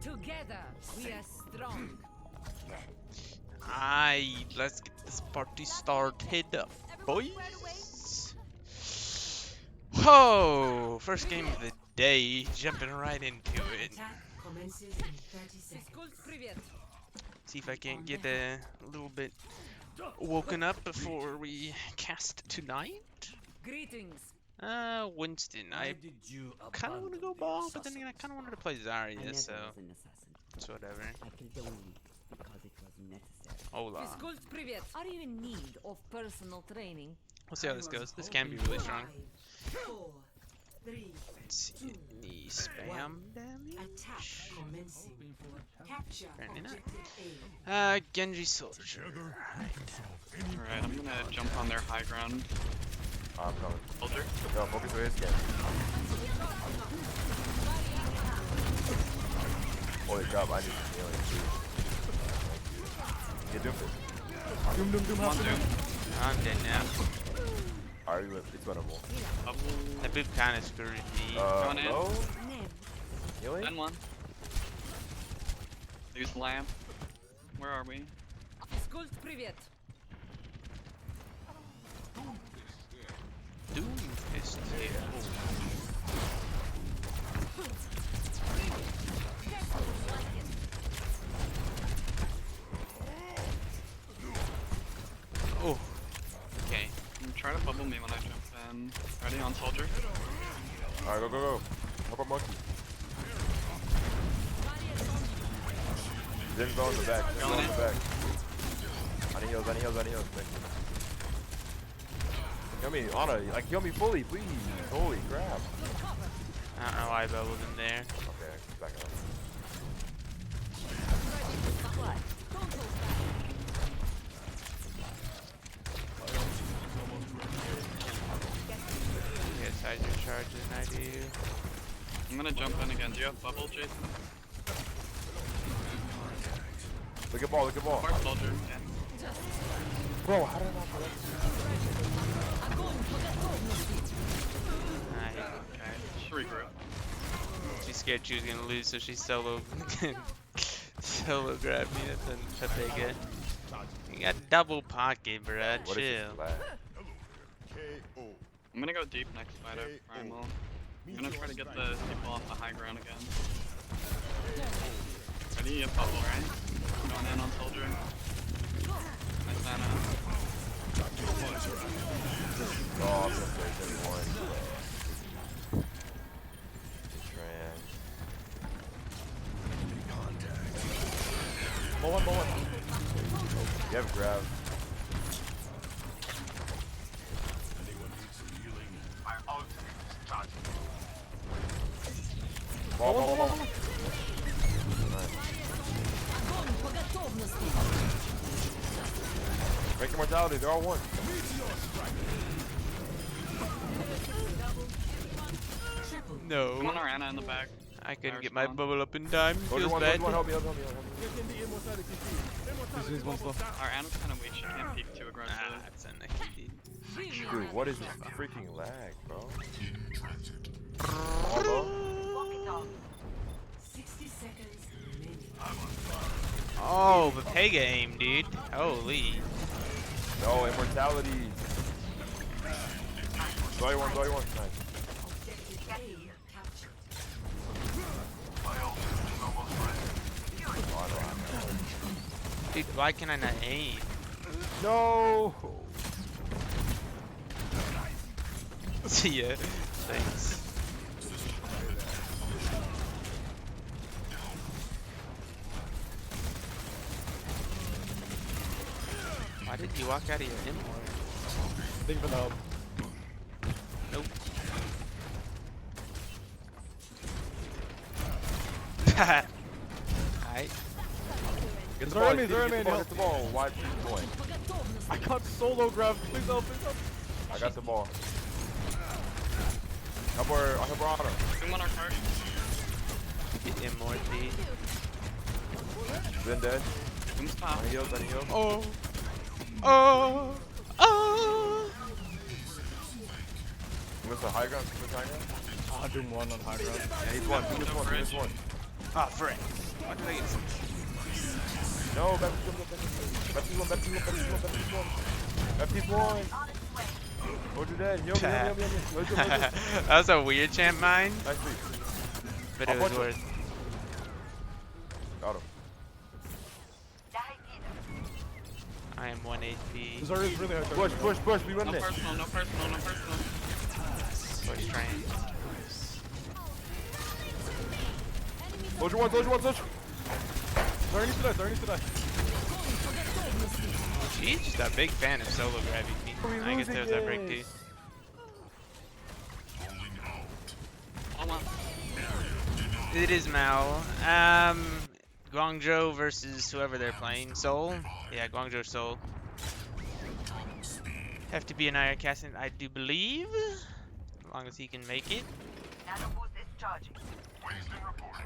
Together, we are strong. Aye, let's get this party started, boys. Oh, first game of the day, jumping right into it. See if I can't get a little bit woken up before we cast tonight. Greetings. Winston, I kind of want to go ball, but then again, I kind of wanted to play Zarya, so it's whatever. Hola. Are you in need of personal training? We'll see how this goes. This can be really strong. Let's see, any spam damage? Apparently not. Genji soldier. Alright, I'm gonna jump on their high ground. I'm coming. Soldier. Go, focus with his skin. Holy crap, I need some healing too. Get Doom. Come on, Doom. I'm dead now. Alright, it's winnable. That boot kind of screwed me. Going in. Low? Healing? Then one. Use lamp. Where are we? Doom is here. Oh. Okay. Try to bubble me when I jump in. Ready on soldier? Alright, go. Help our monkey. Zin's on the back. Zin's on the back. On the heels. Thank you. Kill me, Anna. Like, kill me fully, please. Holy crap. I don't know why I bubbled in there. Okay, back up. Yes, I do charge and I do. I'm gonna jump in again. Do you have bubble, Jason? Look at ball. Or soldier? Yeah. Bro, how did I not put Okay, just regroup. She's scared she was gonna lose, so she solo grabbed me. That's what they get. You got double pocket, bruh. What is Chill. this flag? I'm gonna go deep next fight of Primal. I'm gonna try to get the people off the high ground again. Ready? You have bubble, right? Going in on soldier. Nice mana. Oh, I'm gonna play everyone. Trans. One. You have grab. Ball. Nice. Break immortality, they're all one. No. Come on, Arana in the back. I couldn't get my bubble up in time. Soldier Feels one, bad. help me. Arana's kind of weak. She can't peek too aggressive. Ah, that's unlucky, dude. Dude, what is this freaking lag, bro? Oh, the Pega aim, dude. Holy. No, immortality. Zoe one. Nice. Dude, why can I not aim? No. See ya. Thanks. Why did you walk out of your immort? Think of an help. Nope. Alright. Get the Throw ball, me, get the ball. Wide point. I got solo grabbed. Please help. I got the ball. Help her on her. Bring one our card. Get him more speed. Been dead. Boom's top. On heals, on heals. Oh. Oh. Oh. You missed the high ground, you missed high ground? 101 on high ground. Yeah, he's one, he missed one, he missed one. Ah, frick. Why did I get some? No, Baptiste one. Baptiste one. Hold your dead. Heal me. That was a weird champ mine, Nice beat. but I'll it was punch him. worth. Got him. I am 1 HP. This already is really hard. Push. We running No it. personal, no personal, no personal. Push train. Soldier one. Zarya needs to die. She's just a big fan of solo grabbing me. I guess there's that break too. Hold on. It is MOWL. Guangzhou versus whoever they're playing. Seoul? Yeah, Guangzhou Seoul. Have to be an IR casting, I do believe. As long as he can make it.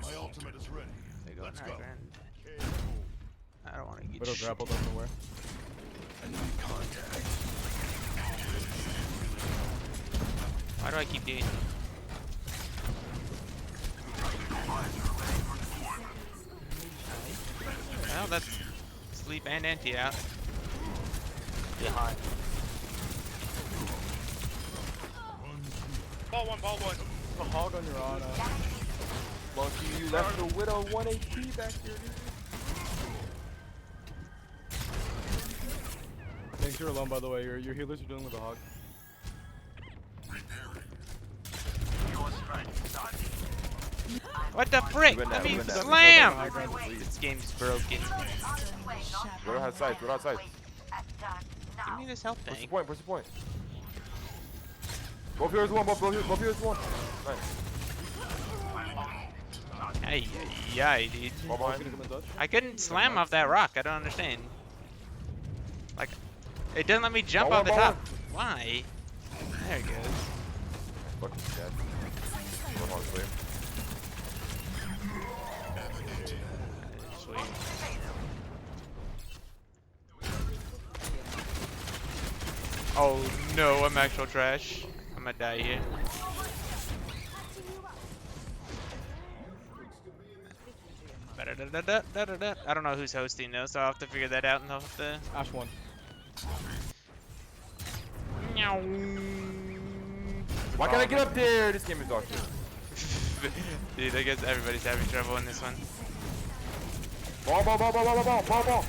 My ultimate is ready. They go Let's high go. ground. I don't want to get Widow shit. grappled up nowhere. Enemy contact. Why do I keep doing well, that's sleep and anti out. Behind. Ball one. The hog on your Ana. Lucky you left the Widow 1 HP back there, dude. Thanks, you're alone by the way. Your healers are dealing with the hog. What the frick? Win that, I mean, win that. slam! High ground. This game's broken. Widow has sight. Give me this health Push the thing. point. Both heroes one. Both heroes one. Nice. Ay, dude. Ball behind. Gonna come in touch. I couldn't slam off that rock. I don't understand. Like, it doesn't let me jump Ball off the one, top. Why? There it goes. Fucking dead. One on clear. Sweet. Oh no, I'm actual trash. I'm gonna die here. I don't know who's hosting though, so I'll have to figure that out and I'll have to. Ash 1. Meow. Why can't I get up there? This game is dog shit. Dude, I guess everybody's having trouble in this one. Ball.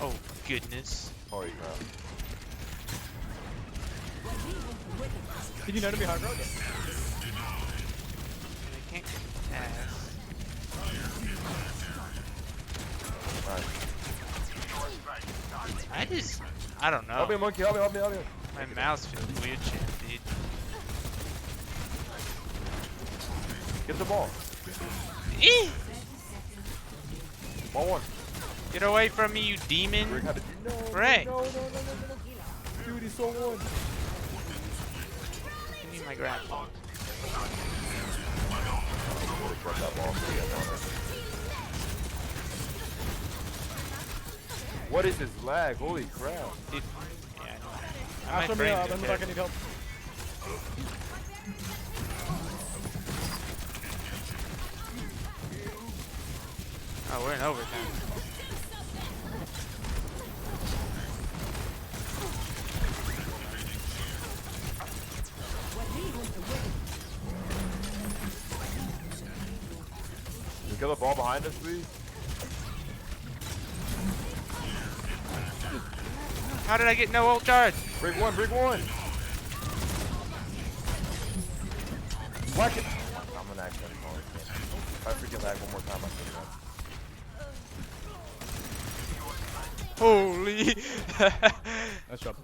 Oh goodness. Holy crap. Did you know to be high ground? I can't pass. Alright. I don't know. Help me, monkey. Help me. My mouse feels weird, shit, dude. Get the ball. Eeh! Ball one. Get away from me, you demon! Rick, how did you? No. Ray. No. Dude, he's so one. Give me my grapple. Drop that ball. What is this lag? Holy crap. Dude, yeah, I know. My Ash on me, frames are I'm back, I terrible. need help. Oh, we're in overtime. Can you kill the ball behind us, please? How did I get no ult charge? Break one. Whack it. I'm gonna accidentally call it. If I freaking lag one more time, I should have. Holy! Nice job.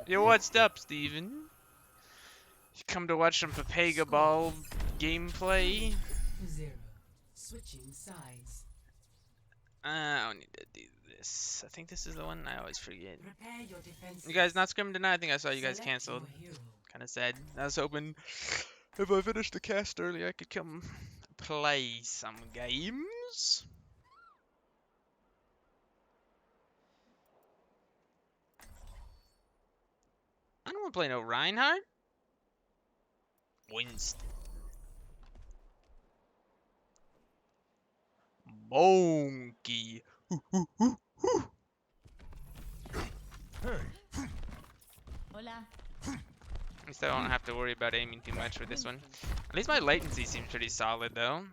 Yo, what's up, Steven? You come to watch some Papega Ball gameplay? 0. Switching sides. I don't need to do this. I think this is the one. I always forget. Prepare your defenses. You guys not scrimming tonight? I think I saw you guys Select canceled. your hero. Kind of sad. I was hoping if I finished the cast early, I could come play some games. I don't want to play no Reinhardt. Winston. Monkey. Hola. At least I don't have to worry about aiming too much with this one. At least my latency seems pretty solid though.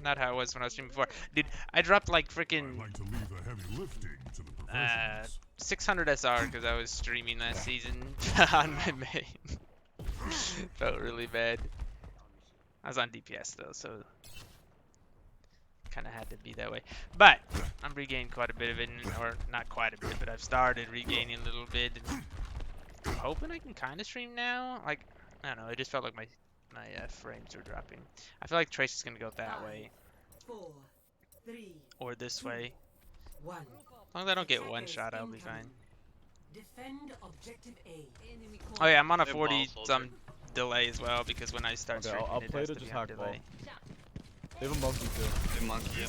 Not how it was when I was streaming before. Dude, I dropped like freaking I'd like to leave the heavy lifting to the professionals. 600 SR because I was streaming last season on my main. Felt really bad. I was on DPS though, so kind of had to be that way. But I'm regaining quite a bit of it, or not quite a bit, but I've started regaining a little bit. And I'm hoping I can kind of stream now. Like, I don't know, it just felt like my frames were dropping. I feel like Trace is gonna go that way 4, 3, or this way. 1. As long as I don't get one shot, I'll be fine. Defend objective A. Enemy Oh yeah, I'm on a They have 40 MOWL some delay as well because when I start Okay, streaming, I'll it play has to to just be on hack ball. delay. They have a monkey too. Good monkey. Yeah.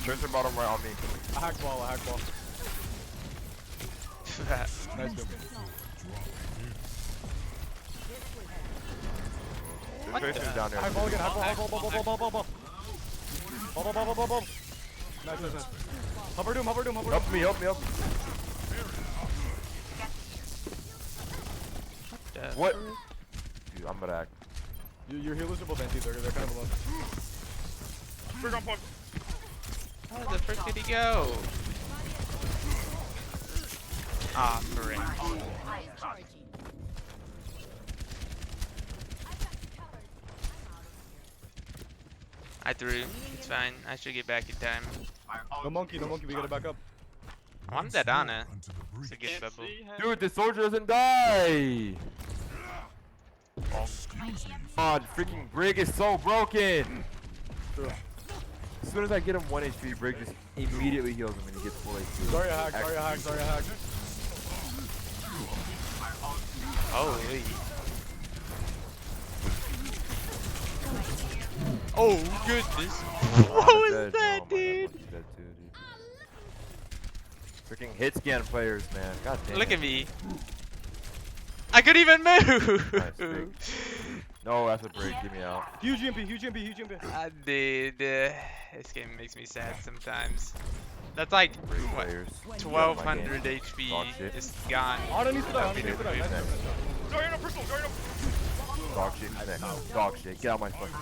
Tracer bottom right on me. I hack ball, I hack ball. Nice dude. The Tracer's down there. Hack ball again, hack ball, hack ball, ball, ball, ball, ball, ball, ball. Ball, ball, ball, ball, ball, ball. Nice, nice, nice. Hover doom, hover doom, hover doom. Help me, help me, help me. What? Dude, I'm gonna act. Your healers are both anti, they're kind of alone. Where the frick did he go? Ah, frick. I threw. It's fine. I should get back in time. No monkey, we gotta back up. I wanted that Ana Onto the breach. to get bubble. Dude, this soldier doesn't die! God, freaking Brig is so broken! As soon as I get him 1 HP, Brig just immediately heals him and he gets full HP. Sorry, I hacked, sorry, I hacked, sorry, I hacked. Holy. Oh, goodness. What I'm was dead. that, Oh my God, dude? he's dead too, dude. Freaking hit scan players, man. God damn. Look at me. I couldn't even move. Nice, Brig. No, that's a break. Give me out. Huge EMP, huge EMP, huge EMP. I did. This game makes me sad sometimes. That's like, Brig what, players. 1200 HP Dog shit. just gone. Ana needs to die, Ana Next. needs to die. Nice, nice, nice. Dog shit. Dog shit. Get out my fucking.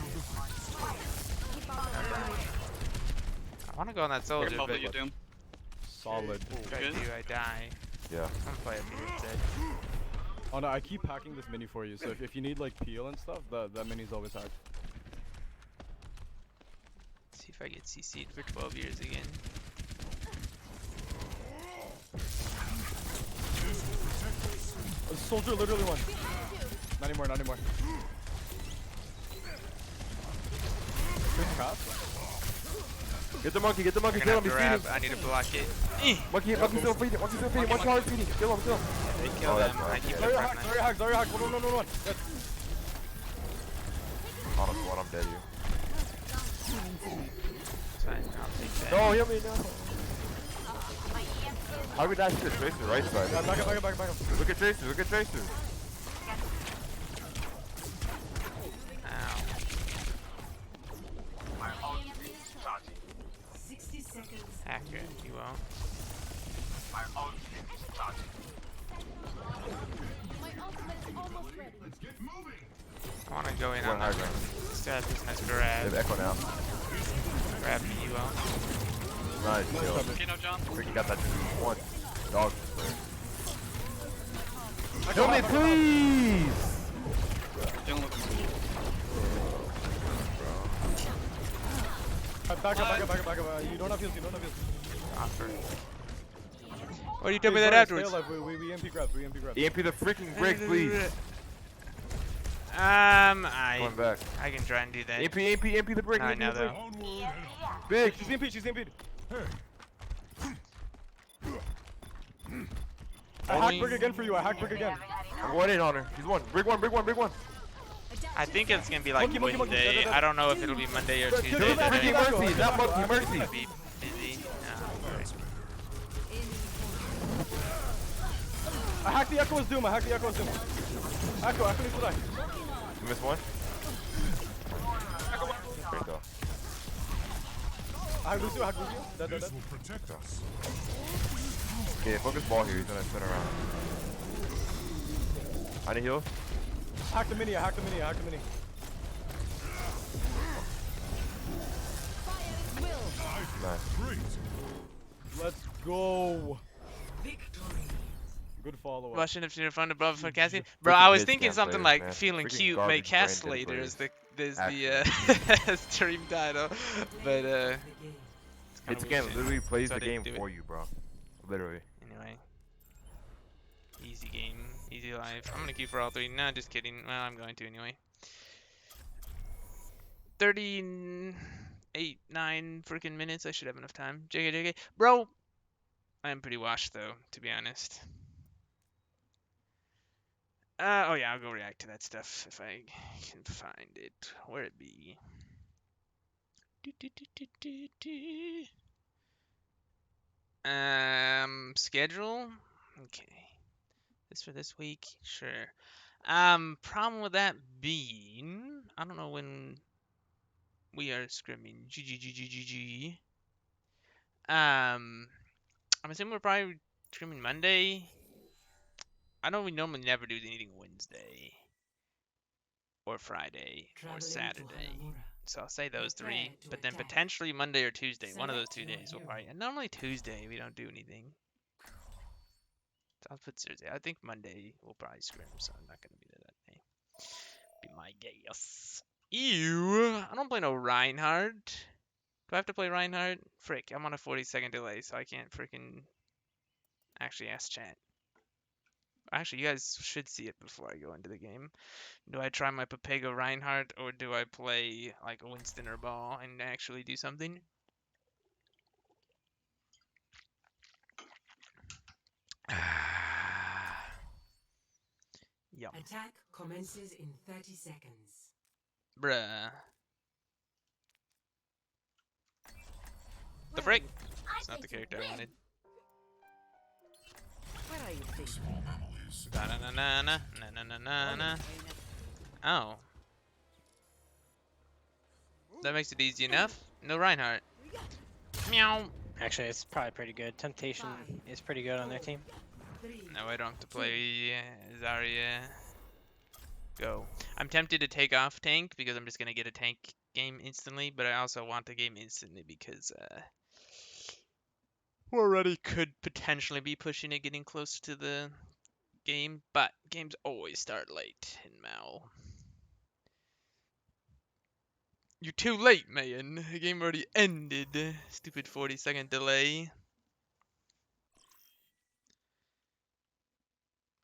I want to go on that soldier, Bubble but you doom. Solid. if I do, I die. Yeah. I'm gonna play a bit instead. Oh no, I keep hacking this mini for you, so if you need like peel and stuff, that mini's always hacked. See if I get CC'd for 12 years again. Soldier literally won. Not anymore, not anymore. Get the monkey, kill him, I'm he's gonna have to feeding. grab. I need to block it. Monkey's still feeding, Monkey hard feeding. Kill him. They kill Oh, them. that's I right. keep Sorry, the hack, front sorry, hack, sorry, hack. One. Yes. On one, I'm dead here. It's fine. I'll take that. No, heal me, no. How could that shit Tracer right side? Back up. Look at Tracer. Ow. 60 seconds. Hacker, you will. I want to go in One on high that. ground. Just got this nice They grab. have Echo now. Grab me, you will. Nice, kill. Okay, no, John. Freaking got that one. Dog. Kill me, please! Dealing with Back up. You don't have heals, Offer. What do you tell me that afterwards? Stay alive, we EMP grabs, EMP the freaking break, please. Going back. I can try and do that. MP the break. I MP know the break. though. Onward and Big. She's imped. She's imped. I hacked Brick again for you. I hacked Brick again. I'm going in on her. She's one. Brig one. I think it's gonna be like Monkey. Wednesday. I don't know if it'll be Monday or Tuesday. Kill that today. freaking Mercy. Not Monkey. Mercy. I'll be busy. Alright. I hacked the Echo's Doom. Echo needs to die. You missed one? Great though. I hacked Lucio. Dead. this will protect us. Okay, focus ball here. He's gonna spin around. I need heal. I hacked the mini. Nice. Great. Let's go. Good follow-up. Watching if you're fun above for casting. Freaking Bro, I was mid thinking scam something players, like man. feeling Freaking cute, make garbage cast brain dead later is players. the stream title. But It's again literally plays So I the game didn't do for it. you, bro. Literally. anyway. Easy game, easy life. I'm gonna queue for all three. Nah, just kidding. Well, I'm going to anyway. 38, 9 freaking minutes. I should have enough time. JK. Bro, I'm pretty washed though, to be honest. Oh yeah, I'll go react to that stuff if I can find it. Where it be? Schedule? Okay. This for this week? Sure. Problem with that being, I don't know when we are scrimming. GG. I'm assuming we're probably scrimming Monday. I know we normally never do anything Wednesday or Friday or Saturday. So I'll say those three, but then potentially Monday or Tuesday. One of those 2 days we'll probably. And normally Tuesday we don't do anything. So I'll put Thursday. I think Monday we'll probably scrim, so I'm not gonna be there that day. Be my guess. Ew! I don't play no Reinhardt. Do I have to play Reinhardt? Frick, I'm on a 40-second delay, so I can't freaking actually ask chat. Actually, you guys should see it before I go into the game. Do I try my Papego Reinhardt, or do I play like a Winston or Ball and actually do something? Yum. Attack commences in 30 seconds. Bruh. The frick? It's not the character I wanted. Where are you thinking? Small anomalies. Na-na-na-na. Oh. That makes it easy enough. No Reinhardt. Meow. Actually, it's probably pretty good. Temptation is pretty good on their team. No, I don't have to play Zarya. Go. I'm tempted to take off tank because I'm just gonna get a tank game instantly, but I also want the game instantly because we already could potentially be pushing it, getting close to the game, but games always start late in MOWL. You're too late, man. The game already ended. Stupid 40-second delay.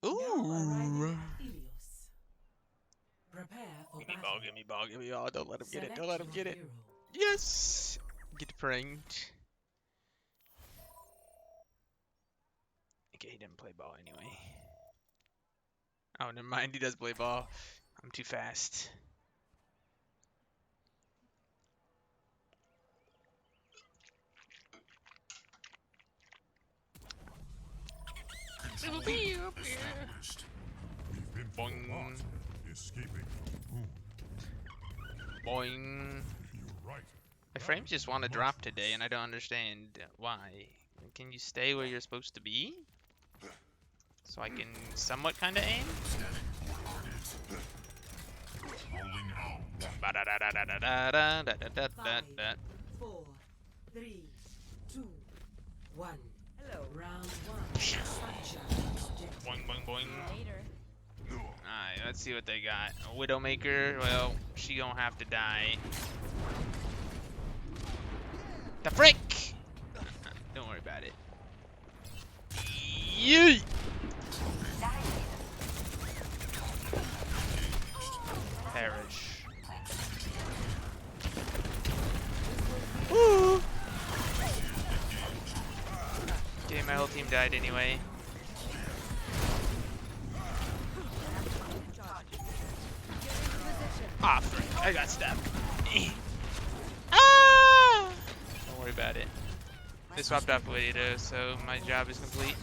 Ooh. Give me ball. Don't let him get it. Yes! Get pranked. Okay, he didn't play ball anyway. Oh, never mind. He does play ball. I'm too fast. Control established. We've been for a lot. Escaping from the moon. Boing. You're right. My frames just want to drop today, and I don't understand why. Can you stay where you're supposed to be? So I can somewhat kind of aim? Rolling out. Ba-da-da-da-da-da-da-da-da-da. 4, 3, 2, 1. Hello. Round 1. Boing, boing, boing. Alright, let's see what they got. A Widowmaker, well, she gonna have to die. The frick! Don't worry about it. Yeet! team died anyway. Ah, frick. I got stuck. Ah! Don't worry about it. They swapped off Leviathan, so my job is complete.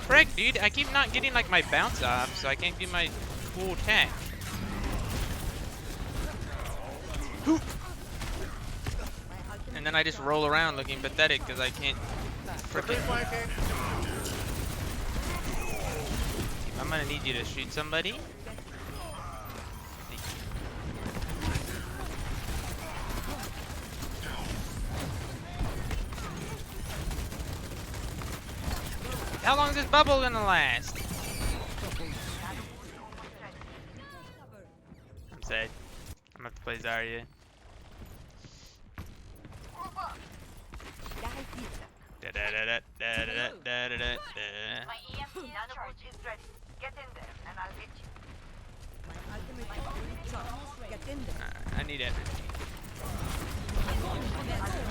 Frick, dude, I keep not getting like my bounce off, so I can't do my full attack. And then I just roll around looking pathetic because I can't frickin'. I'm gonna need you to shoot somebody. How long is this bubble gonna last? I'm sad. I'm gonna have to play Zarya. Da da da da da da da da da. My EMP nanobot is ready. Get in there, and I'll get you. I need energy.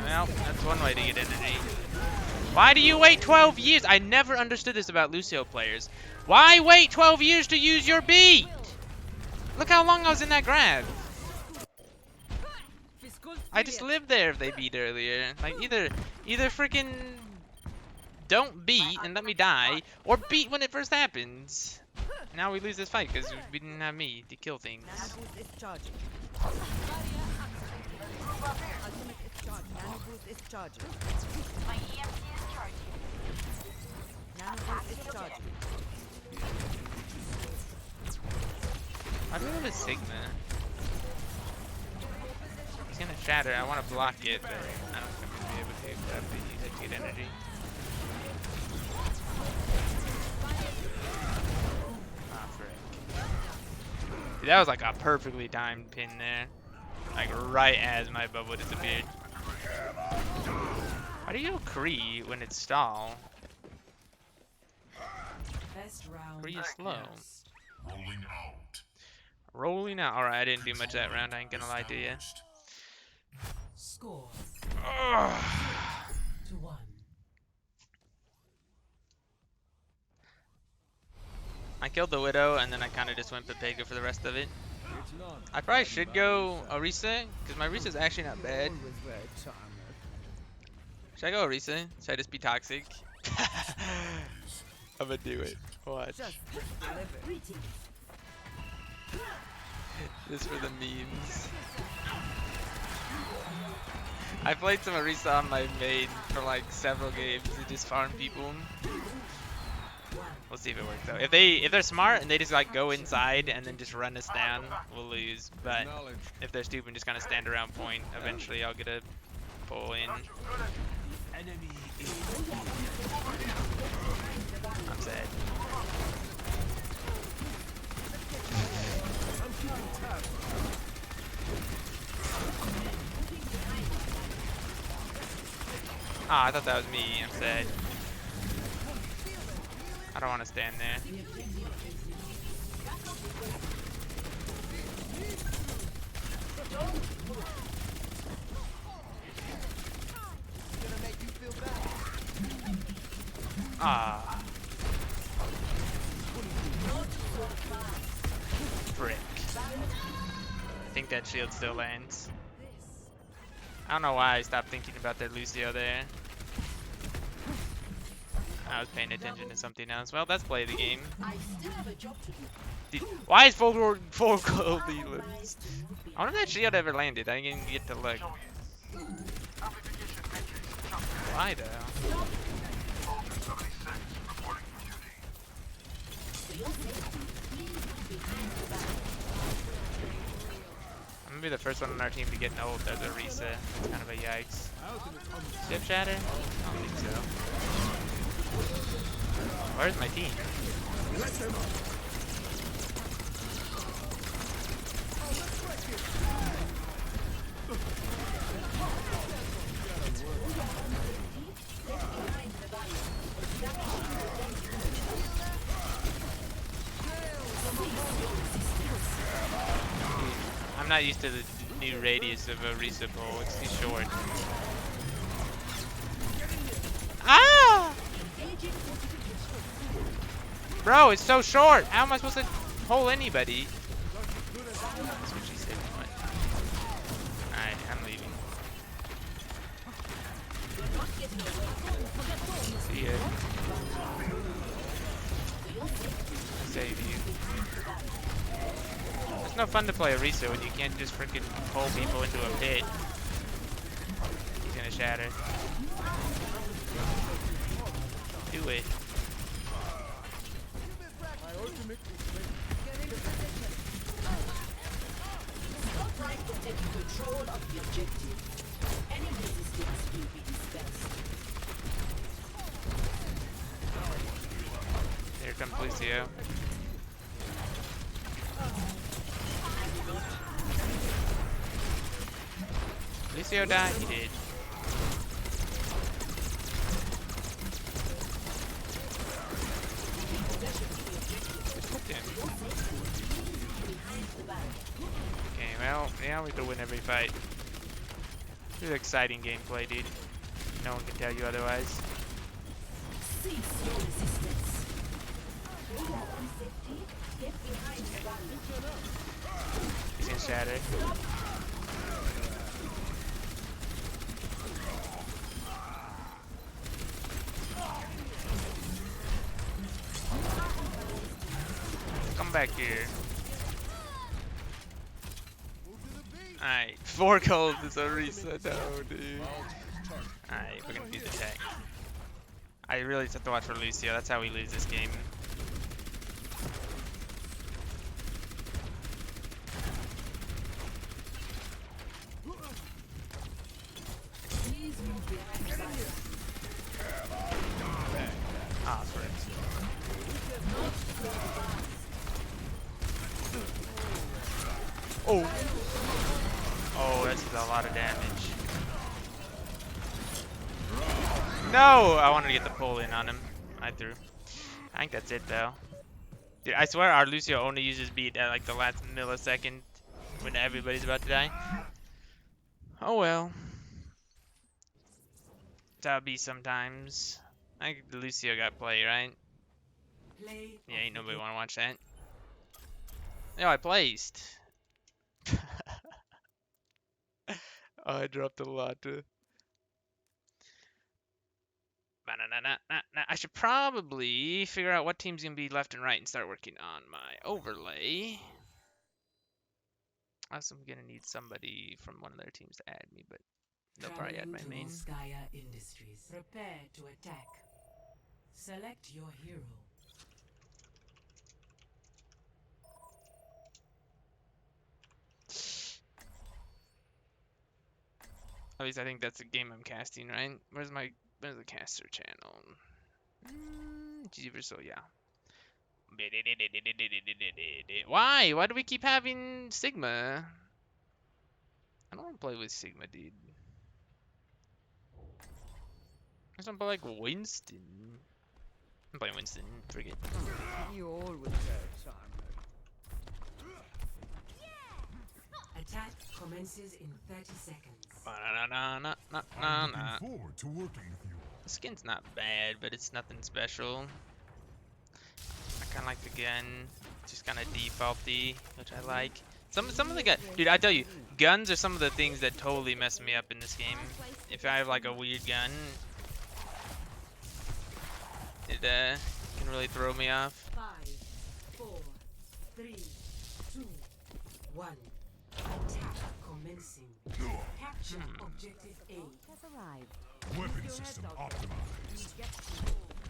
Well, that's one way to get energy. Why do you wait 12 years? I never understood this about Lucio players. Why wait 12 years to use your beat? Look how long I was in that grab. I just lived there if they beat earlier. Like, either freaking don't beat and let me die, or beat when it first happens. Now we lose this fight because we didn't have me to kill things. My EMP is charging. I feel like Sigma. He's gonna shatter. I want to block it, but I don't think I'm gonna be able to. I have to use it to get energy. Ah, frick. Dude, that was like a perfectly timed pin there. Like right as my bubble disappeared. How do you go Kree when it's stall? Kree is slow. Rolling out. Rolling out. Alright, I didn't do much that round, I ain't gonna lie to you. Score Ugh. 2-1. I killed the Widow, and then I kind of just went Pepega for the rest of it. I probably should go Orisa, because my Orisa's actually not bad. Should I go Orisa? Should I just be toxic? I'm gonna do it. Watch. Just for the memes. I played some Orisa on my main for like several games to just farm people. We'll see if it works though. If they're smart and they just like go inside and then just run us down, we'll lose. But if they're stupid and just kind of stand around point, eventually I'll get a pull in. I'm sad. Ah, I thought that was me. I'm sad. I don't want to stand there. Ah. Frick. I think that shield still lands. I don't know why I stopped thinking about that Lucio there. I was paying attention to something else. Well, let's play the game. Dude, why is full gold Lelands? I wonder if that shield ever landed. I didn't get to look. Why though? I'm gonna be the first one on our team to get an ult as a Orisa. It's kind of a yikes. Ship shatter? I don't think so. Where's my team? I'm not used to the new radius of a Orisa pole. It's too short. Ah! Bro, it's so short. How am I supposed to hole anybody? That's what she said. Alright, I'm leaving. See ya. Save you. It's no fun to play Orisa when you can't just freaking pull people into a pit. He's gonna shatter. Do it. Here comes Lucio. Lucio died? He did. Okay, well, yeah, we could win every fight. This is exciting gameplay, dude. No one can tell you otherwise. He's gonna shatter. Come back here. Alright, 4 gold is a reset. No, dude. Alright, we're gonna do the tech. I really just have to watch for Lucio. That's how we lose this game. Ah, friends. Oh! Oh, this is a lot of damage. No! I wanted to get the pull in on him. I threw. I think that's it though. Dude, I swear our Lucio only uses beat at like the last millisecond when everybody's about to die. Oh well. That'll be sometimes. I think the Lucio got play, right? Play Yeah, ain't nobody wanna watch that. No, I placed. Oh, I dropped a lot. I should probably figure out what team's gonna be left and right and start working on my overlay. Also, I'm gonna need somebody from one of their teams to add me, but they'll probably add my main. Skya Industries. Prepare to attack. Select your hero. At least I think that's a game I'm casting, right? Where's the caster channel? So yeah. Why? Why do we keep having Sigma? I don't want to play with Sigma, dude. I just want to play like Winston. I'm playing Winston. Forget. You always were Attack commences in 30 seconds. I'm looking forward to working with you. The skin's not bad, but it's nothing special. I kind of like the gun. It's just kind of defaulty, which I like. Some of the gun, dude. I tell you, guns are some of the things that totally mess me up in this game. If I have like a weird gun, it can really throw me off. 5, 4, 3, 2, 1. Attack commencing. Capture objective A. has arrived. Weapon system optimized.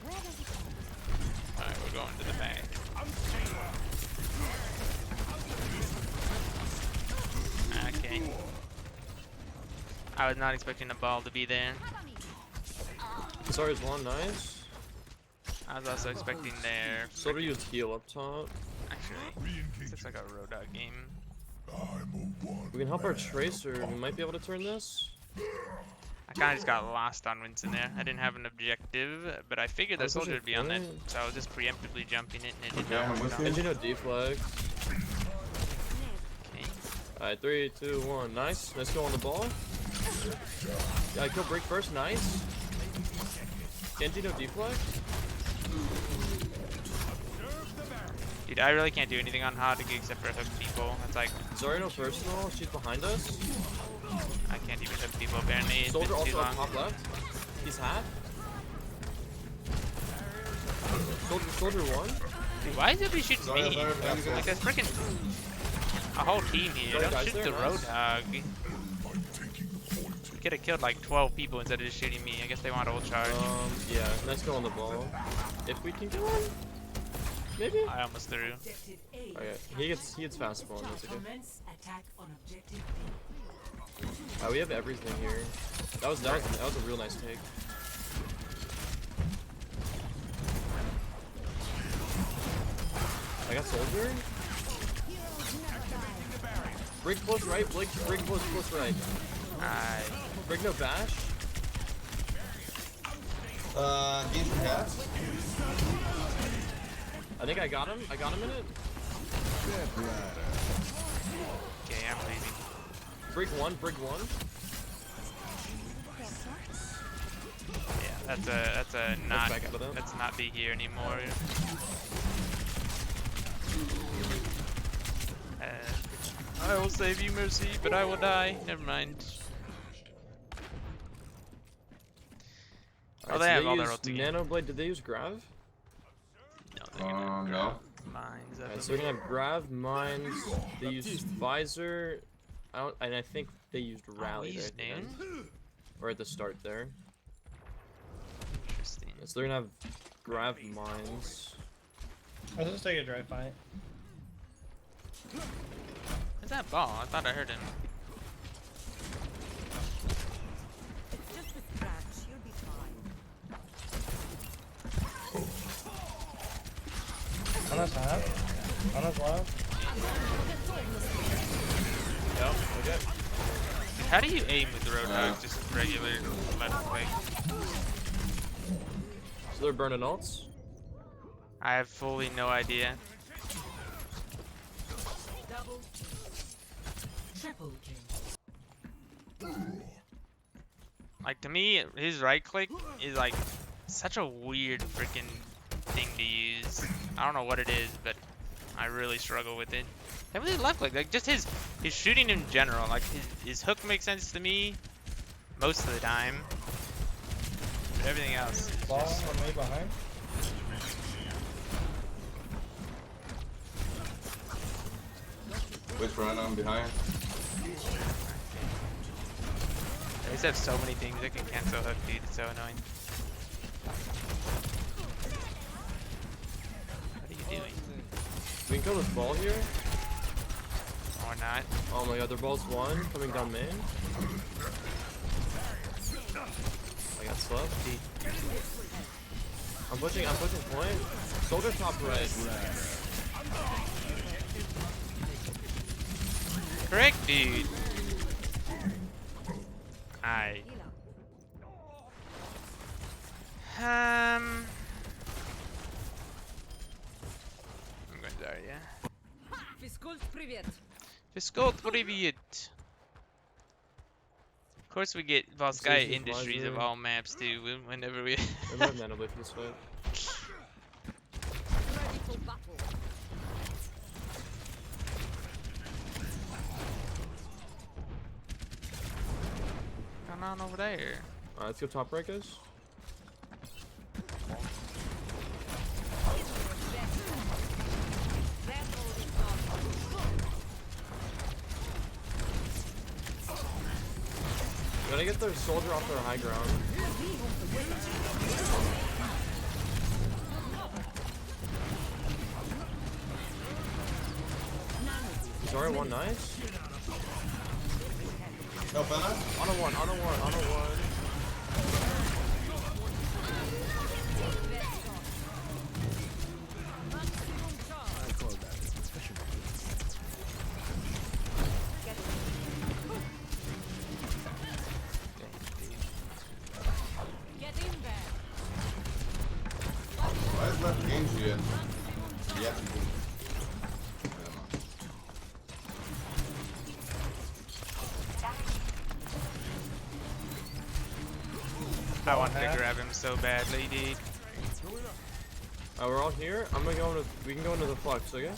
Where does it come? Alright, we're going to the back. Okay. I was not expecting the ball to be there. Sorry, one nice. I was also expecting their. Silver used heal up top. Actually, this looks like a Rodot game. We can help our tracer. We might be able to turn this. I kind of just got lost on Winston there. I didn't have an objective, but I figured that soldier would be on that, so I was just preemptively jumping it, and it didn't work. And you know deflag. Okay. Alright, 3, 2, 1. Nice. Let's go on the ball. Yeah, I kill break first. Nice. Genji no deflag. Dude, I really can't do anything on Hot except for hook people. It's like, Zarya no personal. She's behind us. I can't even hook people apparently. It's been Soldier too also up long. top left. He's half. Soldier one. Dude, why is everybody shooting Sorry, me? sorry, sorry. Like, there's freaking a whole team here. Sorry, Don't guys, shoot there, the nice. Roadhog. You could have killed like 12 people instead of just shooting me. I guess they want ult charge. Yeah, nice go on the ball. If we can get one, maybe. I almost threw. Objective A. Okay, he gets fast ball. That's okay. Commence attack on objective B. We have everything here. That was a real nice take. I got soldier. Brig close right, Brig close right. Alright. Brig no bash. Games for cats. I think I got him. I got him in it. Okay, I'm leaving. Brig one. Yeah, that's a not back out of that. let's not be here anymore. I will save you, Mercy, but I will die. Never mind. Oh, they have all their ulti. Nano Blade. Did they use Grav? No, they're gonna No. grab mines. Alright, so we're gonna have Grav, Mines. They used Visor. And I think they used Rally there at the end. Or at the start there. Interesting. So they're gonna have Grav, Mines. Let's just take a dry fight. Where's that ball? I thought I heard him. Just a scratch, you'll be fine. On us half. On us left. Yep, okay. Dude, how do you aim with the Roadhog? Just regular left click. So they're burning ults. I have fully no idea. Double kill. Triple kill. Like, to me, his right click is like such a weird freaking thing to use. I don't know what it is, but I really struggle with it. Same with his left click, like just his shooting in general. Like his hook makes sense to me most of the time, but everything else is Ball just... on me behind. Wait for Anna, I'm behind. They just have so many things that can cancel hook, dude. It's so annoying. What are you doing? We can kill this ball here. Or not? Oh my god, their ball's one coming down main. I got slept. I'm pushing point. Soldier top right. Correct, dude. I'm going there, yeah. Физкульт, привет. Fiskult Privyet. Of course we get Volskaya Industries of all maps too, whenever we... I might have Nano Blade for this fight. Ready for battle. What's going on over there? Alright, let's go top right, guys. Gotta get their soldier off their high ground. Sorry, one nice. Help Anna? On a one. Get in there. Why is left games yet? Yet. I wanted to grab him so badly, dude. we're all here. I'm gonna go into. We can go into the flux, okay?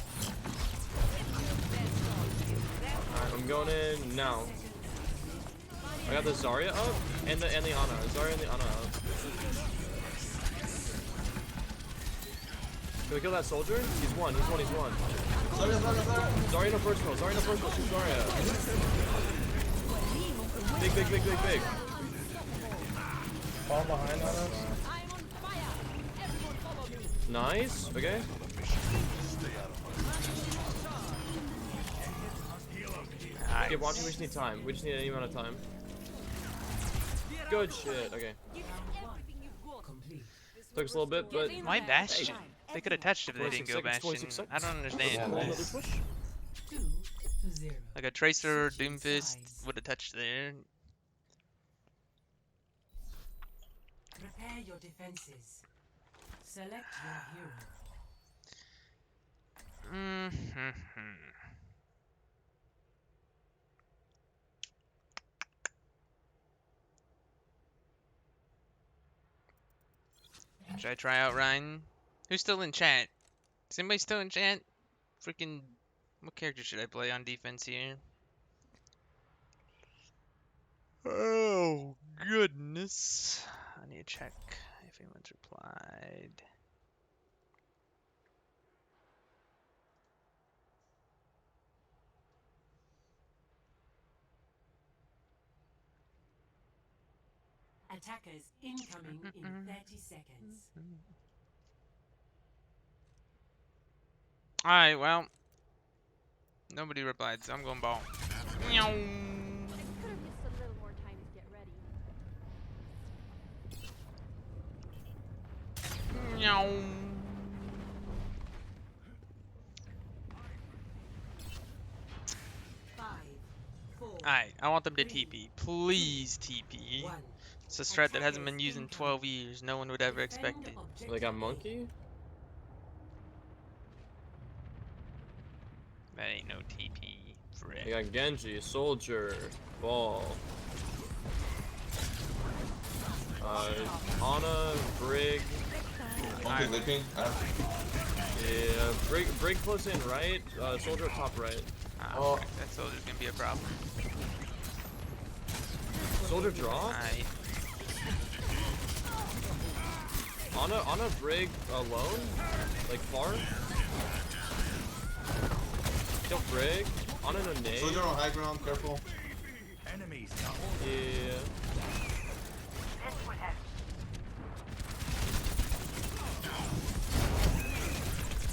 Alright, I'm going in now. I got the Zarya up and the Ana. Zarya and the Ana up. Can we kill that soldier? He's one. Zarya no first row. Shoot Zarya. Big. Fall behind on us. Nice. Okay. Nice. Okay, watch. We just need time. We just need any amount of time. Good shit. Okay. Took us a little bit, but Why Bastion? They could have touched if they didn't go Bastion. I don't understand. another push. 2-0. Like a Tracer, Doomfist would have touched there. Prepare your defenses. Select your hero. Should I try out Ryan? Who's still in chat? Is anybody still in chat? Freaking, what character should I play on defense here? Oh, goodness. I need to check if anyone's replied. Attackers incoming in 30 seconds. Alright, well. Nobody replied, so I'm going ball. Meow. Meow. Alright, I want them to TP. Please TP. It's a strat that hasn't been used in 12 years. No one would ever expect it. They got monkey. That ain't no TP. Frick. They got Genji, soldier, ball. Ana, Brig. Monkey leaping. Yeah, Brig close in right. Soldier top right. Ah, frick, that soldier's gonna be a problem. Soldier draw. Alright. Ana Brig alone, like far. Kill Brig. Ana no nade. Soldier on high ground, careful. Yeah.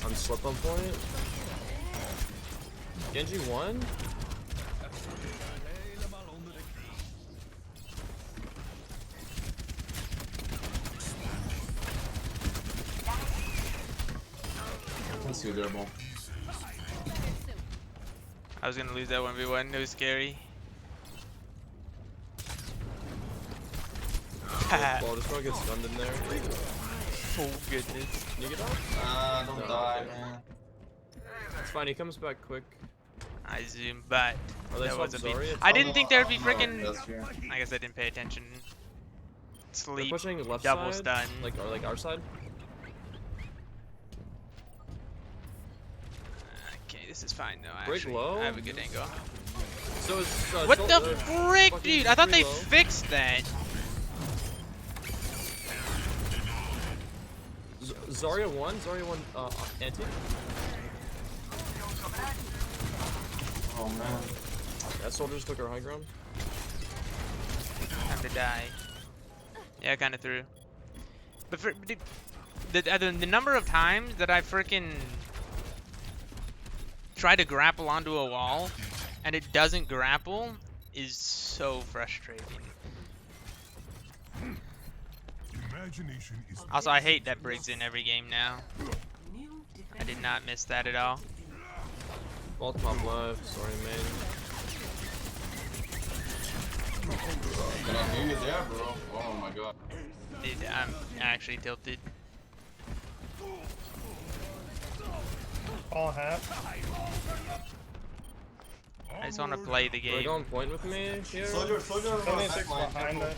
I'm slip on point. Genji won. Let's see their ball. I was gonna lose that 1v1. It was scary. Ball just gonna get stunned in there. Oh goodness. Can you get off? Don't die, man. It's fine. He comes back quick. I zoomed, but Oh, they that swapped was a beat. Zarya? I didn't think there'd be No, freaking. that's here. I guess I didn't pay attention. They're Sleep. pushing left Double side, stun. like our side. Okay, this is fine though. Break Actually, low? I have a good angle. So is What the frick, fucking dude? I thought they low. fixed that. Zarya won. Anti. Oh man. That soldier just took our high ground. Time to die. Yeah, kind of threw. But for, dude, the number of times that I freaking try to grapple onto a wall and it doesn't grapple is so frustrating. Imagination is Also, I hate that Briggs in every game now. I did not miss that at all. Ball top left. Sorry, man. Can I hear you there, bro? Oh my god. Dude, I'm actually tilted. Fall half. I just want to play the Are they game. going point with me here? Soldier on the 76 back line, behind careful. us.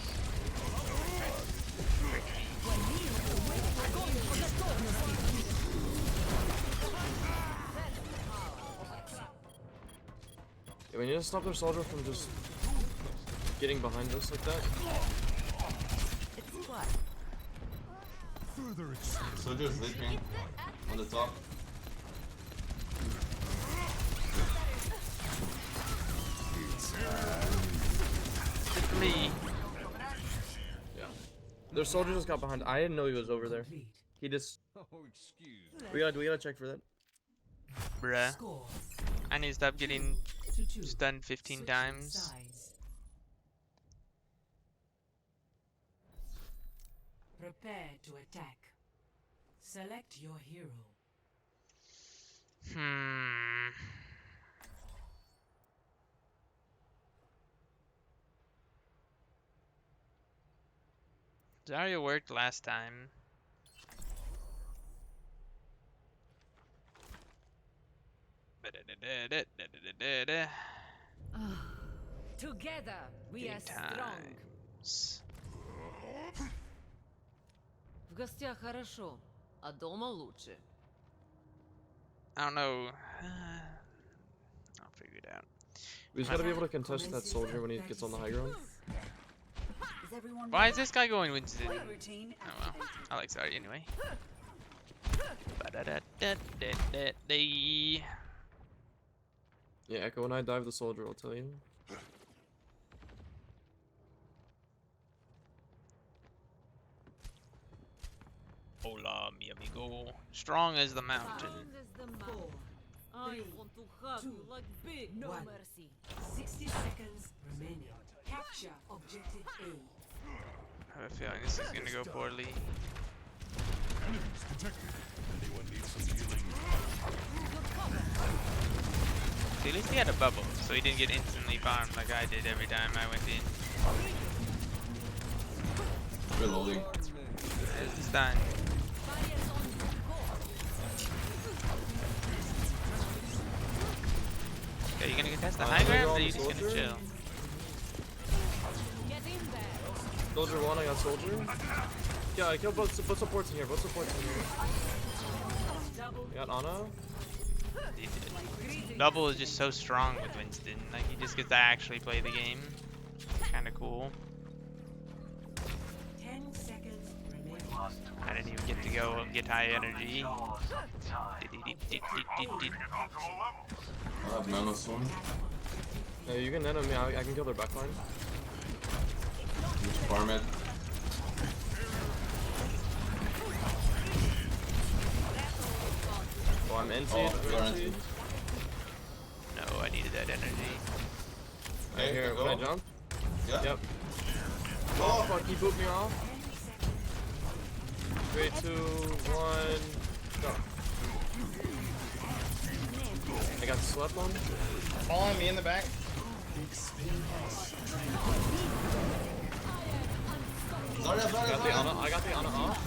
Yeah, we need to stop their soldier from just getting behind us like that. It's quiet. Further extend. Soldier sleeping on the top. Good for me. Yeah. Their soldier just got behind. I didn't know he was over there. Complete. He just. Oh, excuse. We gotta check for that. Bruh. Score I need to stop getting 2-2. stunned 15 Switching times. sides. Prepare to attack. Select your hero. Hmm. Zarya worked last time. Together we are strong. Times. В гостях хорошо, а дома лучше. I don't know. I'll figure it out. We just gotta be able to contest that soldier when he gets on the high ground. Why is this guy going Winston? Oh well. I like Zarya anyway. Ba-da-da-da-da-da-da. Yeah, Echo, when I dive the soldier, I'll tell you. Hola, mi amigo. Strong as the mountain. I want to hug you like big. No one. mercy. 60 seconds remaining. Capture objective A. I have a feeling this is gonna go poorly. Enemies detected. Anyone need some healing? See, at least he had a bubble, so he didn't get instantly farmed like I did every time I went in. Reloading. There's the stun. Okay, you gonna contest the high ground, or are you just gonna chill? Get in there. Soldier 1, I got soldier. Yeah, I killed both supports in here, both supports in here. I got Ana. Double is just so strong with Winston. Like, he just gets to actually play the game. Kinda cool. 10 seconds remaining. I didn't even get to go and get high energy. I have nano soon. Yeah, you can nano me, I can kill their backline. Just farm it. Oh, I'm NC'd, Oh, I'm you're NC'd. No, I needed that energy. Right here, go. can I jump? Yeah. Yep. Oh, fuck, he booped me off. 3, 2, 1, go. I got slept on. Following me in the back. Sorry. I got the Ana off.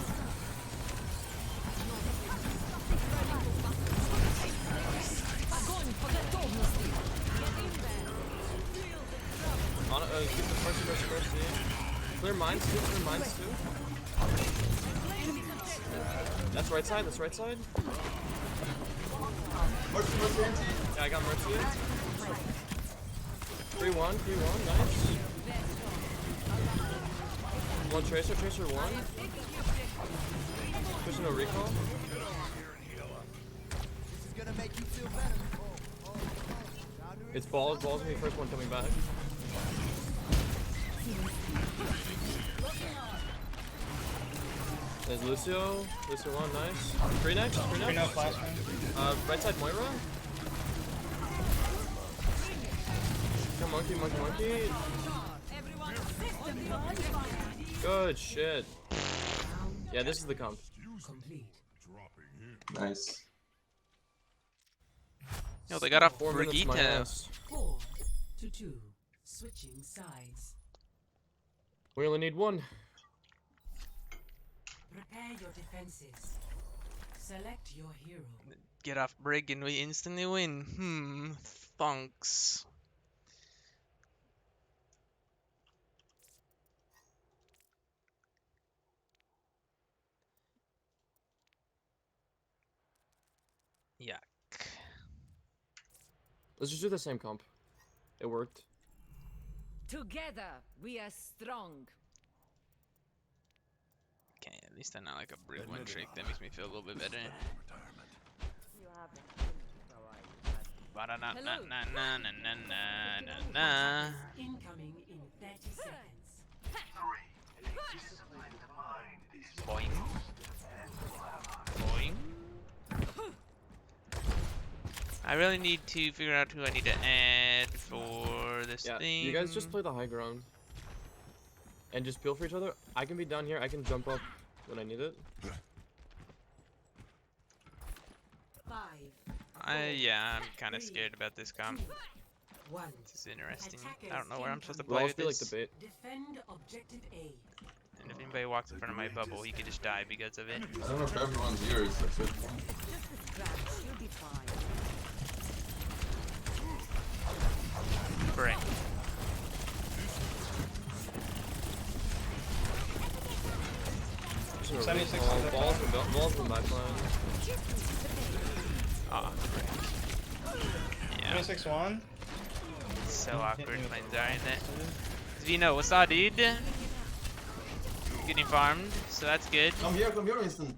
Ana, keep the mercy. Clear mines too. That's right side, Mercy. Yeah, I got mercy. 3-1, nice. One tracer 1. Pushing a recall. It's balls me, first one coming back. There's Lucio 1, nice. Free next. Free no flash, man. Right side Moira. Come monkey. Good shit. Yeah, this is the comp. Complete. Nice. Yo, they got off 4 minutes my Brigitte. ass. 4-2. Switching sides. We only need 1. Prepare your defenses. Select your hero. Get off Brig and we instantly win. Thanks. Yuck. Let's just do the same comp. It worked. Together we are strong. Okay, at least I'm not like a brute one trick. That makes me feel a little bit better. Ba-da-na-na-na-na-na-na-na. Incoming in 30 seconds. Boing. Boing. I really need to figure out who I need to add for this thing. You guys just play the high ground. And just peel for each other. I can be down here. I can jump up when I need it. 5. Yeah, I'm kind of scared about this comp. 1. This is interesting. I don't know where I'm supposed to We'll play always with be like this. the bait. Defend objective A. And if anybody walks in front of my bubble, he could just die because of it. I don't know if everyone's here is like Just a scratch, you'll be fine. Break. Just gonna 76 recall. is up. Balls in my plan. Ah, yeah. 26-1. It's so awkward playing Zarya in that. Vino, what's up, dude? Getting farmed, so that's good. Come here, Winston.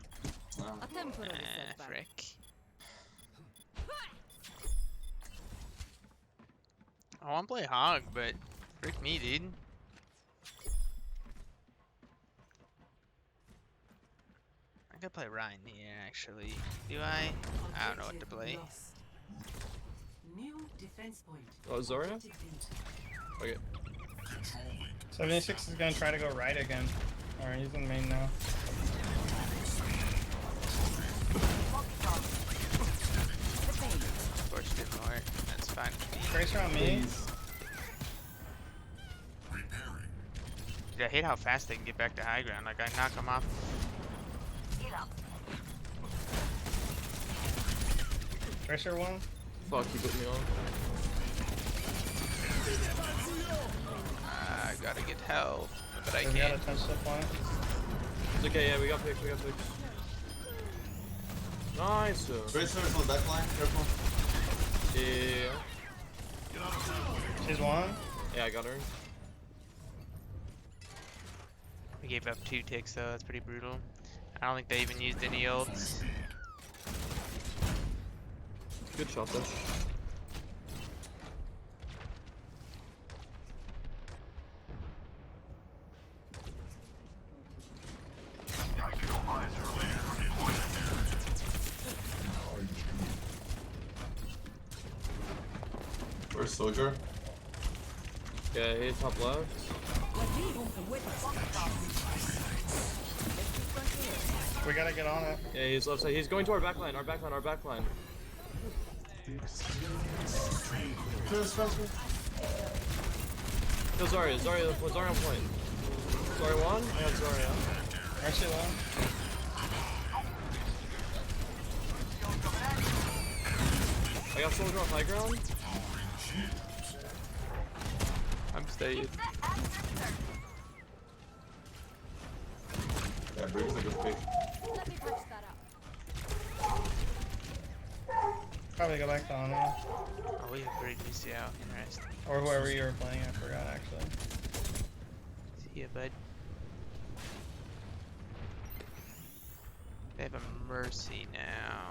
A temporary setback. Frick. I want to play Hog, but frick me, dude. I could play Ryan here, actually. Do I? I don't know what to play. Lost. New defense point. Oh, Zarya? Okay. 76 is gonna try to go right again. Alright, he's in main now. Of course, didn't work. That's fine with me. Tracer on me. Dude, I hate how fast they can get back to high ground. Like, I knock them off. Tracer 1. Fuck, you put me on. I gotta get help, but I We gotta can't. touch the point. It's okay, yeah, we got picks, Nice. Tracer's on the back line, careful. Yeah. She's 1. Yeah, I got her. We gave up 2 ticks, though. That's pretty brutal. I don't think they even used any ults. Good shot, though. Where's Soldier? Yeah, he's top left. We gotta get on it. Yeah, he's left side. He's going to our back line. Kill Zarya on point. Zarya 1? I got Zarya. Mercy low. I got Soldier on high ground. I'm staying. Yeah, Briggs is a good pick. Probably go back to Ana. Oh, we have great BCL. Interesting. Or whoever you were playing, I forgot actually. See ya, bud. They have a Mercy now.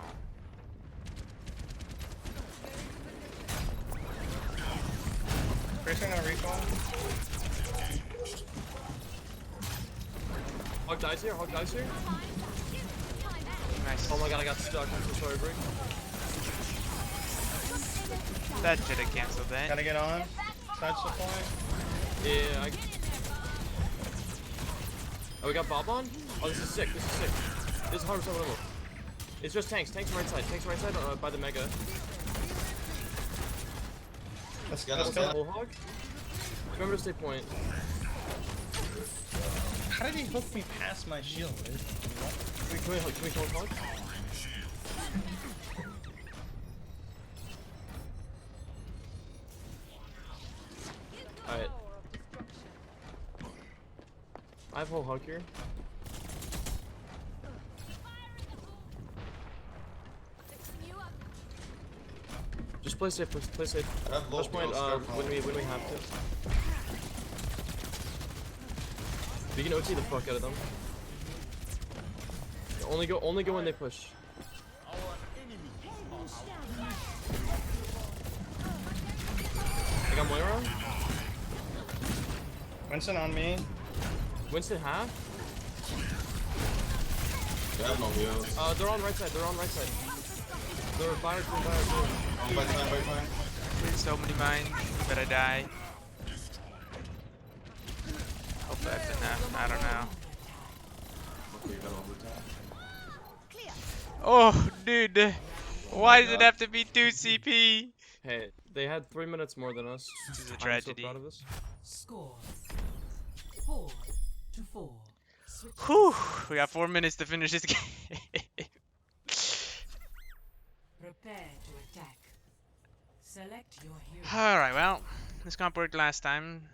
Tracer gonna recall. Hog dies here. Nice. Oh my god, I got stuck. I'm so sorry, Brig. That should have canceled that. Gotta get on. Touch the point. Yeah, Oh, we got Bob on? Oh, this is sick. This is 100% winnable. It's just tanks. Tanks right side by the mega. Let's Get kill us it. out. Whole hog? Remember to stay point. How did he hook me past my shield, dude? Can we kill hog? Alright. I have whole hog here. Just play safe, play safe. I have low Touch point heals, when we have to. We can OT the fuck out of them. Only go when they push. I got Moira. Winston on me. Winston half. They have no heals. They're on right side. They're on right side. They're fire. Oh, by time. There's so many mines, but I die. Hope that's enough. I don't know. Okay, you got overtime. Oh, dude. Why does it have to be 2 CP? Hey, they had 3 minutes more than us. This is a I'm tragedy. so proud of us. Score 4-4. Switch. Whew. We got 4 minutes to finish this game. Prepare to attack. Select your hero. Alright, well, this comp worked last time.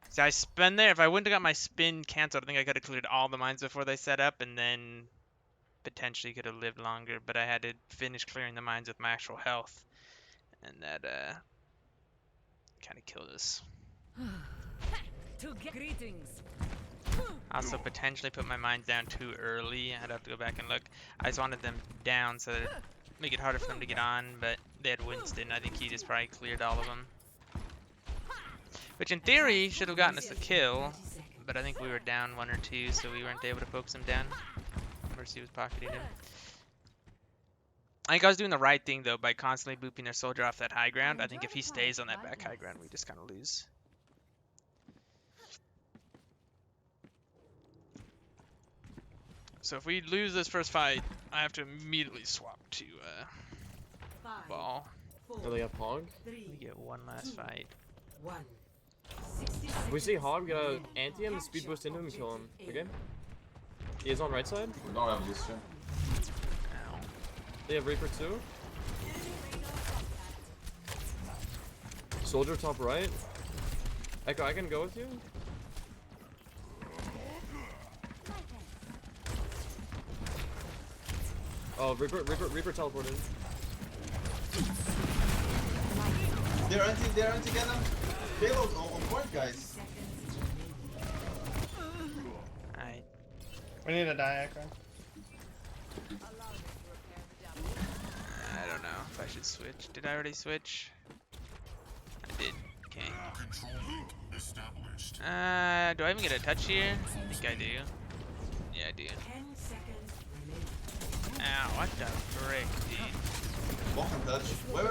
See, I spun there. If I wouldn't have got my spin canceled, I think I could have cleared all the mines before they set up, and then potentially could have lived longer. But I had to finish clearing the mines with my actual health, and that kind of killed us. Greetings. Also potentially put my mines down too early. I'd have to go back and look. I just wanted them down so that it'd make it harder for them to get on, but they had Winston. I think he just probably cleared all of them. Which in theory should have gotten us the kill, but I think we were down 1 or 2, so we weren't able to focus him down. Mercy was pocketing him. I think I was doing the right thing though by constantly booping their soldier off that high ground. I think if he stays on that back high ground, we just kind of lose. So if we lose this first fight, I have to immediately swap to ball. Oh, they have Hog? We get one last fight. If we see Hog, we gotta anti him and speed boost into him and kill him. Okay? He is on right side. We don't have this shit. Ow. They have Reaper too. Soldier top right. Echo, I can go with you. Oh, Reaper teleported. They're anti, get them. Payload on point, guys. Alright. We need a die, Akron. I don't know if I should switch. Did I already switch? I did. Okay. Control loop established. Do I even get a touch here? I think I do. Yeah, I do. 10 seconds remaining. Ow, what the frick, dude? Walk and touch. Wait.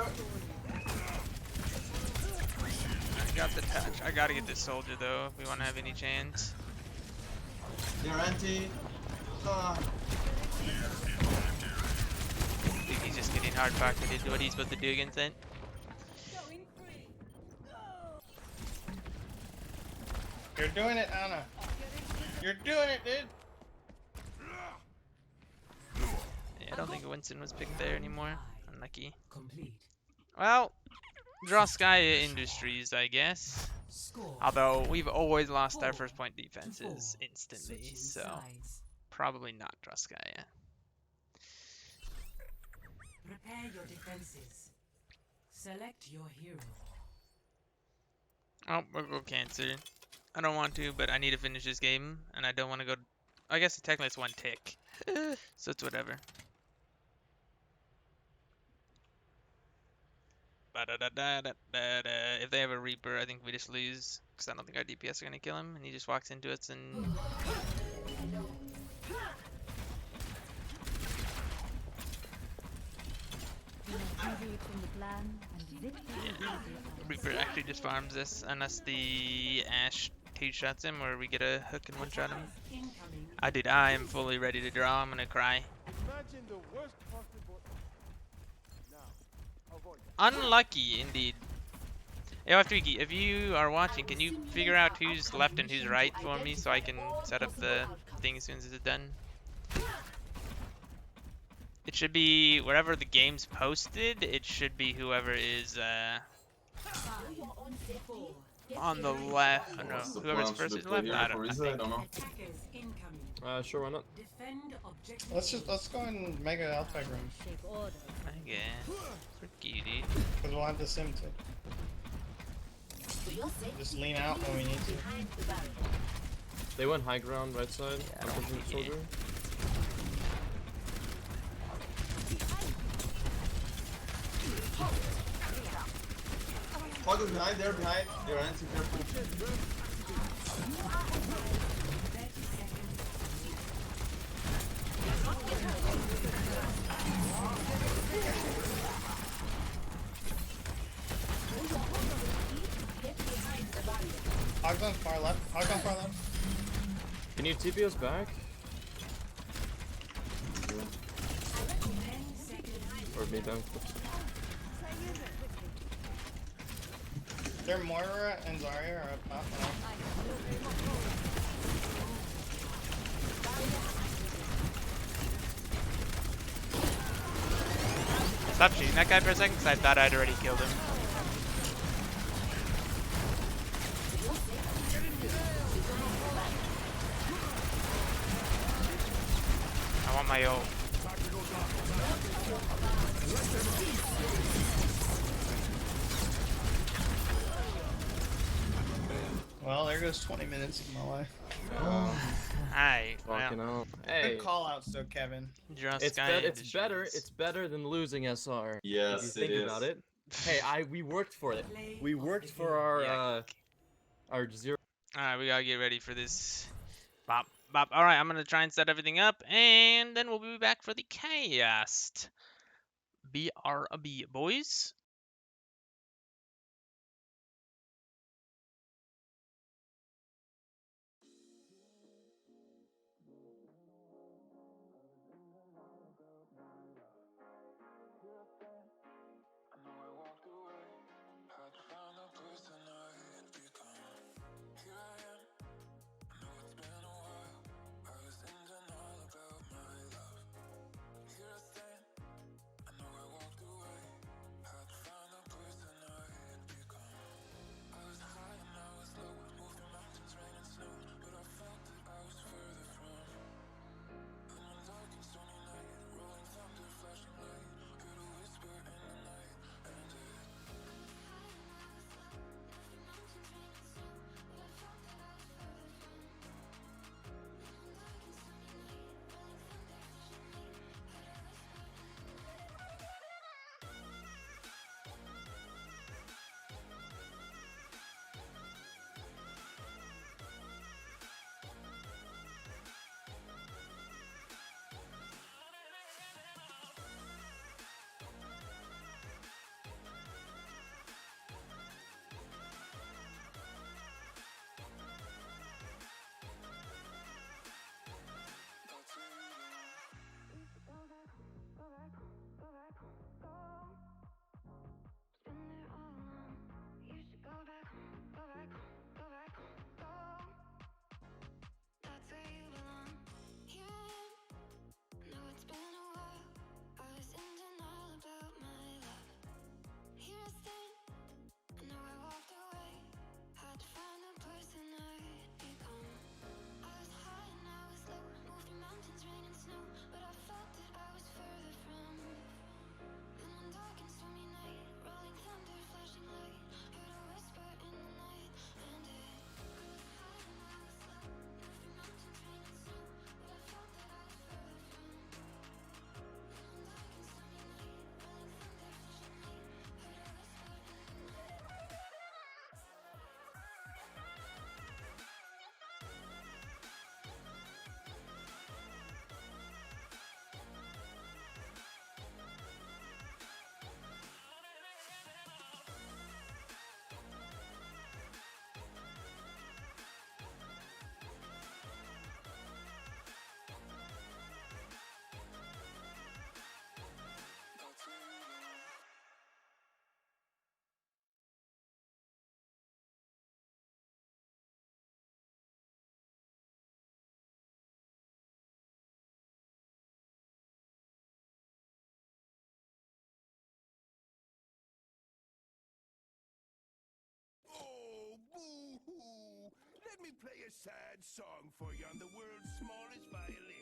I got the touch. I gotta get this soldier though if we want to have any chance. They're anti. I think he's just getting hard pocketed. What he's supposed to do against it? You're doing it, Anna. You're doing it, dude. Yeah, I don't think Winston was picked there anymore. Unlucky. Complete. Well, Droskaya Industries, I guess. Score. Although we've always lost our first point defenses instantly, Switching so sides. probably not Droskaya. Prepare your defenses. Select your hero. Oh, we'll go Cancer. I don't want to, but I need to finish this game, and I don't want to go... I guess technically it's 1 tick, so it's whatever. If they have a Reaper, I think we just lose, because I don't think our DPS are going to kill him, and he just walks into us and... Yeah. Reaper actually just farms this, unless the Ashe 2-shots him, or we get a hook and 1-shot him. I am fully ready to draw. I'm gonna cry. Unlucky, indeed. Yo, F3, if you are watching, can you figure out who's left and who's right for me so I can set up the thing as soon as it's done? It should be wherever the game's posted. It should be whoever is on the left. Oh, no, whoever's first is left. I don't know. Attackers incoming. Sure, why not? Defend objective. Let's go and mega outback room. Shape order. I guess. For cutie. Because we'll have the sim too. Just lean out when we need to. They went high ground right side. I'm pushing the soldier. Hog behind, they're behind. They're anti careful. Hog's on far left. Hog's on far left. Can you TP us back? Or me down? Their Moira and Zarya are up top now. Stop shooting that guy for a second, because I thought I'd already killed him. I want my ult. Well, there goes 20 minutes of my life. Hi. Fucking Well, hell. Hey, Good call out, so Kevin. just it's kinda better. issues. It's better than losing SR. Yes, if you think it is. about it. Hey, we worked for it. We worked for our 0. Alright, we gotta get ready for this. Bop, bop. Alright, I'm gonna try and set everything up, and then we'll be back for the cast. BRB, boys. Let me play a sad song for you on the world's smallest violin.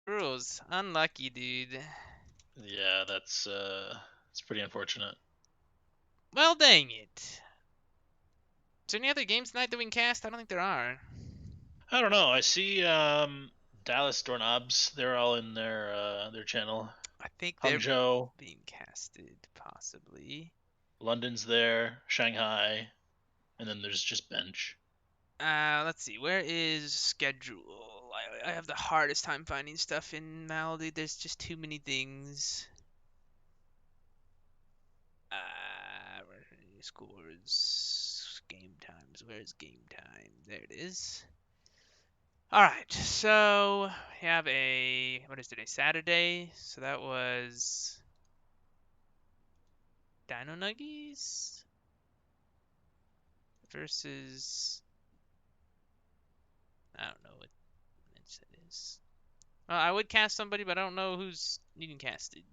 Rules. Unlucky, dude. Yeah, that's it's pretty unfortunate. Well, dang it. Is there any other games tonight that we can cast? I don't think there are. I don't know. I see Dallas Doorknobs. They're all in their channel. I think they're Hangzhou, being casted, possibly. London's there, Shanghai, and then there's just bench. Let's see. Where is schedule? I have the hardest time finding stuff in MOWL, dude. There's just too many things. Where are scores? Game times. Where's game time? There it is. Alright, so we have what is today? Saturday. So that was Dino Nuggies versus, I don't know what match that is. Well, I would cast somebody, but I don't know who's needing casted,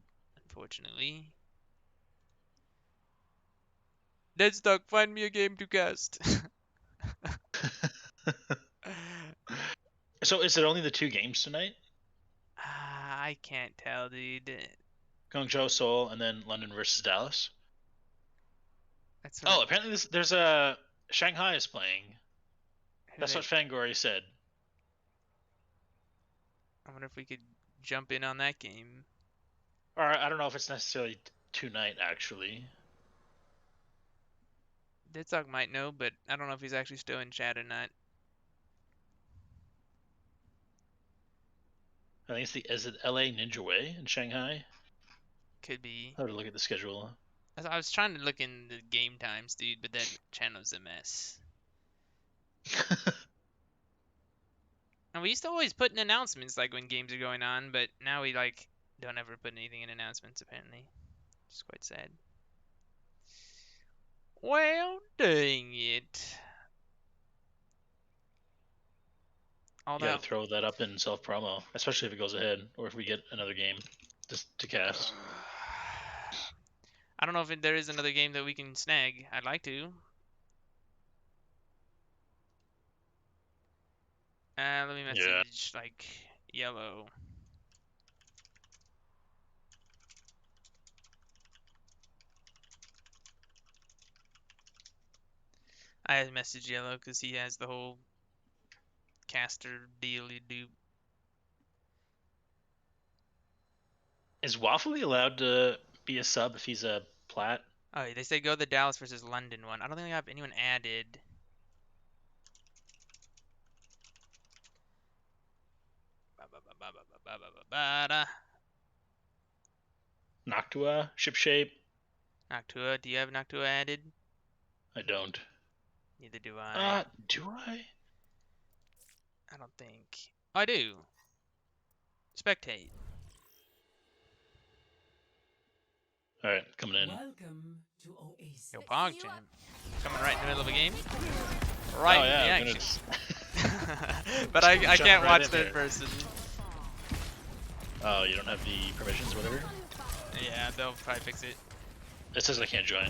unfortunately. Deadstock, find me a game to cast. So is it only the 2 games tonight? I can't tell, dude. Guangzhou, Seoul, and then London versus Dallas. That's Oh, apparently there's a Shanghai is playing. That's what Fangori said. I wonder if we could jump in on that game. Or I don't know if it's necessarily tonight, actually. Deadstock might know, but I don't know if he's actually still in chat or not. I think is it LA Ninja Way in Shanghai? Could be. I have to look at the schedule. I was trying to look in the game times, dude, but that channel's a mess. And we used to always put in announcements like when games are going on, but now we like don't ever put anything in announcements apparently. Which is quite sad. Well, dang it. You gotta throw that up in self promo, especially if it goes ahead, or if we get another game just to cast. I don't know if there is another game that we can snag. I'd like to. Let me message like Yellow. I had messaged Yellow because he has the whole caster dealy do. Is Waffly allowed to be a sub if he's a plat? Oh, they say go the Dallas versus London one. I don't think we have anyone added. Noctua, Shipshape. Noctua, do you have Noctua added? I don't. Neither do I. Do I? I don't think. Oh, I do. Spectate. Alright, coming in. Welcome to Oasis. Yo, Pog Jam. Coming right in the middle of a game. Right in the action. But I can't watch third person. Oh, you don't have the permissions or whatever? Yeah, they'll probably fix it. It says I can't join.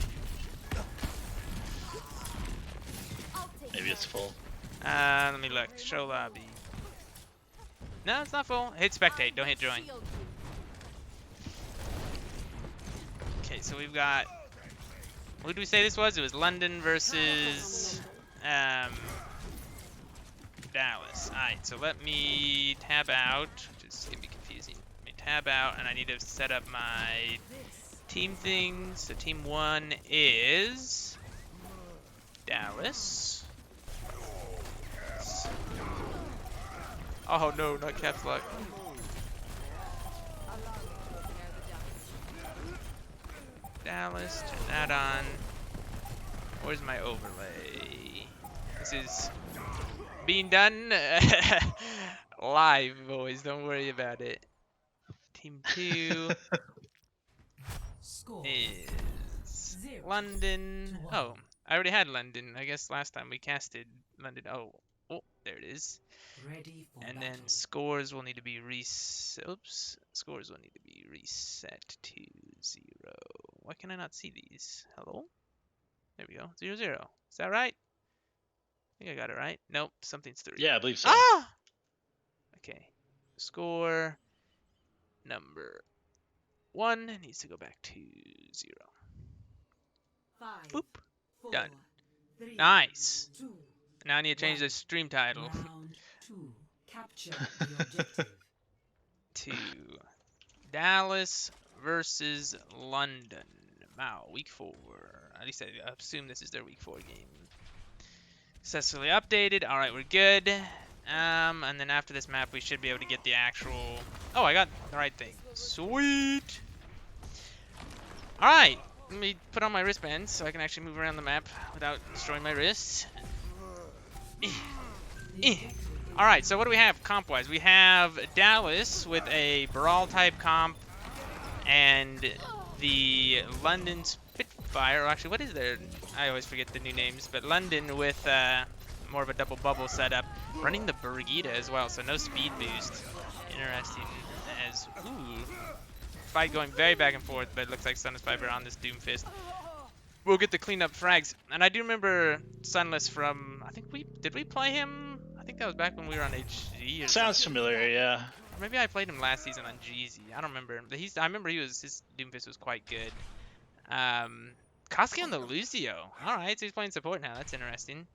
Maybe it's full. Let me look. Show lobby. No, it's not full. Hit spectate. Don't hit join. Okay, so we've got. What did we say this was? It was London versus Dallas. Alright, so let me tab out, which is gonna be confusing. Let me tab out, and I need to set up my team thing. So team 1 is Dallas. Oh no, not caps lock. Dallas, turn that on. Where's my overlay? This is being done live, boys. Don't worry about it. Team 2 is London. Oh, I already had London. I guess last time we casted London. Oh, there it is. Ready for and then scores will need to be scores will need to be reset to 0. Why can I not see these? Hello? There we go. 0, 0. Is that right? I think I got it right. Nope, something's 3. Yeah, I believe so. Ah! Okay. Score number 1 needs to go back to 0. 5, Boop. 4, Done. 3, Nice. 2, Now I need to change the stream title round 2. Capture the objective. to Dallas versus London. MOWL, week 4. At least I assume this is their week 4 game. Successfully updated. All right, we're good. And then after this map, we should be able to get the actual... Oh, I got the right thing. Sweet. All right, let me put on my wristbands so I can actually move around the map without destroying my wrists. All right, so what do we have comp-wise? We have Dallas with a Brawl type comp and the London Spitfire. Or actually, what is their... I always forget the new names, but London with more of a double bubble setup, running the Brigida as well, so no speed boost. Interesting as... Ooh. Fight going very back and forth, but it looks like Sunless Viper on this Doomfist. We'll get the cleanup frags. And I do remember Sunless from... I think did we play him? I think that was back when we were on HG or Sounds something. familiar, yeah. Or maybe I played him last season on GZ. I don't remember. But I remember his Doomfist was quite good. Koski on the Lucio. Alright, so he's playing support now. That's interesting.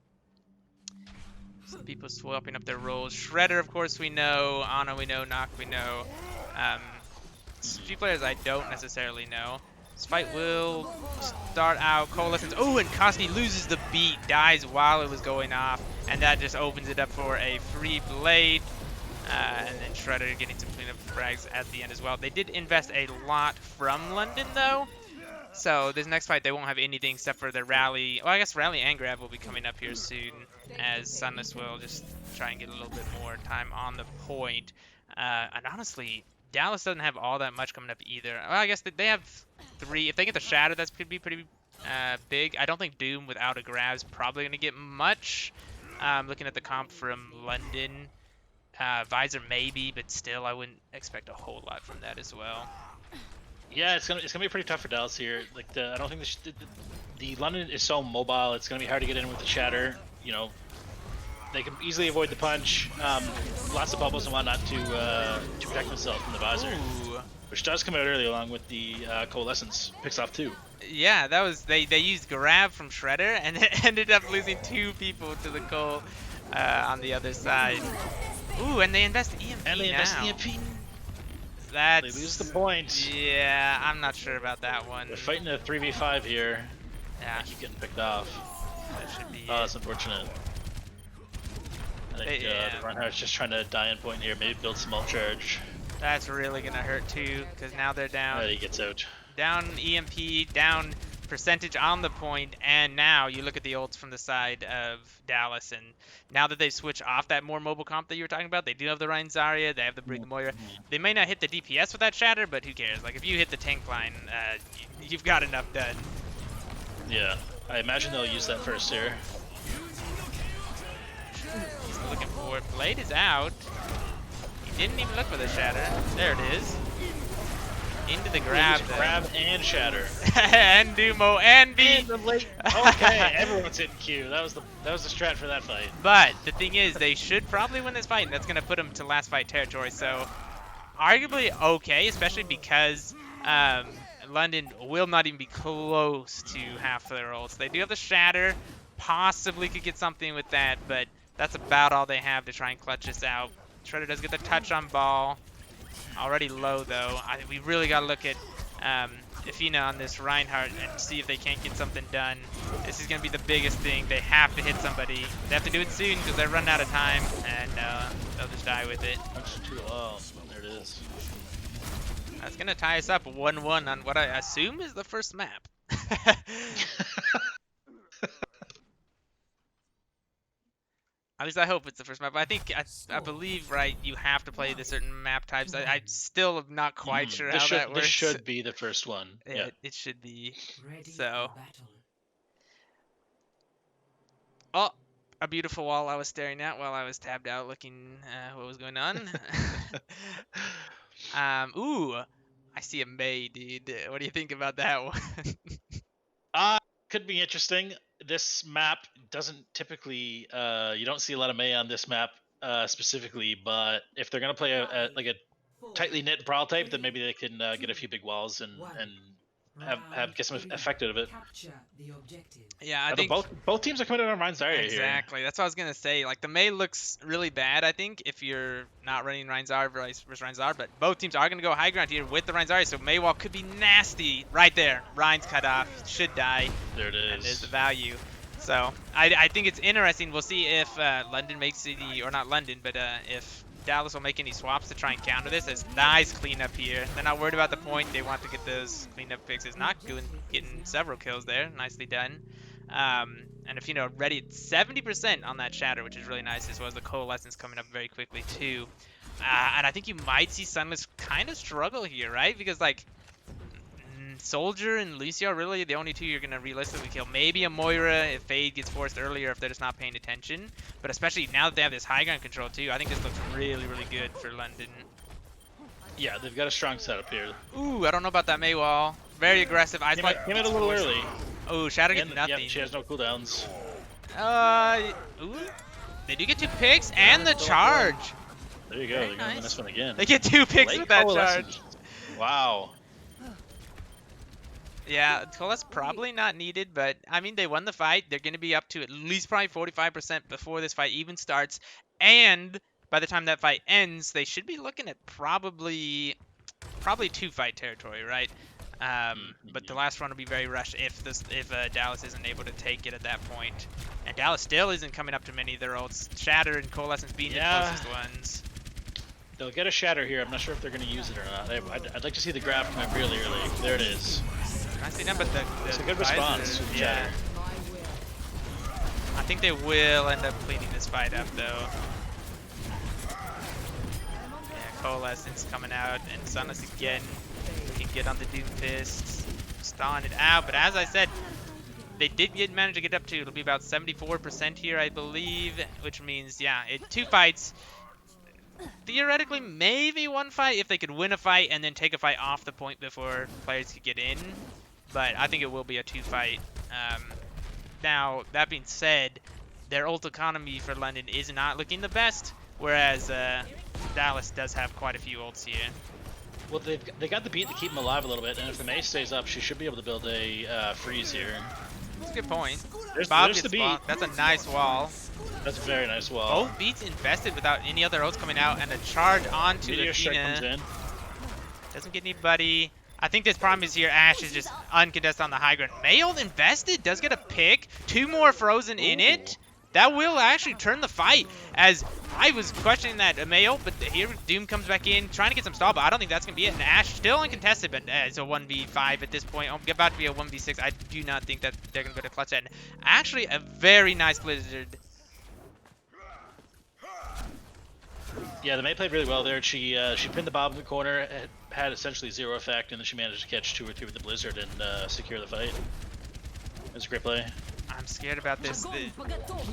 Some people swapping up their roles. Shredder, of course, we know. Ana, we know. Nock, we know. A few players I don't necessarily know. This fight will start out Coalescence. Oh, and Koski loses the beat, dies while it was going off, and that just opens it up for a free blade. And then Shredder getting some cleanup frags at the end as well. They did invest a lot from London, though. So this next fight, they won't have anything except for their rally. Well, I guess rally and grab will be coming up here soon, as Sunless will just try and get a little bit more time on the point. And honestly, Dallas doesn't have all that much coming up either. Well, I guess they have 3. If they get the Shadow, that's could be pretty big. I don't think Doom without a grab is probably going to get much. Looking at the comp from London, Visor maybe, but still, I wouldn't expect a whole lot from that as well. Yeah, it's gonna be pretty tough for Dallas here. Like I don't think the London is so mobile. It's gonna be hard to get in with the Shatter. You know, they can easily avoid the punch. Lots of bubbles and whatnot to protect themselves from the Visor, which does come out early along with the Coalescence. Picks off 2. Yeah, that was they used grab from Shredder and it ended up losing 2 people to the Coal on the other side. Ooh, and they invest EMP and they now. invest EMP. They lose the point. Yeah, I'm not sure about that one. They're fighting a 3v5 here. Yeah. I keep getting picked off. That should be that's unfortunate. I think the Runhart's just trying to die in point here, maybe build some ult charge. That's really gonna hurt too, because now they're down. He gets out. Down EMP, down percentage on the point, and now you look at the ults from the side of Dallas, and now that they've switched off that more mobile comp that you were talking about, they do have the Rein Zarya, they have the Brig Moira. They may not hit the DPS with that Shatter, but who cares? Like, if you hit the tank line, you've got enough done. Yeah, I imagine they'll use that first here. He's looking for it. Blade is out. He didn't even look for the Shatter. There it is. Into the grab. Grab and Shatter. And Dumo and B. Okay, everyone's hitting Q. That was the strat for that fight. But the thing is, they should probably win this fight, and that's gonna put them to last fight territory. So, arguably okay, especially because London will not even be close to half their ults. They do have the Shatter, possibly could get something with that, but that's about all they have to try and clutch this out. Shredder does get the touch on ball. Already low though. I think we really got to look at Athena on this Reinhardt and see if they can't get something done. This is going to be the biggest thing. They have to hit somebody. They have to do it soon because they're running out of time, and they'll just die with it. Punch too low. There it is. That's going to tie us up 1-1 on what I assume is the first map. At least I hope it's the first map. I think, I believe, right, you have to play the certain map types. I still am not quite sure how that works. This should be the first one. Yeah. It should be. Ready So. for battle. Oh, a beautiful wall I was staring at while I was tabbed out looking what was going on. Ooh, I see a May, dude. What do you think about that one? Could be interesting. This map doesn't typically, you don't see a lot of May on this map specifically, but if they're gonna play a tightly knit brawl type, then maybe they can get a few big walls and get some effect out of it. Yeah, I Although think both teams are coming out on Ryan's Zarya here. exactly. That's what I was gonna say. Like the Mei looks really bad, I think, if you're not running Ryan's Zarya versus Ryan's Zarya, but both teams are gonna go high ground here with the Ryan's Zarya, so MOWL could be nasty right there. Ryan's cut off, should die. There it is. And there's the value. So I think it's interesting. We'll see if London makes any, or not London, but if Dallas will make any swaps to try and counter this. It's nice cleanup here. They're not worried about the point. They want to get those cleanup fixes. Not getting several kills there. Nicely done. And if you know, ready at 70% on that shatter, which is really nice, as well as the coalescence coming up very quickly too. And I think you might see Sunless kind of struggle here, right? Because like Soldier and Lucio are really the only two you're going to realistically kill. Maybe a Moira if Fade gets forced earlier if they're just not paying attention. But especially now that they have this high ground control too, I think this looks really, really good for London. Yeah, they've got a strong setup here. Ooh, I don't know about that MOWL. Very aggressive. Came out a little early. Oh, Shadow gets nothing. Yep, she has no cooldowns. Ooh. They do get 2 picks and the charge. There you go. They're going to win this one again. They get 2 picks with that charge. Wow. Yeah, Coalesce probably not needed, but I mean, they won the fight. They're going to be up to at least probably 45% before this fight even starts. And by the time that fight ends, they should be looking at probably 2-fight territory, right? But the last one will be very rushed if Dallas isn't able to take it at that point. And Dallas still isn't coming up to many of their ults. Shatter and Coalescence being the closest ones. They'll get a shatter here. I'm not sure if they're going to use it or not. I'd like to see the grab come up really early. There it is. I see them, but it's a good response. Yeah. I think they will end up cleaning this fight up, though. Yeah, Coalescence coming out, and Sunless again can get on the Doom Fist, stalling it out. But as I said, they did manage to get up to, it'll be about 74% here, I believe, which means, yeah, 2 fights. Theoretically, maybe 1 fight if they could win a fight and then take a fight off the point before players could get in. But I think it will be a 2-fight. Now, that being said, their ult economy for London is not looking the best, whereas Dallas does have quite a few ults here. Well, they got the beat to keep them alive a little bit, and if the Mei stays up, she should be able to build a freeze here. That's a good point. There's the beat. That's a nice wall. That's a very nice wall. Both beats invested without any other ults coming out, and a charge onto Athena. Doesn't get anybody. I think this problem is here. Ashe is just uncontested on the high ground. MOWL invested, does get a pick. 2 more frozen in it. That will actually turn the fight, as I was questioning that MOWL, but here Doom comes back in, trying to get some stall, but I don't think that's going to be it. And Ashe still uncontested, but it's a 1v5 at this point. About to be a 1v6. I do not think that they're going to go to clutch that. And actually, a very nice Blizzard. Yeah, the Mei played really well there. She pinned the Bob in the corner, had essentially 0 effect, and then she managed to catch 2 or 3 with the Blizzard and secure the fight. It was a great play. I'm scared about this. The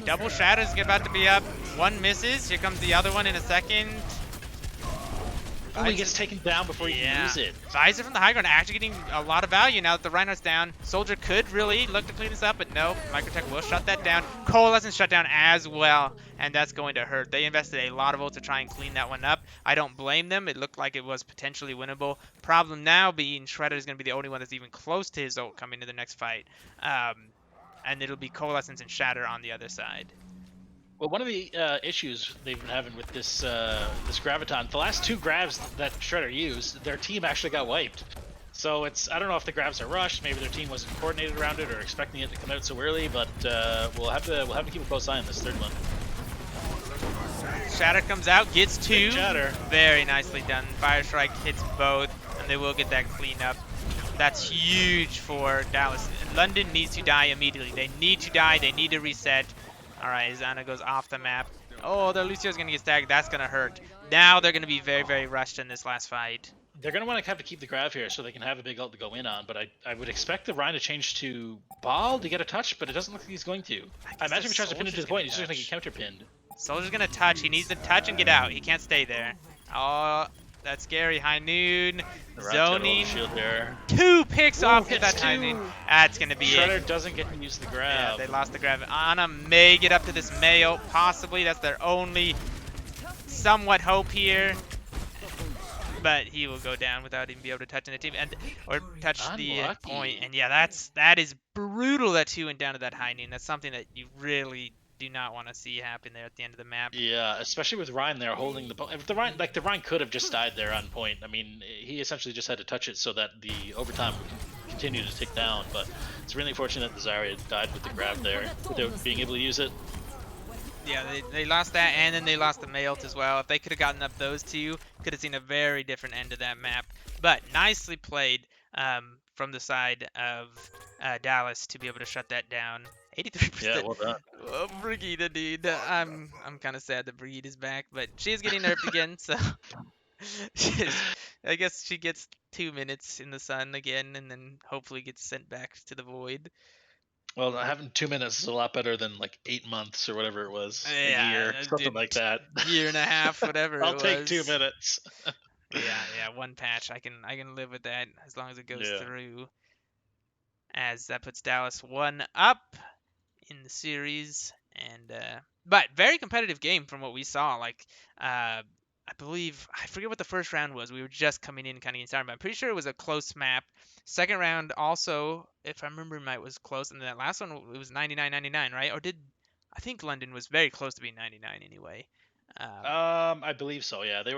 double shatters about to be up. 1 misses. Here comes the other one in a second. Oh, he gets taken down before you can use it. Visor from the high ground actually getting a lot of value now that the Reinhardt's down. Soldier could really look to clean this up, but no. Microtech will shut that down. Coalescence shut down as well, and that's going to hurt. They invested a lot of ult to try and clean that one up. I don't blame them. It looked like it was potentially winnable. Problem now being Shredder is going to be the only one that's even close to his ult coming to the next fight. And it'll be Coalescence and Shatter on the other side. Well, one of the issues they've been having with this this Graviton, the last 2 grabs that Shredder used, their team actually got wiped. So I don't know if the grabs are rushed, maybe their team wasn't coordinated around it or expecting it to come out so early, but we'll have to keep a close eye on this 3rd one. Shatter comes out, gets 2. Shatter. Very nicely done. Fire Strike hits both, and they will get that cleanup. That's huge for Dallas. London needs to die immediately. They need to die. They need to reset. All right, Zana goes off the map. Oh, their Lucio's going to get staggered. That's going to hurt. Now they're going to be very, very rushed in this last fight. They're going to have to keep the grab here so they can have a big ult to go in on, but I would expect the Ryan to change to Ball to get a touch, but it doesn't look like he's going to. I imagine if he tries to pin it to the point, he's just going to get counter-pinned. Soldier's going to touch. He needs to touch and get out. He can't stay there. Oh, that's scary. High Noon. Zoning. Shield there. 2 picks off with that High Noon. That's going to be Shredder it. doesn't get to use the grab. Yeah, they lost the grab. Ana may get up to this MOWL. Possibly. That's their only somewhat hope here. but he will go down without even be able to touch the team and or touch the Unlucky. point. And yeah, that is brutal that 2 went down to that high noon. That's something that you really do not want to see happen there at the end of the map. Yeah, especially with Ryan there holding the if the Ryan could have just died there on point. I mean, he essentially just had to touch it so that the overtime would continue to tick down. But it's really fortunate that the Zarya died with the grab there without being able to use it. Yeah, they lost that, and then they lost the MOWL as well. If they could have gotten up those two, could have seen a very different end of that map. But nicely played from the side of Dallas to be able to shut that down. 83%. Yeah, well done. Oh, Brigitte, dude. I'm kind of sad that Brigitte is back, but she is getting nerfed again, so I guess she gets 2 minutes in the sun again, and then hopefully gets sent back to the void. Well, having 2 minutes is a lot better than like 8 months or whatever it was. Yeah, A year, something like that. Year and a half, whatever. I'll it take was. 2 minutes. Yeah, 1 patch. I can live with that as long as it goes through. As that puts Dallas 1 up in the series, and but very competitive game from what we saw. Like I believe, I forget what the first round was. We were just coming in, kind of getting started, but I'm pretty sure it was a close map. Second round also, if I remember right, was close, and that last one it was 99-99, right? Or I think London was very close to being 99 anyway. I believe so. Yeah, they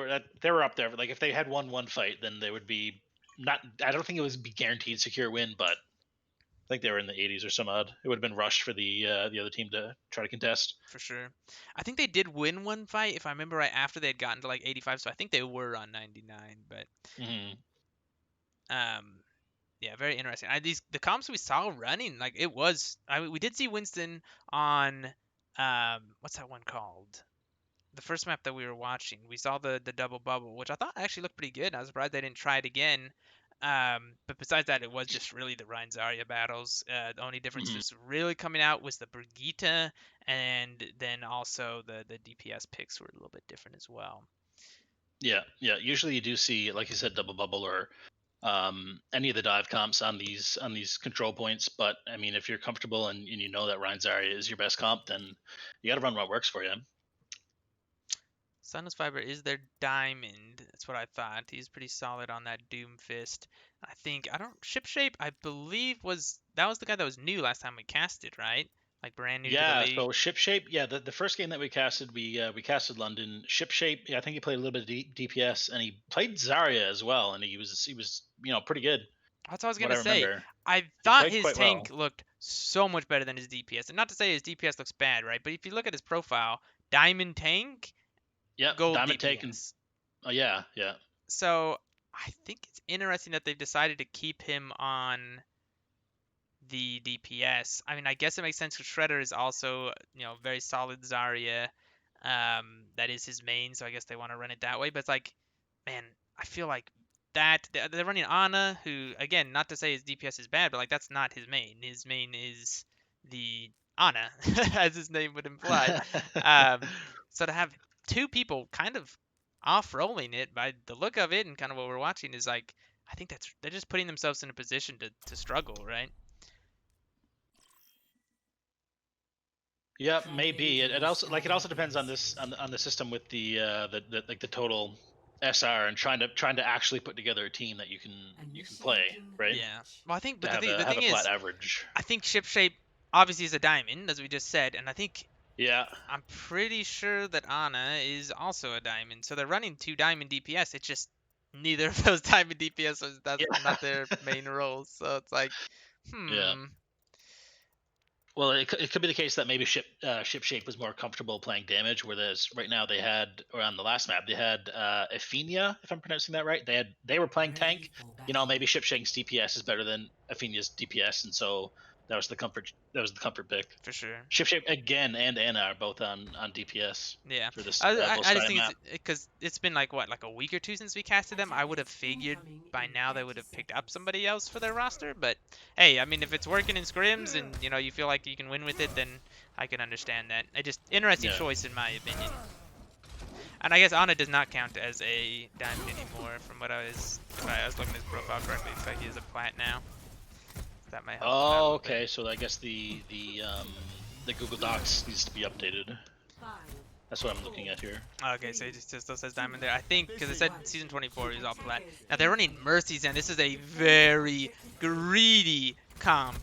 were up there. Like if they had won one fight, then they would be not. I don't think it would be guaranteed secure win, but I think they were in the 80s or some odd. It would have been rushed for the other team to try to contest. For sure. I think they did win one fight, if I remember right, after they had gotten to like 85. So I think they were on 99. But yeah, very interesting. The comps we saw running, like it was. We did see Winston on what's that one called? The first map that we were watching. We saw the double bubble, which I thought actually looked pretty good. I was surprised they didn't try it again. But besides that, it was just really the Ryan Zarya battles. The only difference was really coming out was the Brigitte, and then also the DPS picks were a little bit different as well. Yeah. Usually you do see, like you said, double bubble or any of the dive comps on these control points. But I mean, if you're comfortable and you know that Ryan Zarya is your best comp, then you got to run what works for you. Sunless Fiber is their diamond. That's what I thought. He's pretty solid on that Doom Fist. I think Ship Shape, I believe that was the guy that was new last time we casted, right? Like brand new. Yeah, to the league. so Ship Shape, the first game that we casted, we casted London. Ship Shape, I think he played a little bit of DPS, and he played Zarya as well, and he was pretty good. That's what I was gonna say. I thought his tank looked so much better than his DPS, and not to say his DPS looks bad, right? But if you look at his profile, diamond tank. Yeah, gold diamond DPS. taken. Oh yeah. So I think it's interesting that they've decided to keep him on the DPS. I mean, I guess it makes sense because Shredder is also very solid Zarya. That is his main, so I guess they want to run it that way. But it's like, man, I feel like that they're running Ana, who again, not to say his DPS is bad, but like that's not his main. His main is the Ana, as his name would imply. So to have 2 people kind of off-rolling it by the look of it and kind of what we're watching is like, I think they're just putting themselves in a position to struggle, right? Yeah, maybe. It also depends on the system with the total SR and trying to actually put together a team that you can play, right? Yeah. Well, I think, but the thing is, flat average. I think Ship Shape obviously is a diamond, as we just said, and I think. Yeah. I'm pretty sure that Ana is also a diamond. So they're running 2 diamond DPS. It's just neither of those diamond DPS that's not their main roles. So it's like, Yeah. Well, it could be the case that maybe Ship Shape was more comfortable playing damage, whereas right now they had, or on the last map, they had Athenia, if I'm pronouncing that right. They were playing tank. Maybe Ship Shape's DPS is better than Athenia's DPS, and so that was the comfort pick. For sure. Ship Shape again and Ana are both on DPS. Yeah. For this, I just think because it's been like a week or 2 since we casted them. I would have figured by now they would have picked up somebody else for their roster. But hey, I mean, if it's working in scrims and you feel like you can win with it, then I can understand that. Interesting choice in my opinion. And I guess Ana does not count as a diamond anymore. From what I was looking at his profile correctly, looks like he is a plat now. That might help. Oh, okay. So I guess the Google Docs needs to be updated. That's what I'm looking at here. Okay, so it just still says diamond there. I think because it said season 24 is all plat. Now they're running mercies, and this is a very greedy comp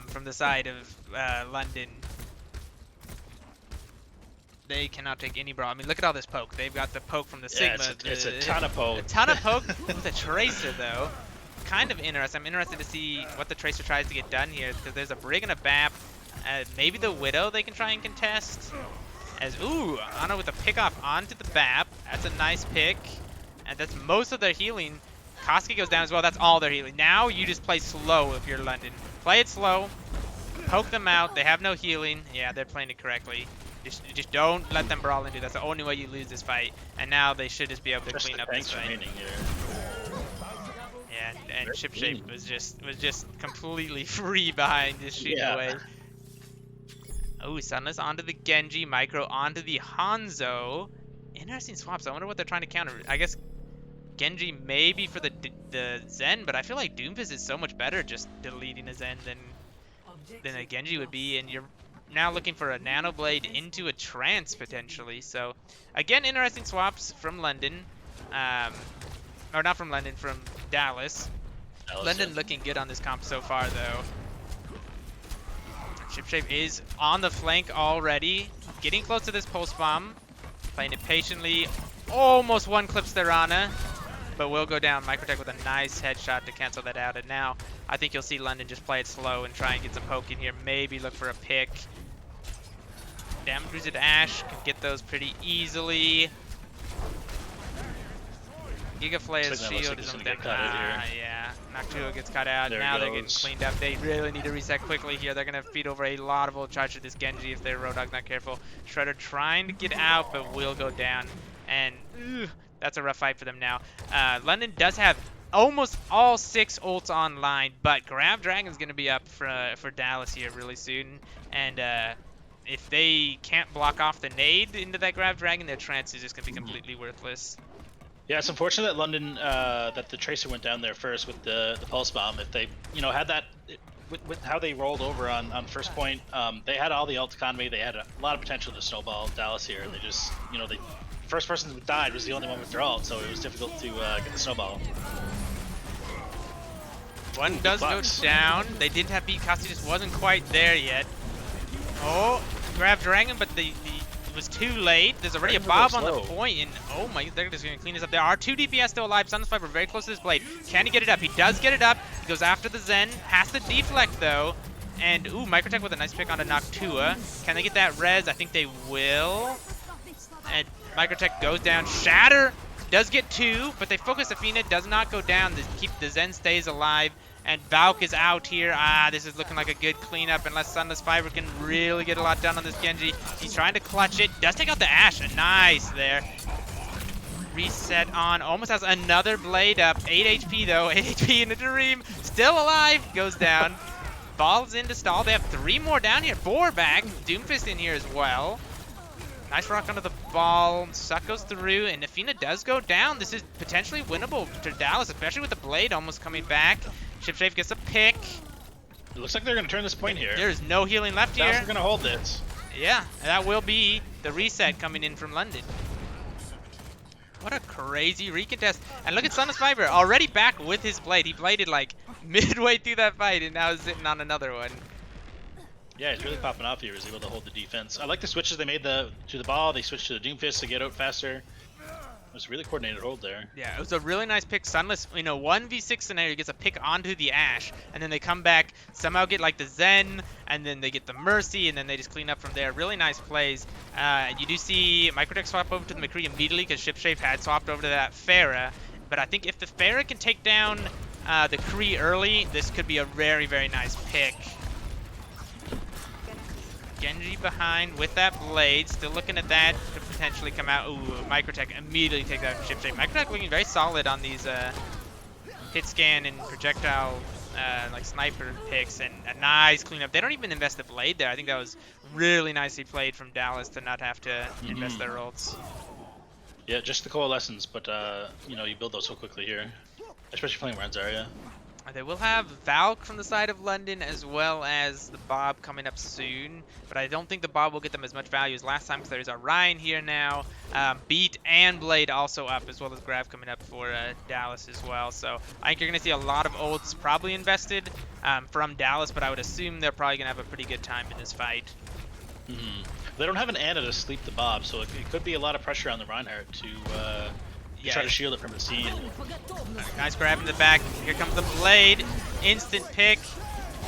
from the side of London. They cannot take any brawl. I mean, look at all this poke. They've got the poke from the Yeah, Sigma. it's a ton of poke. A ton of poke with a Tracer, though. Kind of interesting. I'm interested to see what the Tracer tries to get done here, because there's a Brig and a BAP. Maybe the Widow they can try and contest. As, ooh, Ana with a pick off onto the BAP. That's a nice pick. And that's most of their healing. Koski goes down as well. That's all their healing. Now you just play slow if you're London. Play it slow. Poke them out. They have no healing. Yeah, they're playing it correctly. Just don't let them brawl into. That's the only way you lose this fight. And now they should just be able to clean up this fight. Yeah, and Shipshape was just completely free behind, just shooting away. Oh, Sunless onto the Genji, Micro onto the Hanzo. Interesting swaps. I wonder what they're trying to counter. I guess Genji maybe for the Zen, but I feel like Doomfist is so much better just deleting a Zen than a Genji would be, and you're now looking for a Nano Blade into a Trance potentially. So again, interesting swaps from London, or not from London, from Dallas. London looking good on this comp so far though. Shipshape is on the flank already, getting close to this pulse bomb, playing it patiently, almost one clips their Ana, but will go down. Microtech with a nice headshot to cancel that out, and now I think you'll see London just play it slow and try and get some poke in here, maybe look for a pick. Damage boosted Ash can get those pretty easily. Gigaflayer's shield is on deck. Yeah, Noctua gets cut out. Now they're getting cleaned up. They really need to reset quickly here. They're going to feed over a lot of ult charge to this Genji if their Roadhog's not careful. Shredder trying to get out, but will go down. And that's a rough fight for them now. London does have almost all 6 ults online, but Grab Dragon's going to be up for Dallas here really soon. And if they can't block off the nade into that Grab Dragon, their Trance is just going to be completely worthless. Yeah, it's unfortunate that London, that the Tracer went down there first with the Pulse Bomb. If they, had that, with how they rolled over on first point, they had all the ult economy. They had a lot of potential to snowball Dallas here, and they just, the first person who died was the only one with their ult, so it was difficult to get the snowball. One does go down. They didn't have beat. Kosti just wasn't quite there yet. Oh, Grab Dragon, but it was too late. There's already a Bob on the point, and oh my, they're just going to clean this up. There are 2 DPS still alive. Sunless Viper very close to this blade. Can he get it up? He does get it up. He goes after the Zen. Has to deflect, though. And, ooh, Microtech with a nice pick onto Noctua. Can they get that res? I think they will. And Microtech goes down. Shatter does get 2, but they focus Athena. Does not go down. The Zen stays alive. And Valk is out here. This is looking like a good cleanup unless Sunless Fiber can really get a lot done on this Genji. He's trying to clutch it. Does take out the Ashe. Nice there. Reset on. Almost has another blade up. 8 HP though. 8 HP in the Dream. Still alive. Goes down. Falls into stall. They have 3 more down here. 4 back. Doomfist in here as well. Nice rock under the ball. Suck goes through, and Athena does go down. This is potentially winnable to Dallas, especially with the blade almost coming back. Shipshape gets a pick. It looks like they're going to turn this point here. There's no healing left here. Dallas is going to hold this. Yeah, that will be the reset coming in from London. What a crazy recontest. And look at Sunless Fiber, already back with his blade. He bladed like midway through that fight, and now is sitting on another one. Yeah, he's really popping off here. He's able to hold the defense. I like the switches they made to the ball. They switched to the Doomfist to get out faster. It was a really coordinated hold there. Yeah, it was a really nice pick. Sunless, 1v6 scenario, gets a pick onto the Ashe, and then they come back, somehow get like the Zen, and then they get the Mercy, and then they just clean up from there. Really nice plays. You do see Microtech swap over to the McCree immediately because Shipshape had swapped over to that Pharah. But I think if the Pharah can take down the Kree early, this could be a very, very nice pick. Genji behind with that blade, still looking at that to potentially come out. Ooh, Microtech immediately takes out Shipshape. Microtech looking very solid on these hit scan and projectile like sniper picks, and a nice cleanup. They don't even invest the blade there. I think that was really nicely played from Dallas to not have to invest their ults. Yeah, just the coalescence, but you build those so quickly here, especially playing around Zarya. They will have Valk from the side of London as well as the Bob coming up soon, but I don't think the Bob will get them as much value as last time because there's a Ryan here now, Beat and Blade also up, as well as Grav coming up for Dallas as well. So I think you're going to see a lot of ults probably invested from Dallas, but I would assume they're probably going to have a pretty good time in this fight. They don't have an Ana to sleep the Bob, so it could be a lot of pressure on the Reinhardt to try to shield it from the scene. Nice grab in the back. Here comes the Blade. Instant pick.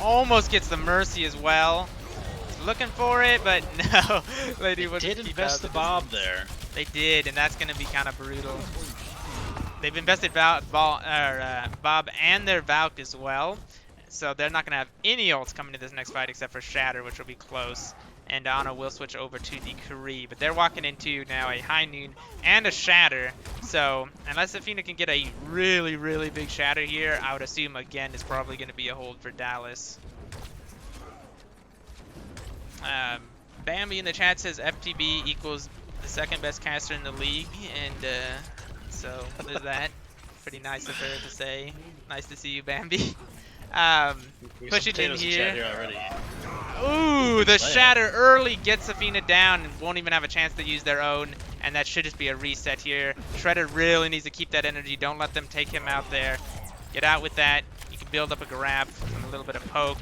Almost gets the Mercy as well. He's looking for it, but no. They did invest the Bob there. They did, and that's going to be kind of brutal. They've invested Bob and their Valk as well, so they're not going to have any ults coming to this next fight except for Shatter, which will be close. And Ana will switch over to the Kree, but they're walking into now a High Noon and a Shatter. So unless Athena can get a really, really big Shatter here, I would assume again it's probably going to be a hold for Dallas. Bambi in the chat says FTB equals the second best caster in the league, and so there's that. Pretty nice of her to say. Nice to see you, Bambi. Push it in here. Ooh, the Shatter early gets Athena down and won't even have a chance to use their own, and that should just be a reset here. Shredder really needs to keep that energy. Don't let them take him out there. Get out with that. You can build up a grab from a little bit of poke.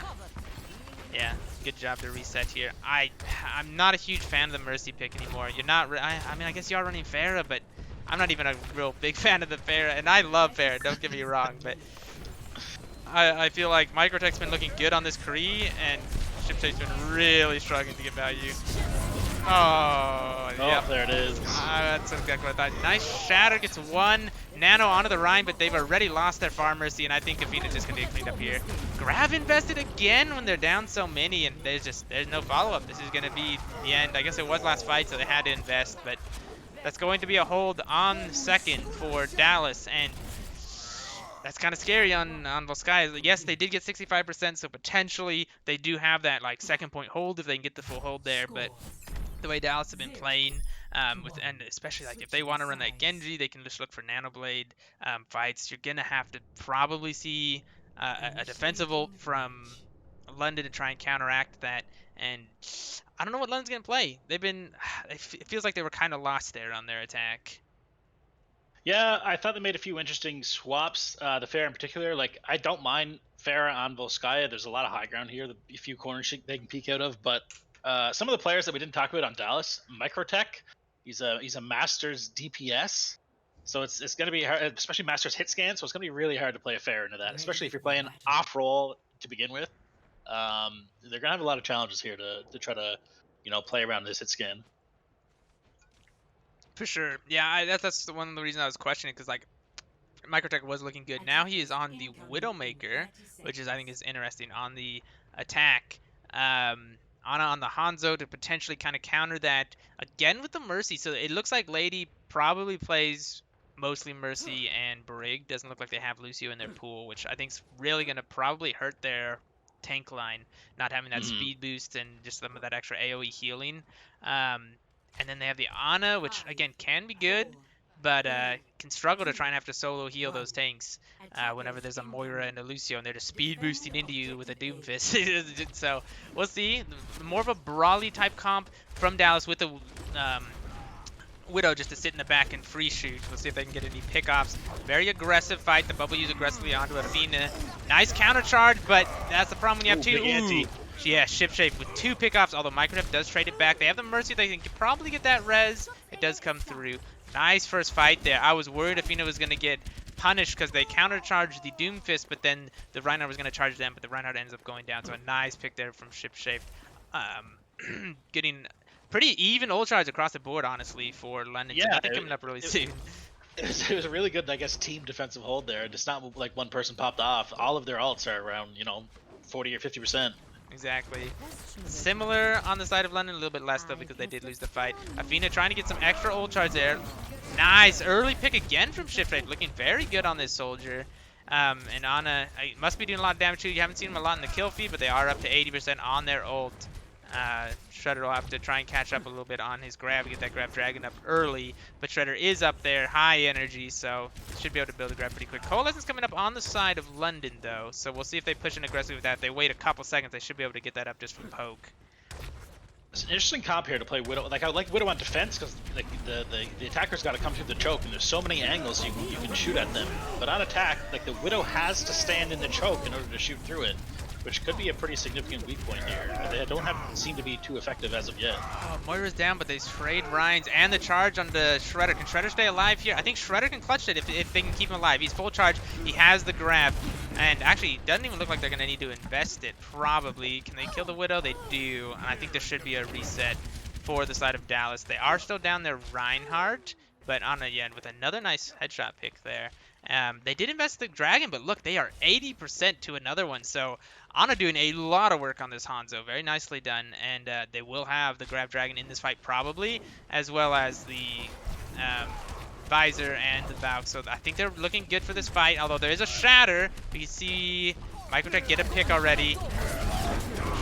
Yeah, good job to reset here. I'm not a huge fan of the Mercy pick anymore. You're not. I mean, I guess you are running Pharah, but I'm not even a real big fan of the Pharah, and I love Pharah. Don't get me wrong, but I feel like Microtech's been looking good on this Kree, and ShipShape's been really struggling to get value. Oh, yep. There it is. That's exactly what I thought. Nice Shatter gets one. Nano onto the Rhine, but they've already lost their Farm Mercy, and I think Athena's just going to get cleaned up here. Grav invested again when they're down so many, and there's no follow-up. This is going to be the end. I guess it was last fight, so they had to invest, but that's going to be a hold on second for Dallas, and that's kind of scary on Volskaya. Yes, they did get 65%, so potentially they do have that like second point hold if they can get the full hold there. But the way Dallas have been playing, and especially like if they want to run that Genji, they can just look for Nanoblade fights. You're gonna have to probably see a defensive ult from London to try and counteract that. And I don't know what London's gonna play. They've been. It feels like they were kind of lost there on their attack. Yeah, I thought they made a few interesting swaps. The Pharah in particular, like I don't mind Pharah on Volskaya. There's a lot of high ground here, a few corners they can peek out of. But some of the players that we didn't talk about on Dallas, Microtech, he's a Masters DPS, so it's going to be hard, especially Masters hit scan. So it's going to be really hard to play a Pharah into that, especially if you're playing off roll to begin with. They're going to have a lot of challenges here to try to play around this hit scan. For sure. Yeah, that's one of the reasons I was questioning, because like Microtech was looking good. Now he is on the Widowmaker, which I think is interesting on the attack. Ana on the Hanzo to potentially kind of counter that again with the Mercy. So it looks like Lady probably plays mostly Mercy and Brig. Doesn't look like they have Lucio in their pool, which I think is really going to probably hurt their tank line, not having that speed boost and just some of that extra AoE healing. And then they have the Ana, which again can be good, but can struggle to try and have to solo heal those tanks whenever there's a Moira and a Lucio, and they're just speed boosting into you with a Doomfist. So we'll see. More of a brawly type comp from Dallas with the Widow just to sit in the back and free shoot. We'll see if they can get any pickoffs. Very aggressive fight. The bubble used aggressively onto Athena. Nice counter charge, but that's the problem when you have two. Ooh. Yeah, ShipShape with two pickoffs, although Microtech does trade it back. They have the Mercy, they can probably get that res. It does come through. Nice first fight there. I was worried Athena was going to get punished because they countercharged the Doomfist, but then the Reinhardt was going to charge them, but the Reinhardt ends up going down. So a nice pick there from ShipShape. Getting pretty even ult charge across the board, honestly, for London. Yeah, so nothing coming up really soon. It was a really good, I guess, team defensive hold there. It's not like one person popped off. All of their ults are around, 40 or 50%. Exactly. Similar on the side of London, a little bit less though because they did lose the fight. Athena trying to get some extra ult charge there. Nice early pick again from ShipShape, looking very good on this soldier. And Ana must be doing a lot of damage too. You haven't seen him a lot in the kill feed, but they are up to 80% on their ult. Shredder will have to try and catch up a little bit on his grab, get that grab dragon up early. But Shredder is up there, high energy, so should be able to build a grab pretty quick. Coalescence coming up on the side of London, though, so we'll see if they push in aggressively with that. If they wait a couple seconds, they should be able to get that up just from poke. It's an interesting comp here to play Widow. Like I like Widow on defense because like the attacker's got to come through the choke, and there's so many angles you can shoot at them. But on attack, like the Widow has to stand in the choke in order to shoot through it, which could be a pretty significant weak point here. They don't seem to be too effective as of yet. Oh, Moira's down, but they sprayed Ryan's and the charge on the Shredder. Can Shredder stay alive here? I think Shredder can clutch it if they can keep him alive. He's full charge. He has the grab. And actually, it doesn't even look like they're going to need to invest it, probably. Can they kill the Widow? They do. And I think there should be a reset for the side of Dallas. They are still down there Reinhardt, but Anna Yen with another nice headshot pick there. They did invest the Dragon, but look, they are 80% to another one. So Anna doing a lot of work on this Hanzo. Very nicely done. And they will have the Grab Dragon in this fight probably, as well as the Visor and the Valk. So I think they're looking good for this fight, although there is a Shatter. We can see Microtech get a pick already.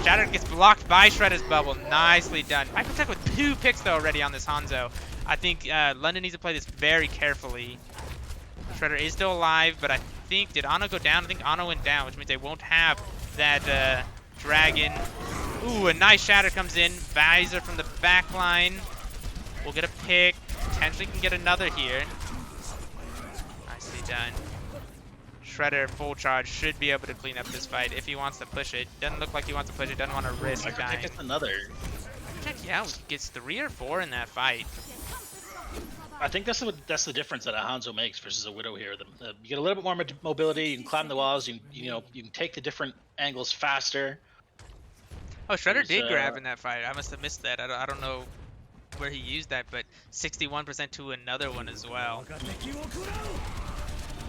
Shatter gets blocked by Shredder's bubble. Nicely done. Microtech with 2 picks though already on this Hanzo. I think London needs to play this very carefully. Shredder is still alive, but I think, did Ana go down? I think Ana went down, which means they won't have that Dragon. Ooh, a nice Shatter comes in. Visor from the back line. We'll get a pick. Potentially can get another here. Nicely done. Shredder full charge should be able to clean up this fight if he wants to push it. Doesn't look like he wants to push it. Doesn't want to risk dying. It's another. Yeah, gets 3 or 4 in that fight. I think that's the difference that a Hanzo makes versus a Widow here. You get a little bit more mobility. You can climb the walls. You can take the different angles faster. Oh, Shredder did grab in that fight. I must have missed that. I don't know where he used that, but 61% to another one as well.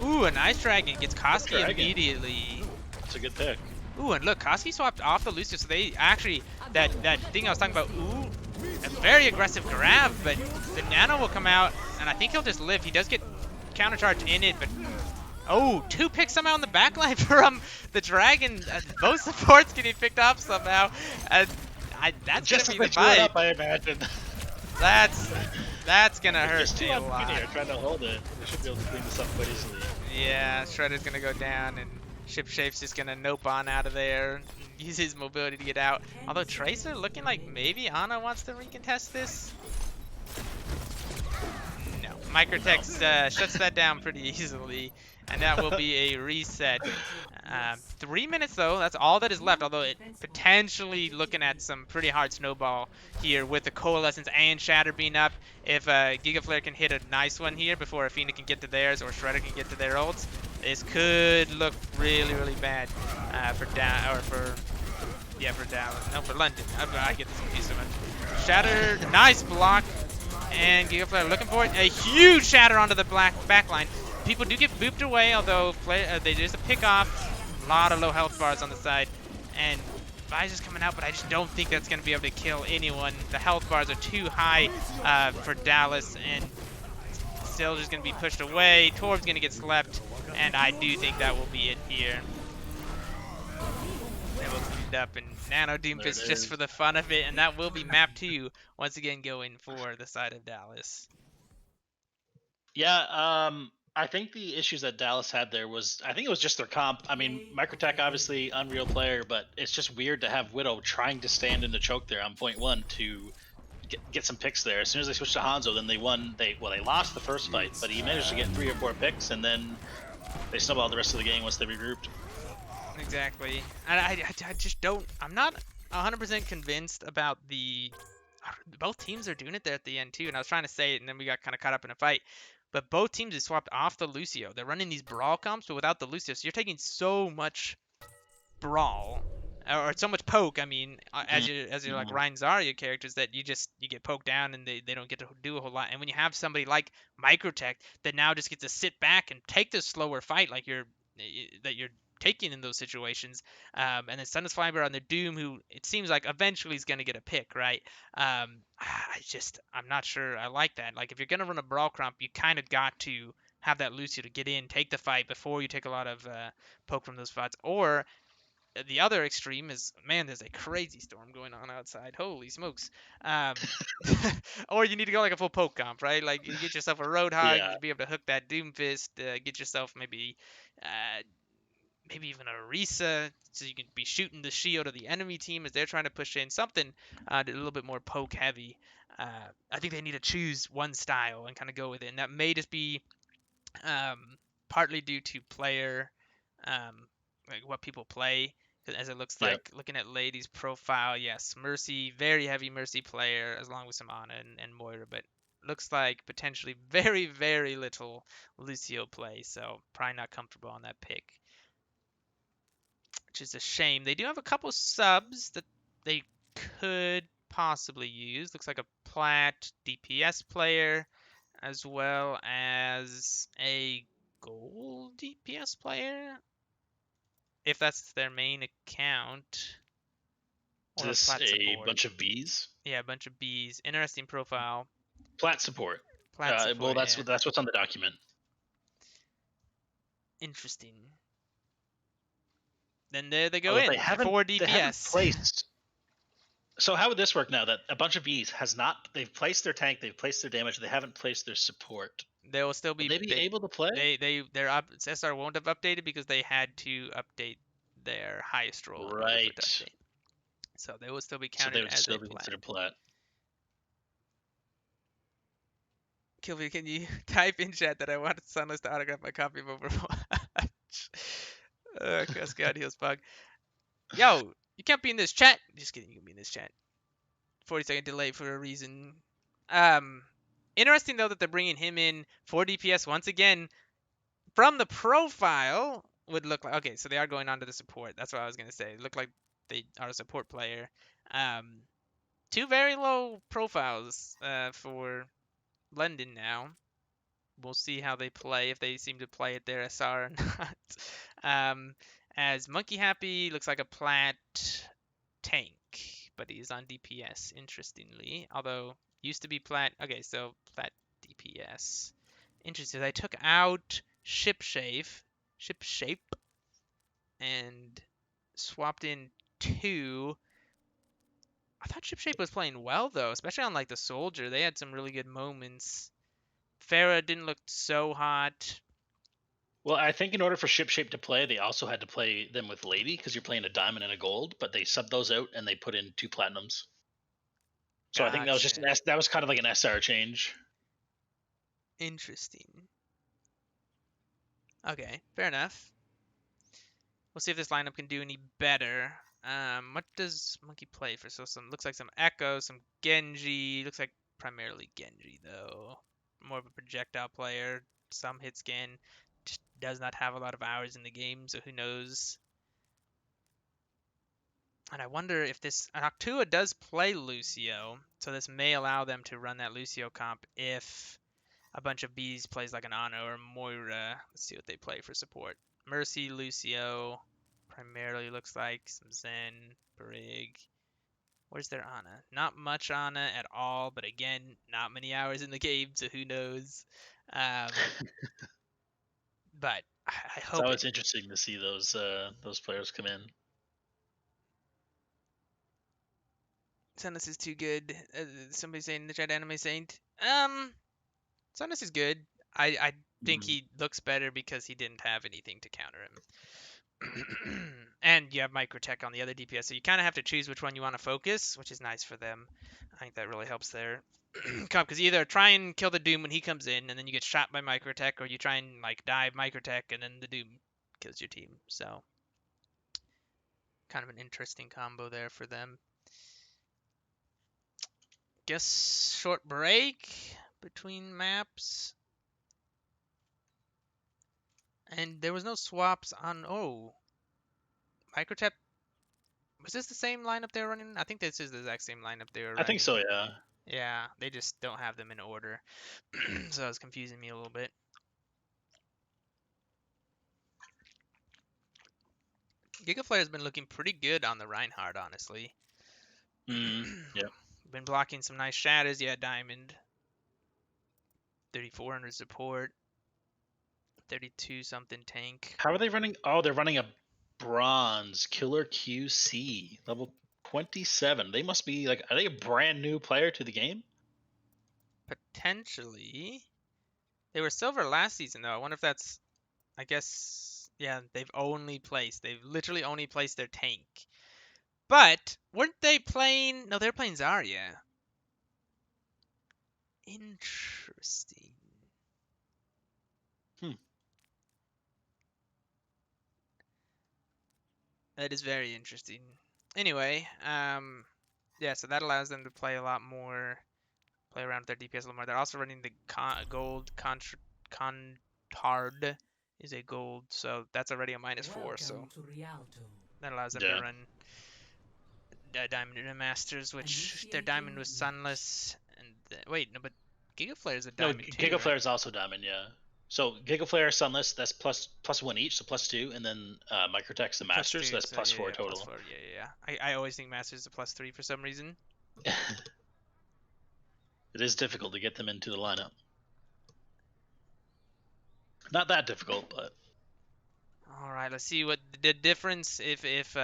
Ooh, a nice Dragon gets Koski immediately. That's a good pick. Ooh, and look, Koski swapped off the Lucio, so they actually, that thing I was talking about, ooh, a very aggressive grab, but the Nano will come out, and I think he'll just live. He does get countercharge in it, but oh, 2 picks somehow on the backline from the Dragon. Both supports getting picked up somehow. That's just gonna be the fight. Up, I imagine. That's gonna hurt a lot. Here, trying to hold it. They should be able to clean this up quite easily. Yeah, Shredder's gonna go down, and Shipshape's just gonna nope on out of there. Use his mobility to get out. Although Tracer looking like maybe Ana wants to recontest this. No, Microtech shuts that down pretty easily, and that will be a reset. 3 minutes though, that's all that is left, although it potentially looking at some pretty hard snowball here with the Coalescence and Shatter being up. If Gigaflare can hit a nice one here before Athena can get to theirs or Shredder can get to their ults, this could look really, really bad for Dallas. No, for London. I get this confused so much. Shatter, nice block, and Gigaflare looking for it. A huge Shatter onto the back line. People do get booped away, although there's a pick off. A lot of low health bars on the side, and Visor's coming out, but I just don't think that's going to be able to kill anyone. The health bars are too high for Dallas, and still just going to be pushed away. Torb's going to get slept, and I do think that will be it here. They will clean up, and Nano Doomfist just for the fun of it, and that will be map 2 once again going for the side of Dallas. Yeah, I think the issues that Dallas had there was, I think it was just their comp. I mean, Microtech obviously unreal player, but it's just weird to have Widow trying to stand in the choke there on point 1 to get some picks there. As soon as they switched to Hanzo, then they won. They lost the first fight, but he managed to get 3 or 4 picks, and then they snowballed the rest of the game once they regrouped. Exactly. And I just don't, I'm not 100% convinced about both teams are doing it there at the end too, and I was trying to say it, and then we got kind of caught up in a fight. But both teams have swapped off the Lucio. They're running these brawl comps, but without the Lucio. So you're taking so much brawl, or so much poke. I mean, as you're like Ryan Zarya characters, that you get poked down and they don't get to do a whole lot. And when you have somebody like Microtech that now just gets to sit back and take this slower fight, like you're taking in those situations, and then Sunless Fiber on the Doom, who it seems like eventually is going to get a pick, right? I'm not sure I like that. Like, if you're going to run a brawl crump, you kind of got to have that Lucio to get in, take the fight before you take a lot of poke from those spots. Or the other extreme is, man, there's a crazy storm going on outside. Holy smokes. Um, or you need to go like a full poke comp, right? Like you get yourself a Roadhog, Yeah. you be able to hook that Doomfist, get yourself maybe maybe even a Risa, so you can be shooting the shield of the enemy team as they're trying to push in. Something a little bit more poke heavy. I think they need to choose one style and kind of go with it. And that may just be partly due to player, like what people play. 'Cause as it looks Yep. like, looking at Lady's profile, yes, Mercy, very heavy Mercy player, as long with some Ana and Moira, but looks like potentially very, very little Lucio play, so probably not comfortable on that pick, which is a shame. They do have a couple subs that they could possibly use. Looks like a Plat DPS player, as well as a gold DPS player, if that's their main account. Is Or this Plat a support. bunch of bees? Yeah, a bunch of bees. Interesting profile. Plat support. Plat support. Well, that's yeah. that's what's on the document. Interesting. Then there they go Although in. they haven't 4 They haven't DPS. placed. So how would this work now that a bunch of bees has not? They've placed their tank, they've placed their damage, they haven't placed their support. They will still be. Will they be able to play? Their SR won't have updated because they had to update their highest roll in order for it to Right. update. So they will still be So counted they would as still a be plat. considered plat. Kilby, can you type in chat that I wanted Sunless to autograph my copy of Overwatch? God heals bug. Yo, you can't be in this chat. Just kidding, you can be in this chat. 40-second delay for a reason. Interesting though that they're bringing him in 4 DPS once again. From the profile, would look like, okay, so they are going on to the support. That's what I was gonna say. It looked like they are a support player. 2 very low profiles for London now. We'll see how they play, if they seem to play at their SR or not. As Monkey Happy looks like a plat tank, but he's on DPS, interestingly. Although, used to be plat. Okay, so plat DPS. Interesting. They took out Shipshape, and swapped in 2. I thought Shipshape was playing well, though, especially on like the Soldier. They had some really good moments. Farah didn't look so hot. Well, I think in order for Shipshape to play, they also had to play them with Lady because you're playing a diamond and a gold, but they subbed those out and they put in 2 platinums. So I think that was just that was kind of like an SR change. Interesting. Okay, fair enough. We'll see if this lineup can do any better. What does Monkey play for? So looks like some Echo, some Genji. Looks like primarily Genji though. More of a projectile player. Some hit scan. Just does not have a lot of hours in the game, so who knows. And I wonder if this Noctua does play Lucio, so this may allow them to run that Lucio comp if a bunch of bees plays like an Ana or Moira. Let's see what they play for support. Mercy, Lucio, primarily looks like some Zen, Brig. Where's their Ana? Not much Ana at all, but again, not many hours in the game, so who knows. But I hope. It's always interesting to see those players come in. Sunless is too good. Somebody saying in the chat, Anime Saint. Sunless is good. I think he looks better because he didn't have anything to counter him. And you have Microtech on the other DPS, so you kind of have to choose which one you want to focus, which is nice for them. I think that really helps their comp, because you either try and kill the Doom when he comes in, and then you get shot by Microtech, or you try and like dive Microtech, and then the Doom kills your team. So kind of an interesting combo there for them. Guess short break between maps. And there was no swaps on... Oh. Microtech... Was this the same lineup they were running? I think this is the exact same lineup they were running. I think so, yeah. Yeah, they just don't have them in order. So it was confusing me a little bit. Gigaflare has been looking pretty good on the Reinhardt, honestly. Yeah. Been blocking some nice shatters. Yeah, Diamond. 3,400 support. 32 something tank. How are they running? Oh, they're running a bronze. Killer QC. Level 27. They must be like, are they a brand new player to the game? Potentially. They were silver last season though. I wonder if that's, I guess, yeah, they've literally only placed their tank. But weren't they playing? No, they're playing Zarya. Interesting. That is very interesting. Anyway, yeah, so that allows them to play a lot more, play around with their DPS a little more. They're also running the gold Contard is a gold, so that's already a -4. So that allows them to run Diamond and Masters, which their Diamond was Sunless. And wait, no, but Giga Flare is a Diamond too. Giga Flare right? is also Diamond, yeah. So Giga Flare, Sunless, that's +1 each, so +2, and then Microtech's the Masters, so that's +4 total. +4, yeah. I always think Masters is a +3 for some reason. It is difficult to get them into the lineup. Not that difficult, but. All right, let's see what the difference if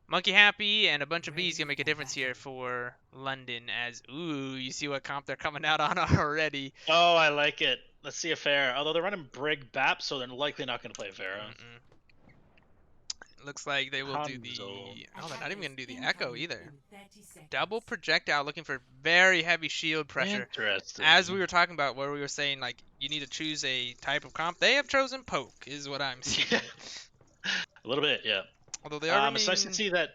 Monkey Happy and a bunch of bees can make a difference here for London. As ooh, you see what comp they're coming out on already. Oh, I like it. Let's see a Pharah. Although they're running Brig Bap, so they're likely not going to play a Pharah. Looks like they will do the. Oh, they're not even going to do the Echo either. Double projectile, looking for very heavy shield pressure. Interesting. As we were talking about, where we were saying like you need to choose a type of comp, they have chosen poke, is what I'm seeing. A little bit, yeah. Although they are. It's nice to see that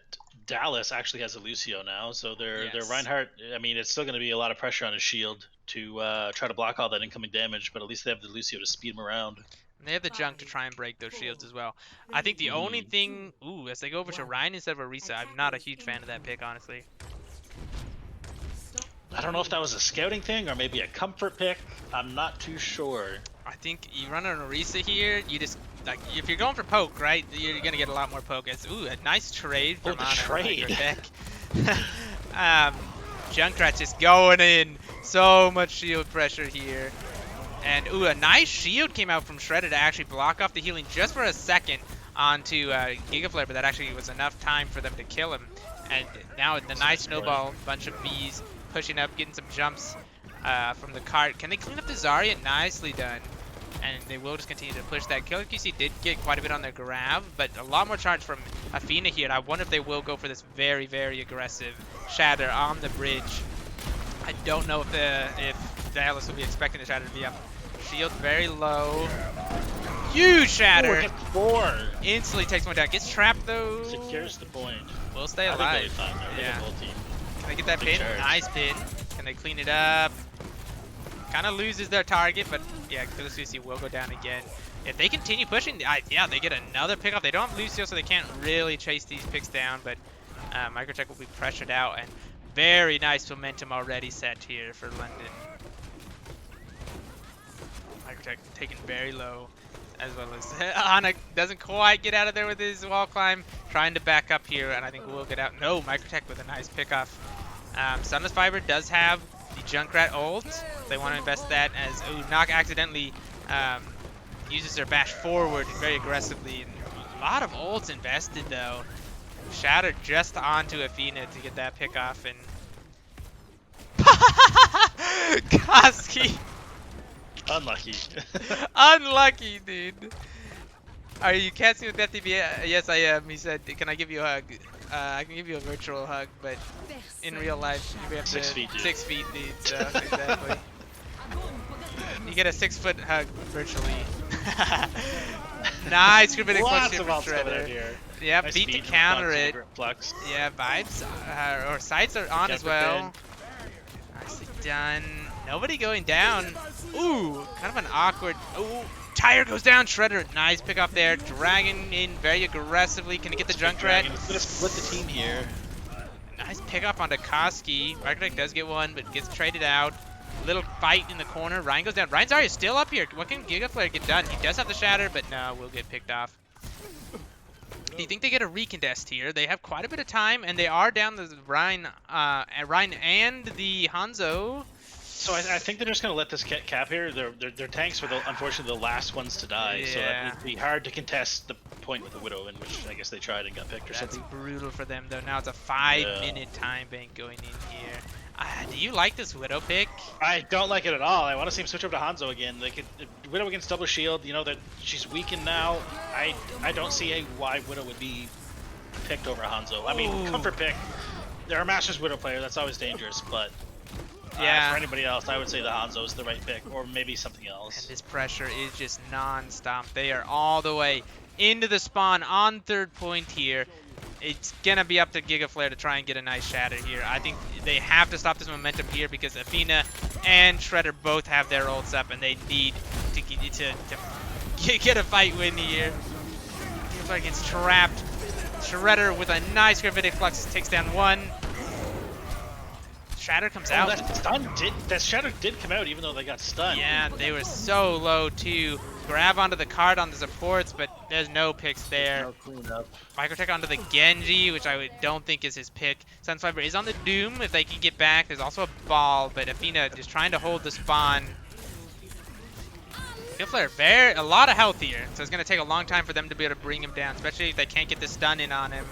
Dallas actually has a Lucio now, so their Reinhardt. I mean, it's still going to be a lot of pressure on his shield to try to block all that incoming damage, but at least they have the Lucio to speed him around. And they have the junk to try and break those shields as well. I think the only thing, as they go over to Ryan instead of Orisa, I'm not a huge fan of that pick, honestly. I don't know if that was a scouting thing or maybe a comfort pick. I'm not too sure. I think you run an Orisa here, you just, like, if you're going for poke, right, you're going to get a lot more poke. It's, a nice trade from trade. Junkrat's just going in. So much shield pressure here. And, a nice shield came out from Shredder to actually block off the healing just for a second onto Giga Flare, but that actually was enough time for them to kill him. And now the nice snowball, bunch of bees pushing up, getting some jumps from the cart. Can they clean up the Zarya? Nicely done. And they will just continue to push that. Killer QC did get quite a bit on their grab, but a lot more charge from Athena here. And I wonder if they will go for this very, very aggressive Shatter on the bridge. I don't know if Dallas will be expecting the Shatter to be up. Shield very low. Huge Shatter. Four. Instantly takes one down. Gets trapped though. Secures the point. Will stay alive. Yeah. Can they get that pin? Nice pin. Can they clean it up? Kind of loses their target, but yeah, Killer Lucio will go down again. If they continue pushing, yeah, they get another pick off. They don't have Lucio, so they can't really chase these picks down, but Microtech will be pressured out, and very nice momentum already set here for London. Microtech taken very low, as well as Ana doesn't quite get out of there with his wall climb, trying to back up here, and I think we'll get out. No, Microtech with a nice pickoff. Sunless Fiber does have the Junkrat ult. They want to invest that as Nock accidentally uses their bash forward very aggressively. And a lot of ults invested though. Shatter just onto Athena to get that pick off, and Koski. Unlucky. Unlucky, dude. Are you casting with Death TV? Yes, I am. He said, "Can I give you a hug?" I can give you a virtual hug, but in real life, we have 6 feet, dude. 6 feet, dude. So exactly. You get a 6-foot hug virtually. Nice gravitic push here from Shredder. Yeah, nice beat to counter it. Flux. Yeah, vibes or sights are on as well. Nicely done. Nobody going down. Ooh, kind of an awkward. Ooh, Tire goes down. Shredder, nice pick up there. Dragon in very aggressively. Can he get the Junkrat? He's gonna split the team here. Nice pick up onto Koski. Microtech does get one, but gets traded out. Little fight in the corner. Ryan goes down. Ryan's already still up here. What can Giga Flare get done? He does have the Shatter, but no, will get picked off. Do you think they get a recontest here? They have quite a bit of time, and they are down the Ryan and the Hanzo. So I think they're just gonna let this cap here. Their tanks were unfortunately the last ones to die, so it would be hard to contest the point with the Widow, in which I guess they tried and got picked or That's something. brutal for them, though. Now it's a 5-minute time bank going in here. Do you like this Widow pick? I don't like it at all. I want to see him switch over to Hanzo again. Like Widow against double shield. You know that she's weakened now. I don't see why Widow would be picked over Hanzo. I mean, comfort pick. They're a Masters Widow player. That's always dangerous, but. Yeah. For anybody else, I would say the Hanzo is the right pick, or maybe something else. And this pressure is just non-stop. They are all the way into the spawn on 3rd point here. It's gonna be up to Gigaflare to try and get a nice shatter here. I think they have to stop this momentum here because Athena and Shredder both have their ults up, and they need to get a fight win here. Gigaflare gets trapped. Shredder with a nice gravitic flux takes down one. Shatter comes out. That Shatter did come out even though they got stunned. Yeah, they were so low too. Grab onto the card on the supports, but there's no picks there. No cleanup. Microtech onto the Genji, which don't think is his pick. Sunfiber is on the Doom if they can get back. There's also a Ball, but Athena just trying to hold the spawn. Gigaflare, a lot of health here, so it's going to take a long time for them to be able to bring him down, especially if they can't get the stun in on him.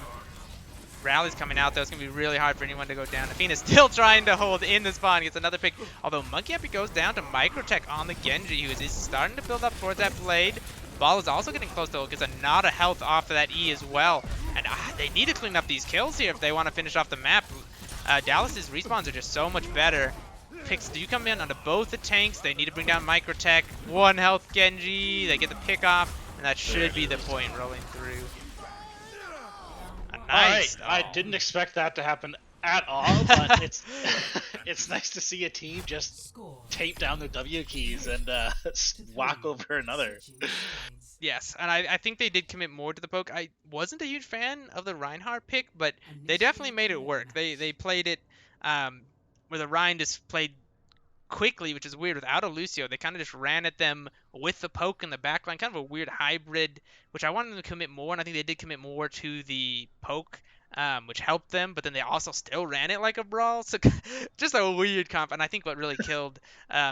Rally's coming out though. It's going to be really hard for anyone to go down. Athena's still trying to hold in the spawn. Gets another pick. Although Monkey Happy goes down to Microtech on the Genji, who is starting to build up towards that blade. Ball is also getting close though. Gets a lot of health off of that E as well. And they need to clean up these kills here if they want to finish off the map. Dallas's respawns are just so much better. Picks do come in onto both the tanks. They need to bring down Microtech. 1 health Genji. They get the pick off. And that should be the point rolling through. Nice. All right. I didn't expect that to happen at all, but it's nice to see a team just tape down their W keys and walk over another. Yes, and I think they did commit more to the poke. I wasn't a huge fan of the Reinhardt pick, but they definitely made it work. They played it where the Rein just played quickly, which is weird. Without a Lucio, they kind of just ran at them with the poke in the backline, kind of a weird hybrid, which I wanted them to commit more, and I think they did commit more to the poke, which helped them, but then they also still ran it like a brawl, so just a weird comp. And I think what really killed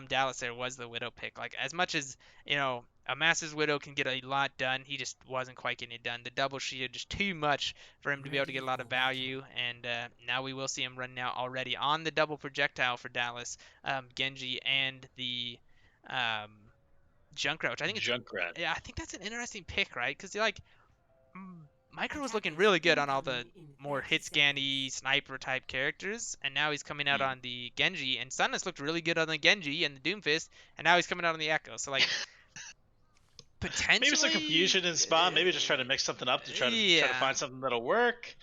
Dallas there was the Widow pick. Like, as much as, you know, a Master's Widow can get a lot done, he just wasn't quite getting it done. The double shield just too much for him to be able to get a lot of value, and now we will see him run now already on the double projectile for Dallas, Genji and the Junkrat, which I think is Junkrat. Yeah, I think that's an interesting pick, right? Because like Micro was looking really good on all the more hit scanny sniper type characters, and now he's coming out on the Genji, and Sunless looked really good on the Genji and the Doomfist, and now he's coming out on the Echo. So like potentially Maybe some confusion in spawn. Maybe just try to mix something up to try to find something that'll work.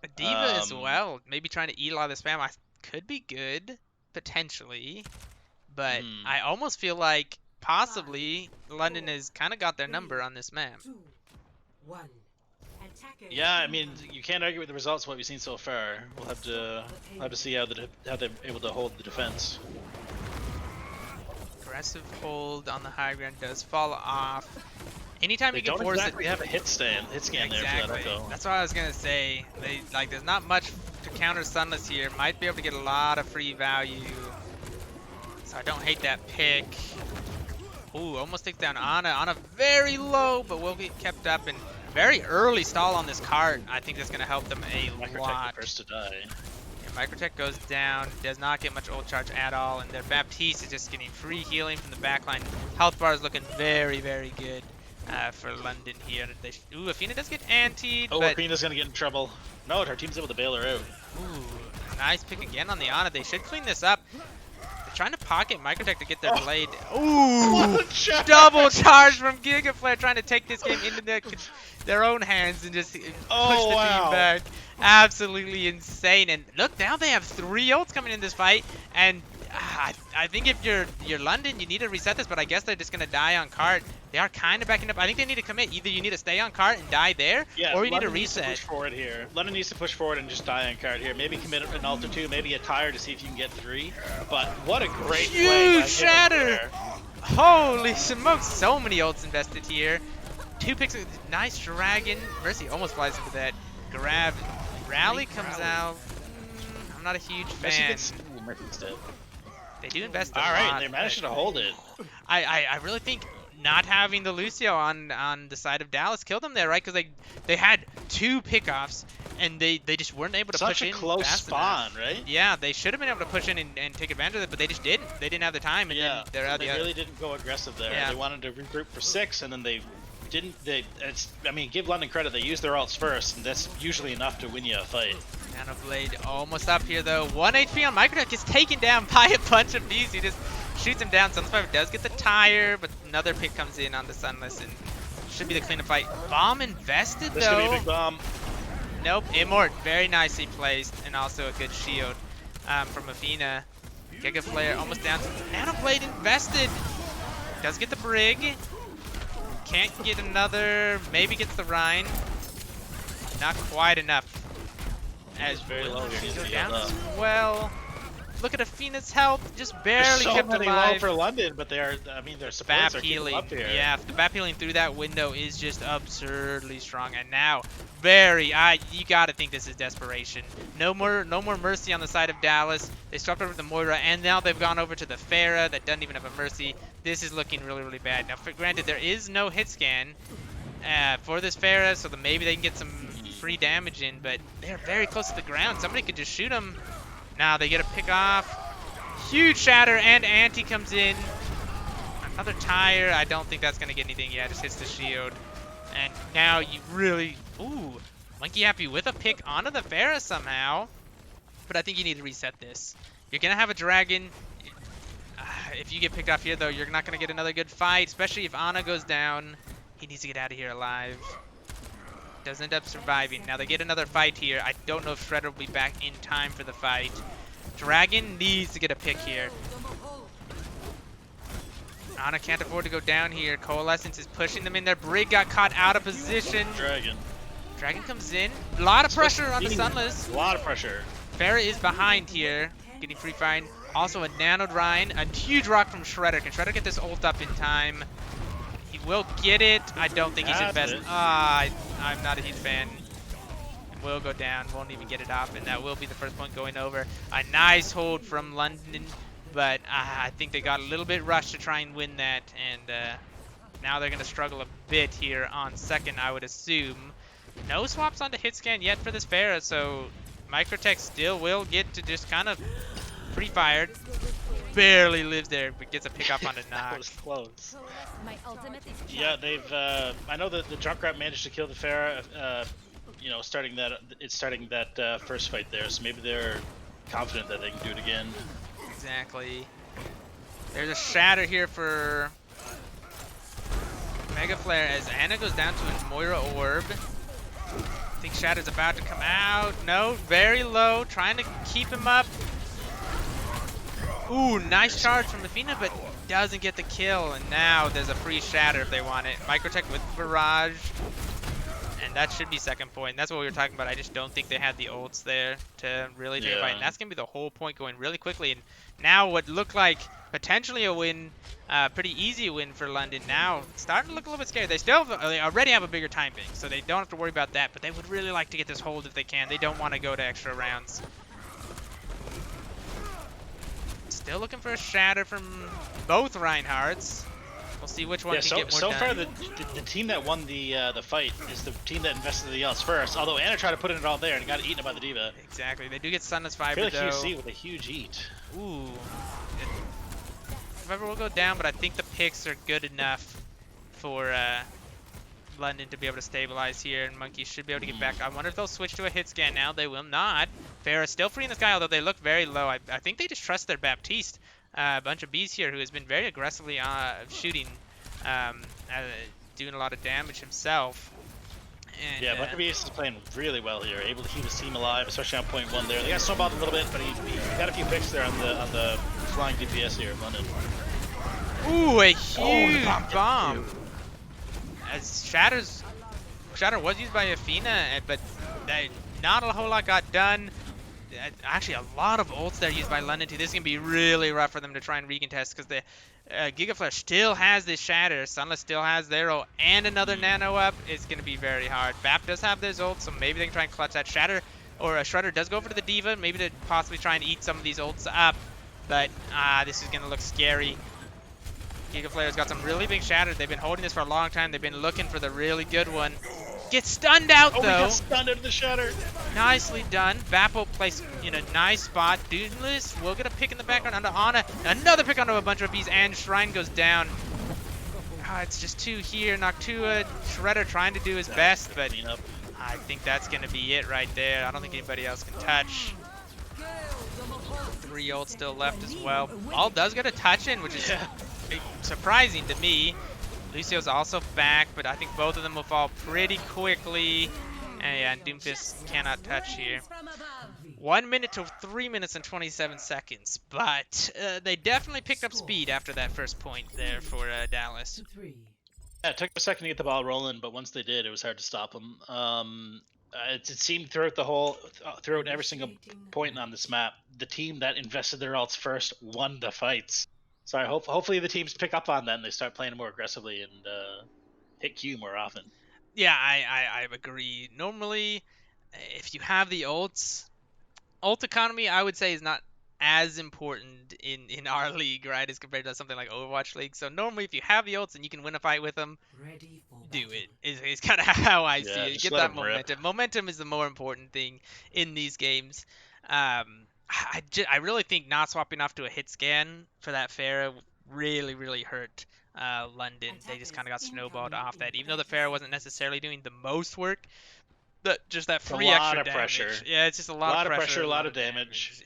A D.Va as well. Maybe trying to eat a lot of the spam. Could be good potentially, but I almost feel like possibly London has kind of got their number on this map. Yeah, I mean, you can't argue with the results of what we've seen so far. We'll have to see how they're able to hold the defense. Aggressive hold on the high ground does fall off. Anytime you can force exactly have a hit scan there for that echo. That's what I was gonna say. There's not much to counter Sunless here. Might be able to get a lot of free value. So I don't hate that pick. Ooh, almost takes down Ana. Ana very low, but will get kept up. And very early stall on this cart. I think that's gonna help them a lot. The first to die. Yeah, Microtech goes down. Does not get much ult charge at all, and their Baptiste is just getting free healing from the backline. Health bar is looking very, very good. For London here. Ooh, Athena does get antied. Oh, but Athena's gonna get in trouble. No, her team's able to bail her out. Ooh, nice pick again on the Ana. They should clean this up. They're trying to pocket Microtech to get their blade. Ooh, double charge from Gigaflare, trying to take this game into their own hands and just push the team back. Absolutely insane. And look, now they have 3 ults coming in this fight, and I think if you're London, you need to reset this, but I guess they're just gonna die on cart. They are kind of backing up. I think they need to commit. Either you need to stay on cart and die there, or you need to reset. Needs to push forward here. London needs to push forward and just die on cart here. Maybe commit an ult or 2, maybe a tire to see if you can get 3. But what a great play by shatter! Holy smokes! So many ults invested here. 2 picks. Nice dragon. Mercy almost flies into that. Grab. Rally comes out. I'm not a huge fan. They do invest a lot. Alright, they managed to hold it. I really think not having the Lucio on the side of Dallas killed them there, right? Because they had 2 pickoffs and they just weren't able to Such push a in close fast spawn, enough. right? Yeah, they should have been able to push in and take advantage of it, but they just didn't. They didn't have the time, and Yeah, then they're out they the other. really didn't go aggressive there. Yeah. They wanted to regroup for 6, and then they didn't. I mean, give London credit. They used their ults first, and that's usually enough to win you a fight. Nano Blade almost up here though. 1 HP on Microtech, gets taken down by a bunch of bees. He just shoots him down. Sunspire does get the tire, but another pick comes in on the Sunless, and should be the cleanup fight. Bomb invested This though. could be a big bomb. Nope, Immort, very nicely placed, and also a good shield from Athena. Giga Flare almost down. Nano Blade invested. Does get the Brig. Can't get another. Maybe gets the Rhine. Not quite enough. As very low here. go down as well. Look at Athena's health, just barely There's so kept many alive. low for London, but they are. I mean, their supports BAP are keeping healing, up here. yeah, the BAP healing through that window is just absurdly strong. And now, you gotta think this is desperation. No more mercy on the side of Dallas. They swapped over to the Moira, and now they've gone over to the Pharah that doesn't even have a mercy. This is looking really, really bad. Now, granted, there is no hit scan for this Pharah, so that maybe they can get some free damage in, but they're very close to the ground. Somebody could just shoot them. Now they get a pick off. Huge shatter, and Anti comes in. Another tire. I don't think that's gonna get anything. Yeah, just hits the shield. And now you really, ooh, Monkey Happy with a pick onto the Pharah somehow. But I think you need to reset this. You're gonna have a dragon. If you get picked off here though, you're not gonna get another good fight, especially if Ana goes down. He needs to get out of here alive. Does end up surviving. Now they get another fight here. I don't know if Shredder will be back in time for the fight. Dragon needs to get a pick here. Ana can't afford to go down here. Coalescence is pushing them in there. Brig got caught out of position. Dragon comes in. A lot of pressure on the Sunless. A lot of pressure. Pharah is behind here. Getting free firing. Also a Nano Rhine. A huge rock from Shredder. Can Shredder get this ult up in time? He will get it. I don't think he's invested. I'm not a huge fan. It will go down. Won't even get it off, and that will be the first point going over. A nice hold from London, but I think they got a little bit rushed to try and win that, and now they're going to struggle a bit here on second, I would assume. No swaps onto hit scan yet for this Pharah, so Microtech still will get to just kind of pre-fired. Barely lives there, but gets a pick up on a knock. That was close. My ultimate is Yeah, they've. I know that the Junkrat managed to kill the Pharah. You know, starting that first fight there, so maybe they're confident that they can do it again. Exactly. There's a shatter here for Mega Flare as Ana goes down to his Moira Orb. I think Shatter's about to come out. No, very low, trying to keep him up. Ooh, nice charge from Athena, but doesn't get the kill. And now there's a free shatter if they want it. Microtech with Barrage. And that should be second point. That's what we were talking about. I just don't think they had the ults there to really take a fight. And that's going to be the whole point, going really quickly. And now what looked like potentially a win, pretty easy win for London. Now it's starting to look a little bit scary. They already have a bigger time bank, so they don't have to worry about that. But they would really like to get this hold if they can. They don't want to go to extra rounds. Still looking for a shatter from both Reinhardts. We'll see which one can get more done. So far, the team that won the fight is the team that invested the ults first. Although Ana tried to put it all there and got eaten by the D.Va. Exactly. They do get Sunless Fiber, I feel like though. QC with a huge eat. Ooh. Fiber will go down, but I think the picks are good enough for London to be able to stabilize here, and Monkey should be able to get back. I wonder if they'll switch to a hit scan now. They will not. Pharah still free in the sky, although they look very low. I think they just trust their Baptiste. A bunch of bees here who has been very aggressively shooting, doing a lot of damage himself. And, yeah, Bunker Beast is playing really well here, able to keep his team alive, especially on point one there. They got snowballed a little bit, but he got a few picks there on the flying DPS here of London. Ooh, a huge bomb! As Shatter was used by Athena, but not a whole lot got done. Actually, a lot of ults there used by London too. This is gonna be really rough for them to try and recontest because the Giga Flare still has this shatter. Sunless still has their ult and another nano up. It's gonna be very hard. BAP does have their ult, so maybe they can try and clutch that shatter. Or a Shredder does go over to the D.Va, maybe to possibly try and eat some of these ults up. But this is gonna look scary. Giga Flare's got some really big shatters. They've been holding this for a long time. They've been looking for the really good one. Gets stunned out, Oh, though. we got stunned under the shatter. Nicely done. Bappo placed in a nice spot. Doomless will get a pick in the background onto Ana. Another pick onto a bunch of bees, and Shrine goes down. It's just 2 here. Noctua, Shredder trying to do his best, but Clean up. I think that's going to be it right there. I don't think anybody else can touch. 3 ults still left as well. All does get a touch in, which is surprising to me. Lucio's also back, but I think both of them will fall pretty quickly. And yeah, Doomfist cannot touch here. 1 minute to 3 minutes and 27 seconds. But they definitely picked up speed after that first point there for Dallas. Yeah, it took a second to get the ball rolling, but once they did, it was hard to stop them. It seemed throughout every single point on this map, the team that invested their ults first won the fights. So hopefully the teams pick up on that and they start playing more aggressively and hit Q more often. Yeah, I agree. Normally, if you have the ults, ult economy, I would say, is not as important in our league, right, as compared to something like Overwatch League. So normally, if you have the ults and you can win a fight with them, do it. Is kind of how I see it. just Get let that 'em rip. momentum. Momentum is the more important thing in these games. I really think not swapping off to a hit scan for that Pharah really hurt London. They just kind of got snowballed off that. Even though the Pharah wasn't necessarily doing the most work, that free lot extra of damage. pressure. Yeah, it's just a lot of pressure, a lot of damage.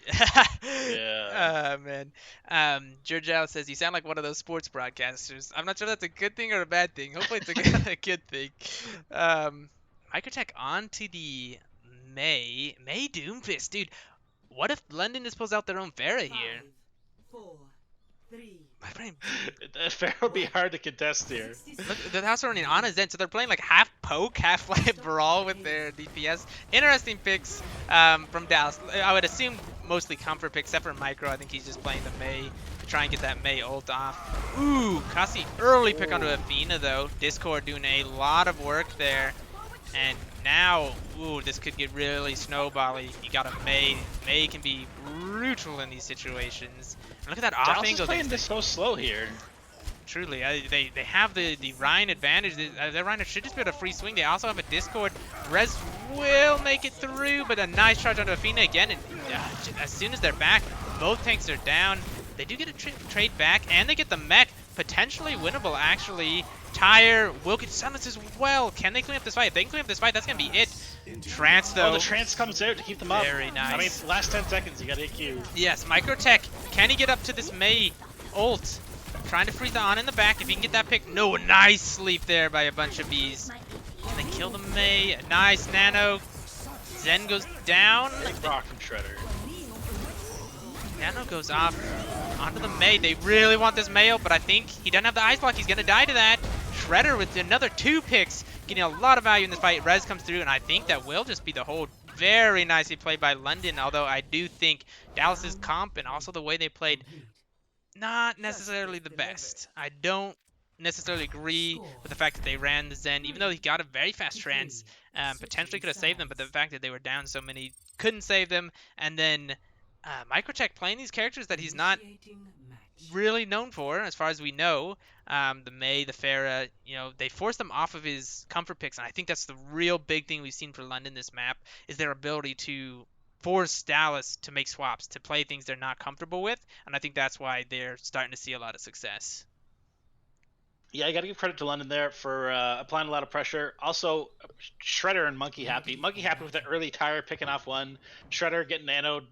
Yeah. Man. Georgiao says, you sound like one of those sports broadcasters. I'm not sure that's a good thing or a bad thing. Hopefully it's a good thing. Microtech on to the May Doomfist. Dude, what if London just pulls out their own Pharah here? 5, 4, 3. My brain. The Fair will be hard to contest here. Look, the house running on his end, so they're playing like half poke, half like brawl with their DPS. Interesting picks from Dallas. I would assume mostly comfort picks, except for Micro. I think he's just playing the May to try and get that May ult off. Ooh, Kasi early pick onto Athena though. Discord doing a lot of work there. And now, ooh, this could get really snowbally. You got a May. May can be brutal in these situations. And look at that off Dallas angle. is playing this so slow here. Truly, they have the Ryan advantage. Their Ryan should just be able to free swing. They also have a Discord. Rez will make it through, but a nice charge onto Athena again. And as soon as they're back, both tanks are down. They do get a trade back, and they get the mech. Potentially winnable, actually. Tyre will get silence as well. Can they clean up this fight? If they can clean up this fight, that's going to be it. Trance, though. Oh, the trance comes out to keep them up. Very nice. I mean, last 10 seconds, you got to hit Q. Yes, Microtech. Can he get up to this May ult? Trying to freeze the on in the back. If he can get that pick. No, nice sleep there by a bunch of bees. Can they kill the May? A nice nano. Zen goes down. Big rock from Shredder. Nano goes off onto the May. They really want this May ult, but I think he doesn't have the ice block. He's going to die to that. Shredder with another 2 picks. Getting a lot of value in this fight. Rez comes through, and I think that will just be the hold. Very nicely played by London, although I do think Dallas's comp and also the way they played, not necessarily the best. I don't necessarily agree with the fact that they ran the Zen, even though he got a very fast trance, potentially could have saved them, but the fact that they were down so many couldn't save them, and then Microtech playing these characters that he's not really known for, as far as we know. The May, the Pharah, they forced them off of his comfort picks, and I think that's the real big thing we've seen for London this map, is their ability to force Dallas to make swaps, to play things they're not comfortable with, and I think that's why they're starting to see a lot of success. Yeah, I got to give credit to London there for applying a lot of pressure. Also, Shredder and Monkey happy. Monkey happy with the early Tyre picking off one. Shredder getting nanoed.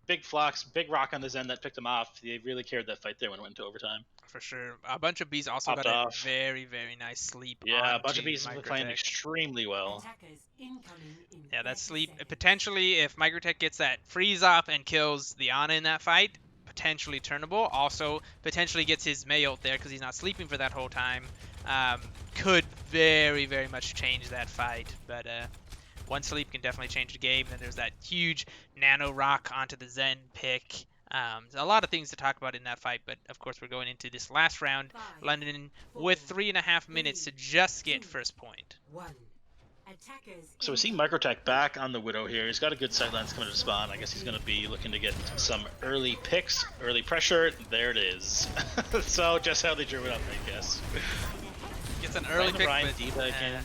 Big Flux, big rock on the Zen that picked him off. They really carried that fight there when it went to overtime. For sure. A bunch of bees also Popped got off. a very nice sleep. Yeah, a bunch of onto bees were playing Microtech. extremely well. Yeah, that sleep, potentially, if Microtech gets that freeze off and kills the Ana in that fight, potentially turnable. Also, potentially gets his May ult there because he's not sleeping for that whole time. Could very much change that fight. But one sleep can definitely change the game. Then there's that huge nano rock onto the Zen pick. A lot of things to talk about in that fight, but of course we're going into this last round. London with 3.5 minutes to just get first point. Attackers So we see Microtech back on the Widow here. He's got a good sightlines coming to spawn. I guess he's going to be looking to get some early picks, early pressure. There it is. So just how they drew it up, I guess. Gets an early pick, Ryan but Diva again.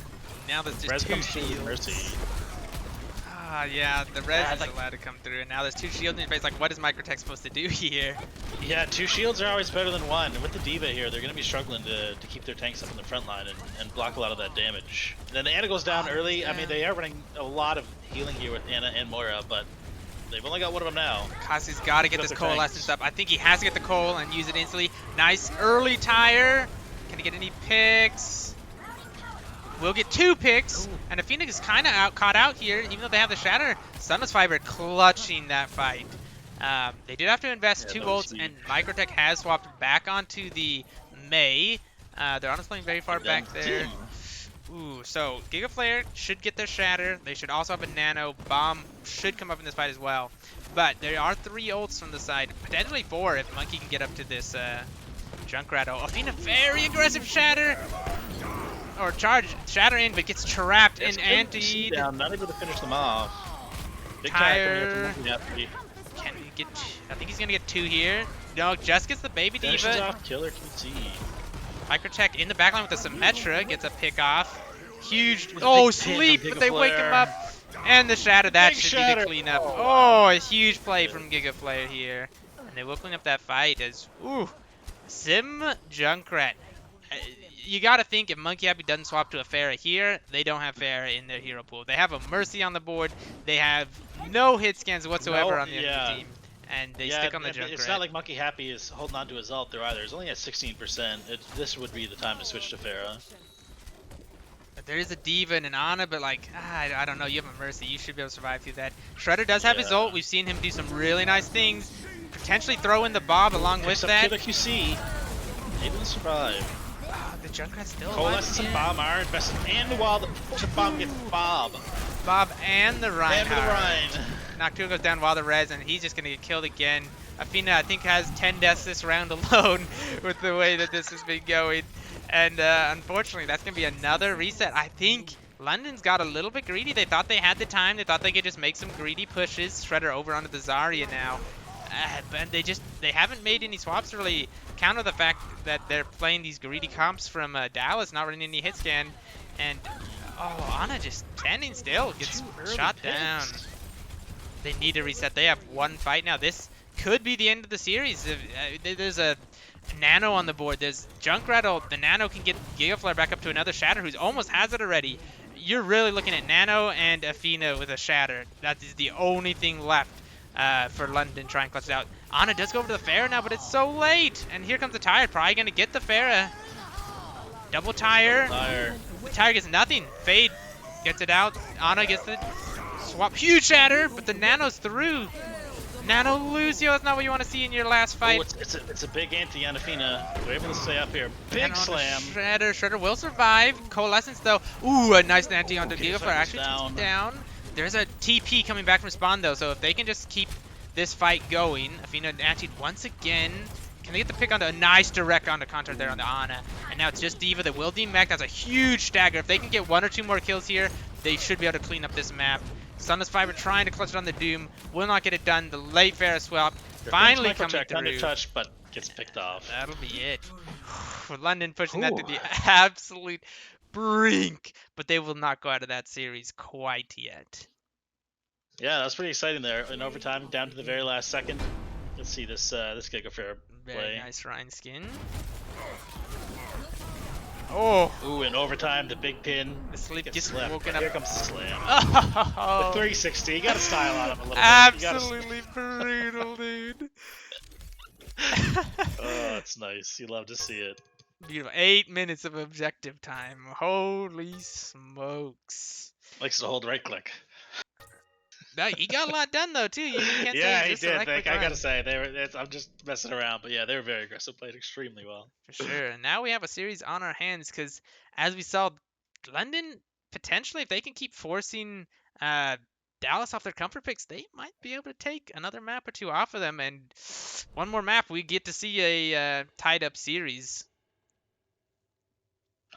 now there's just Res two comes through with shields. Mercy. Yeah, the res is like- allowed to come through, and now there's two shields in your face. Like, what is Microtech supposed to do here? Yeah, 2 shields are always better than 1. And with the Diva here, they're going to be struggling to keep their tanks up in the front line and block a lot of that damage. And then the Ana goes down early. yeah. I mean, they are running a lot of healing here with Ana and Moira, but they've only got one of them now. Kasu's got to get Got this their coalescence tanks. up. I think he has to get the coal and use it instantly. Nice early tire. Can he get any picks? We'll get 2 picks, and the Phoenix is kind of caught out here, even though they have the Shatter. Sunless Fiber clutching that fight. They did have to invest 2 that was ults, huge. and Microtech has swapped back onto the Mei. They're honestly playing very far back there. Ooh, so Giga Flare should get their Shatter. They should also have a Nano. Bomb should come up in this fight as well. But there are 3 ults from the side, potentially 4 if Monkey can get up to this Junkrat. Oh, Athena, very aggressive Shatter. Or charge, Shatter in, but gets trapped in anti. Down, not able to finish them off. Big Tire. Tire. Can he get? I think he's gonna get 2 here. No, just gets the baby Finishes diva. off Killer QT. Microtech in the backline with the Symmetra gets a pick off. Huge. With a Oh, big pin sleep, from but they wake him Gigaflare. up. And the Shatter, that Big should be Shatter. the cleanup. Oh, Oh, a huge play from Giga Flare here. And they will clean up that fight as, ooh, Sim Junkrat. You gotta think if Monkey Happy doesn't swap to a Pharah here, they don't have Pharah in their hero pool. They have a Mercy on the board. They have no hit scans whatsoever No, on the yeah. enemy team. And they stick on the Junkrat. It's not like Monkey Happy is holding on to his ult there either. It's only at 16%. This would be the time to switch to Pharah. There is a Diva and an Ana, but like, I don't know. You have a Mercy. You should be able to survive through that. Shredder does have his ult. We've seen him do some really nice things. Potentially throw in the Bob along with Picks up that. Killer QC. Able to survive. The Junkrat's still alive. Coalescence and Bomb are invested. And while the Bomb gets Bob. Bob and the Ryan. And the Ryan. Nocturne goes down while the res, and he's just gonna get killed again. Athena, I think, has 10 deaths this round alone with the way that this has been going. And unfortunately, that's gonna be another reset. I think London's got a little bit greedy. They thought they had the time. They thought they could just make some greedy pushes. Shredder over onto the Zarya now. But they haven't made any swaps to really counter the fact that they're playing these greedy comps from Dallas, not running any hit scan. And, oh, Ana just standing still, gets shot down. They need to reset. They have 1 fight now. This could be the end of the series. There's a Nano on the board. There's Junkrat. The Nano can get Gigaflare back up to another Shatter who's almost has it already. You're really looking at Nano and Athena with a Shatter. That is the only thing left for London. Try and clutch it out. Ana does go over to the Pharah now, but it's so late. And here comes the Tire. Probably going to get the Pharah. Double Tire. The Tire gets nothing. Fade gets it out. Ana gets the swap. Huge Shatter, but the Nano's through. Nano Lucio, that's not what you want to see in your last fight. Oh, it's a big anti on Athena. They're able to stay up here. Big Nano slam. Shredder will survive. Coalescence though. Ooh, a nice anti onto Gigaflare. Actually takes down. him down. There's a TP coming back from spawn though, so if they can just keep this fight going, Athena anti once again. Can they get the pick onto a nice direct onto counter there on the Ana? And now it's just Diva that will demech. That's a huge stagger. If they can get 1 or 2 more kills here, they should be able to clean up this map. Sunless Fiber trying to clutch it on the Doom. Will not get it done. The late Pharah swap finally coming through. Under touch, but gets picked off. That'll be it. For London pushing that to the absolute brink. But they will not go out of that series quite yet. Yeah, that's pretty exciting there. In overtime, down to the very last second. Let's see this Gigaflare Very play. nice Ryan skin. Oh! Ooh, in overtime, the big pin. The sleep gets slept. woken up. Here comes the slam. Oh! The 360. You gotta style on him a little bit. Absolutely brutal, dude. Oh, it's nice. You love to see it. Beautiful. 8 minutes of objective time. Holy smokes. Likes to hold right click. No, he got a lot done though too. You can't Yeah, say he just a did. right click I run. gotta say, I'm just messing around, but yeah, they were very aggressive. Played extremely well. For sure. And now we have a series on our hands because, as we saw, London potentially, if they can keep forcing Dallas off their comfort picks, they might be able to take another map or 2 off of them. And 1 more map, we get to see a tied up series.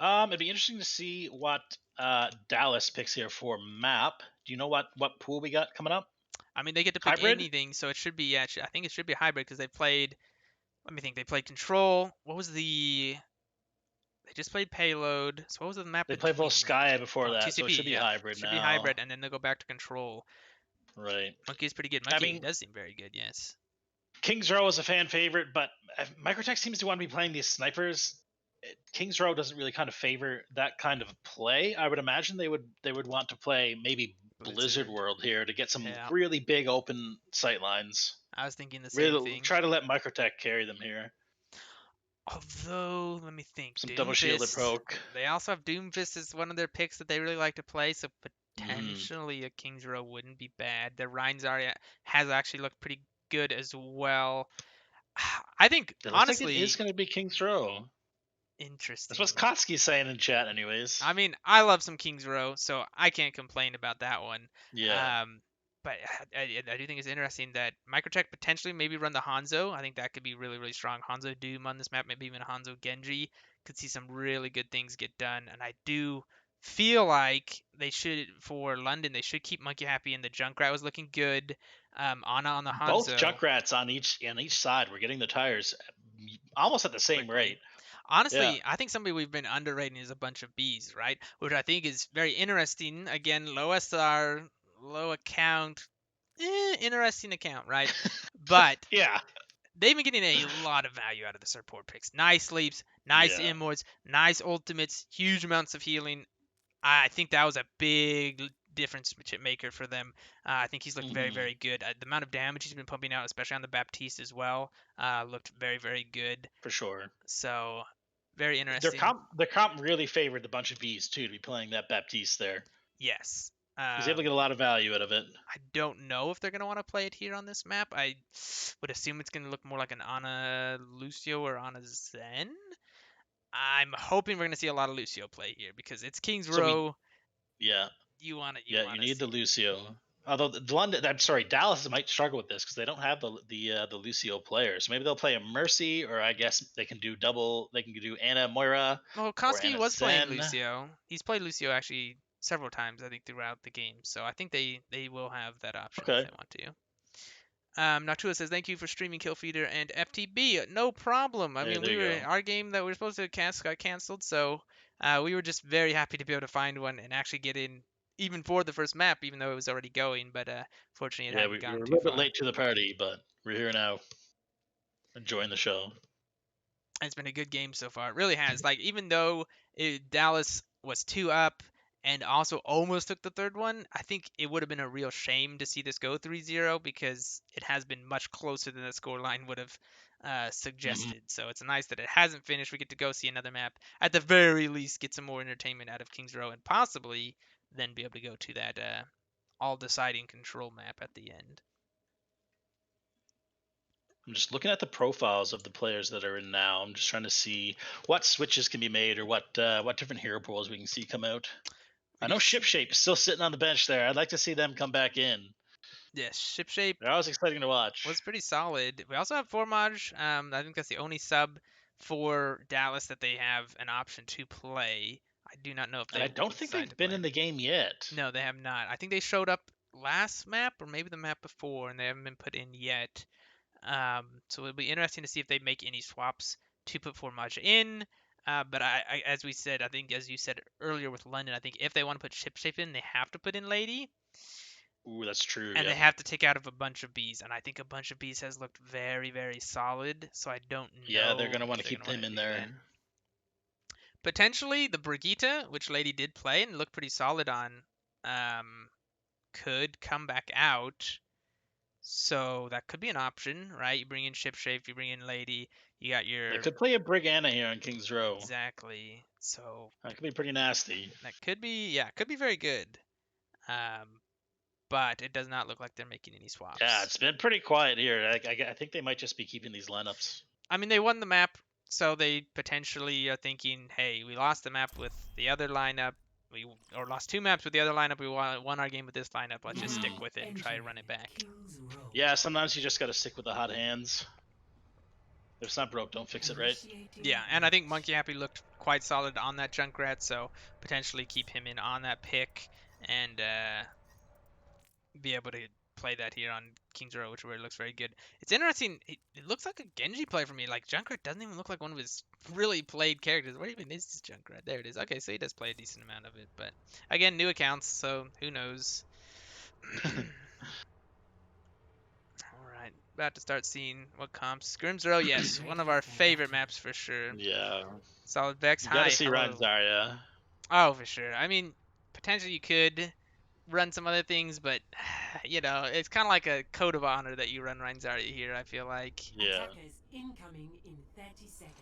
It'd be interesting to see what Dallas picks here for map. Do you know what pool we got coming up? I mean, they get to pick Hybrid? anything, so it should be. Yeah, I think it should be hybrid because they played. Let me think. They played control. What was the? They just played payload. So what was the map? They played between Volskaya before that, so it TCP, should be yeah. hybrid Should now. be hybrid, and then they go back to control. Right. Monkey is pretty good. I Monkey mean- does seem very good. Yes. Kings Row is a fan favorite, but Microtech seems to want to be playing these snipers. Kings Row doesn't really kind of favor that kind of play. I would imagine they would want to play maybe Blizzard World here to get some Yeah. really big open sight lines. I was thinking the same Really thing. try to let Microtech carry them here. Although, let me think. Some double shielded Doomfist, poke. They also have Doomfist as one of their picks that they really like to play, so Mm. potentially a King's Row wouldn't be bad. Their Rhine Zarya has actually looked pretty good as well. I think, It looks honestly, like it is going to be Kings Row. interesting. That's what Kotsky's saying in chat, anyways. I mean, I love some King's Row, so I can't complain about that one. Yeah. But I do think it's interesting that Microtech potentially maybe run the Hanzo. I think that could be really, really strong. Hanzo Doom on this map, maybe even Hanzo Genji. Could see some really good things get done. And I do feel like they should, for London, they should keep Monkey happy, and the Junkrat was looking good. Ana on the Hanzo. Both Junkrats on each side. We're getting the tires almost at the same rate. Honestly, Yeah. I think somebody we've been underrating is a bunch of bees, right? Which I think is very interesting. Again, low SR, low account, interesting account, right? But Yeah. they've been getting a lot of value out of the support picks. Nice sleeps, nice Yeah. immorts, nice ultimates, huge amounts of healing. I think that was a big difference maker for them. I think he's looked very, Mhm. very good. The amount of damage he's been pumping out, especially on the Baptiste as well, looked very, very good. For sure. So, very Their interesting. comp really favored the bunch of Vs too to be playing that Baptiste there. Yes. He's able to get a lot of value out of it. I don't know if they're going to want to play it here on this map. I would assume it's going to look more like an Ana Lucio or Ana Zen. I'm hoping we're going to see a lot of Lucio play here because it's King's So we- Row. Yeah. You want it. You need the Lucio. Although Dallas might struggle with this because they don't have the Lucio player. So maybe they'll play a Mercy, or I guess they can do double. They can do Ana Moira. Well, Koski Ana was playing Zen. Lucio. He's played Lucio actually several times, I think, throughout the game. So I think they will have that option if Okay. they want to. Natua says, thank you for streaming Killfeeder and FTB. No problem. I Hey, mean, there you go. our game that we were supposed to cast got canceled, so we were just very happy to be able to find one and actually get in even for the first map, even though it was already going. But fortunately, it Yeah, hadn't we gone were a too little bit far. late to the party, but we're here now, enjoying the show. It's been a good game so far. It really has. Like, even though Dallas was 2 up and also almost took the third one, I think it would have been a real shame to see this go 3-0 because it has been much closer than the scoreline would have suggested. So it's nice that it hasn't finished. We get to go see another map. At the very least, get some more entertainment out of King's Row and possibly then be able to go to that all-deciding control map at the end. I'm just looking at the profiles of the players that are in now. I'm just trying to see what switches can be made or what different hero pools we can see come out. I know Shipshape is still sitting on the bench there. I'd like to see them come back in. Yes, Shipshape They're always exciting to watch. was pretty solid. We also have Formage. I think that's the only sub for Dallas that they have an option to play. I do not know if they. And I don't think decide they've to been play. in the game yet. No, they have not. I think they showed up last map or maybe the map before, and they haven't been put in yet. So it'll be interesting to see if they make any swaps to put Formage in. But I, as we said, I think as you said earlier with London, I think if they want to put Shipshape in, they have to put in Lady. Ooh, that's true. And yeah. they have to take out of a bunch of bees, and I think a bunch of bees has looked very, very solid. So I don't know. Yeah, they're gonna want if to they're keep gonna them wanna in do there. that. Potentially the Brigitte, which Lady did play and looked pretty solid on, could come back out. So that could be an option, right? You bring in Shipshape, you bring in Lady, you got your They could play a Brigana here on King's Row. exactly. So That could be pretty nasty. that could be, yeah, could be very good. But it does not look like they're making any swaps. Yeah, it's been pretty quiet here. I think they might just be keeping these lineups. I mean, they won the map, so they potentially are thinking, hey, we lost the map with the other lineup. Or lost 2 maps with the other lineup. We won our game with this lineup. Let's just stick with it and try to run it back. Yeah, sometimes you just got to stick with the hot hands. If it's not broke, don't fix it, right? Yeah, and I think Monkey Happy looked quite solid on that Junkrat, so potentially keep him in on that pick and be able to play that here on King's Row, which where it looks very good. It's interesting. It looks like a Genji play for me. Like Junkrat doesn't even look like one of his really played characters. Where even is this Junkrat? There it is. Okay, so he does play a decent amount of it, but again, new accounts, so who knows? Alright, about to start seeing what comes. Scrims Row, yes, one of our favorite maps for sure. Yeah. Solid Vex, You hi, gotta see hello. Ryan Zarya. Oh, for sure. I mean, potentially you could run some other things, but, you know, it's kind of like a code of honor that you run Ryan Zarya here, I feel like. Yeah. Attackers incoming in 30 seconds.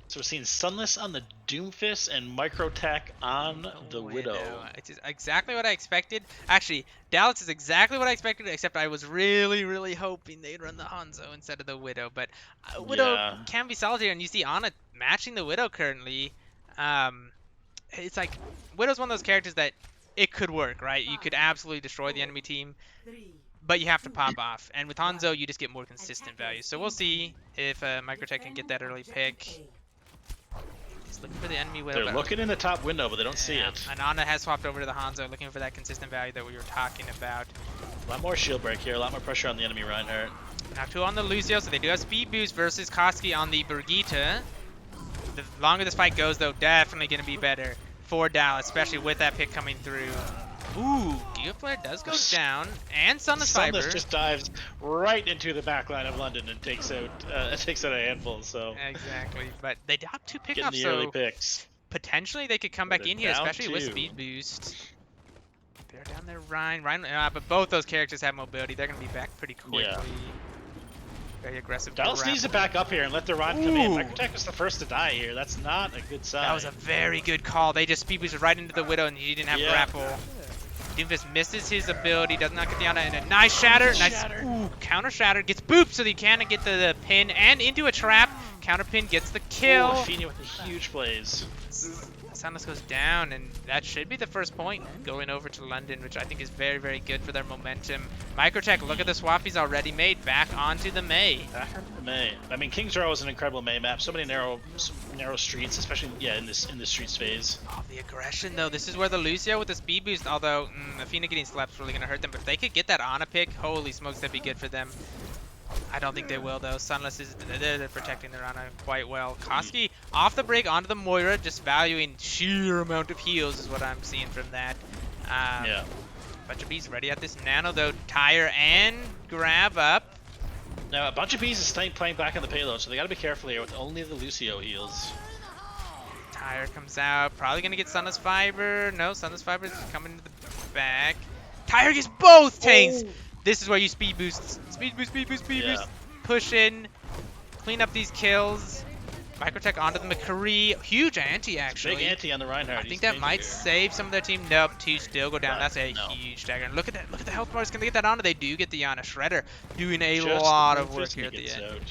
So we're seeing Sunless on the Doomfist and Microtech on the Widow. It's exactly what I expected. Actually, Dallas is exactly what I expected, except I was really, really hoping they'd run the Hanzo instead of the Widow. But Widow can be solid here, and you see Ana matching the Widow currently. It's like, Widow's one of those characters that it could work, right? You could absolutely destroy the enemy team, but you have to pop off. And with Hanzo, you just get more consistent value. So we'll see if Microtech can get that early pick. He's looking for the enemy Widow. They're looking in the top window, but they don't see it. And Ana has swapped over to the Hanzo, looking for that consistent value that we were talking about. A lot more shield break here, a lot more pressure on the enemy Reinhardt. Now 2 on the Lucio, so they do have speed boost versus Koski on the Brigitte. The longer this fight goes, though, definitely going to be better for Dallas, especially with that pick coming through. Ooh, Giga Flare does go down, and Sunless Fiber. Sunless just dives right into the back line of London and takes out a handful. So exactly, but they have 2 pickups, getting the early picks. Potentially they could come back in here, especially with speed boost. They're down there, Ryan, but both those characters have mobility. They're going to be back pretty quickly. Yeah. Very aggressive. Dallas needs to back up here and let their Ryan come in. Microtech was the first to die here. That's not a good sign. That was a very good call. They just speed boosted right into the Widow, and he didn't have grapple. Doomfist misses his ability, does not get the Ana, and a nice shatter. Ooh, counter shatter, gets booped so that he can get the pin and into a trap. Counter pin gets the kill. Rafinha with the huge plays. Sunless goes down, and that should be the first point going over to London, which I think is very, very good for their momentum. Microtech, look at the swap he's already made. Back onto the Mei. Back onto the Mei. I mean, King's Row is an incredible Mei map. So many narrow streets, especially in this streets phase. Oh, the aggression though. This is where the Lucio with the speed boost. Although Athena getting slapped is really gonna hurt them. But if they could get that Ana pick, holy smokes, that'd be good for them. I don't think they will though. Sunless is they're protecting their Ana quite well. Koski off the break onto the Moira, just valuing sheer amount of heals is what I'm seeing from that. Yeah. Bunch of bees ready at this nano though. Tire and grab up. Now a bunch of bees is playing back on the payload, so they gotta be careful here with only the Lucio heals. Tire comes out, probably gonna get Sunless Fiber. No, Sunless Fiber is coming to the back. Tire gets both tanks. This is where you speed boost. Speed boost, speed boost, speed boost. Push in. Clean up these kills. Microtech onto the McCree. Huge anti, actually. Big anti on the Reinhardt. I think that might save some of their team. Nope, 2 still go down. That's a huge dagger. And look at that. Look at the health bars. Can they get that Ana? They do get the Ana. Shredder doing a lot of work here at the end.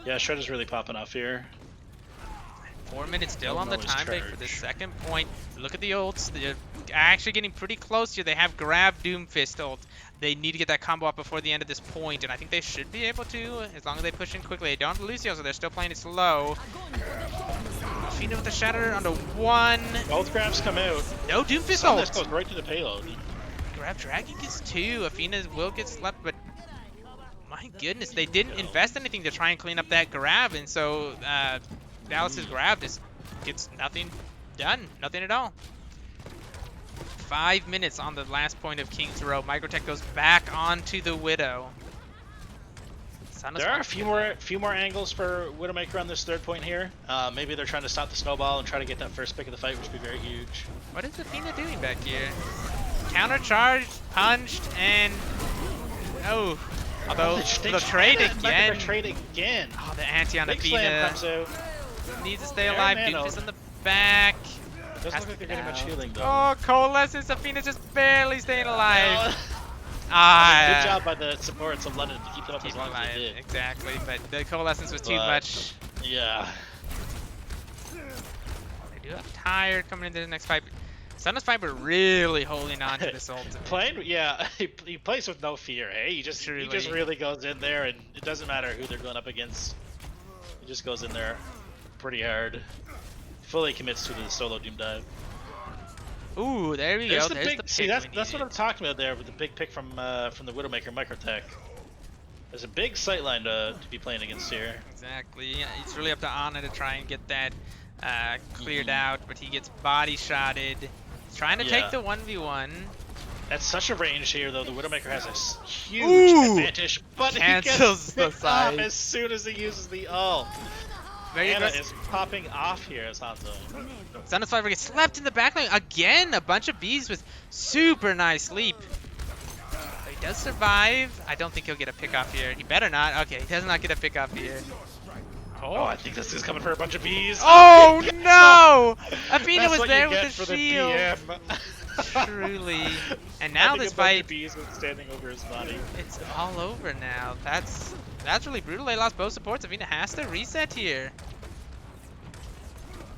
Yeah, Shredder's really popping off here. 4 minutes still on the time break for the second point. Look at the ults. They're actually getting pretty close here. They have Grab Doomfist ult. They need to get that combo up before the end of this point, and I think they should be able to, as long as they push in quickly. They don't have Lucio, so they're still playing it slow. Fina with the shatter onto 1. Both grabs come out. No Doomfist ult. This goes right to the payload. Grab Dragon gets 2. Athena will get slept, but my goodness, they didn't invest anything to try and clean up that grab, and so Dallas's grab just gets nothing done. Nothing at all. 5 minutes on the last point of King's Row. Microtech goes back onto the Widow. There are a few more angles for Widowmaker on this third point here. Maybe they're trying to stop the snowball and try to get that first pick of the fight, which would be very huge. What is Athena doing back here? Countercharged, punched, and oh, although the trade again. Oh, the anti on Athena. Comes out. Needs to stay alive. Doomfist on the back. Doesn't look like they're getting much healing though. Oh, Coalescence. Athena's just barely staying alive. Good job by the supports of London to keep them up as long as they did. Exactly, but the Coalescence was too much. Yeah. They do have Tire coming into the next fight. Son of Viper really holding on to this ultimate. Playing, yeah, he plays with no fear. Hey, he just really goes in there, and it doesn't matter who they're going up against. He just goes in there pretty hard. Fully commits to the solo Doom dive. Ooh, there we go. There's the pick. See, that's what I'm talking about there with the big pick from the Widowmaker Microtech. There's a big sightline to be playing against here. Exactly. It's really up to Ana to try and get that cleared out, but he gets body shotted. He's trying to take the 1v1. At such a range here, though, the Widowmaker has a huge advantage, but he gets picked off as soon as he uses the ult. Ana is popping off here as Hanzo. Son of Viper gets slapped in the backline again. A bunch of bees with super nice leap. He does survive. I don't think he'll get a pick off here. He better not. Okay, he does not get a pick off here. Oh, I think this is coming for a bunch of bees. Oh no! Athena was there with the shield. Truly. And now this fight. Bees standing over his body. It's all over now. That's really brutal. They lost both supports. Athena has to reset here.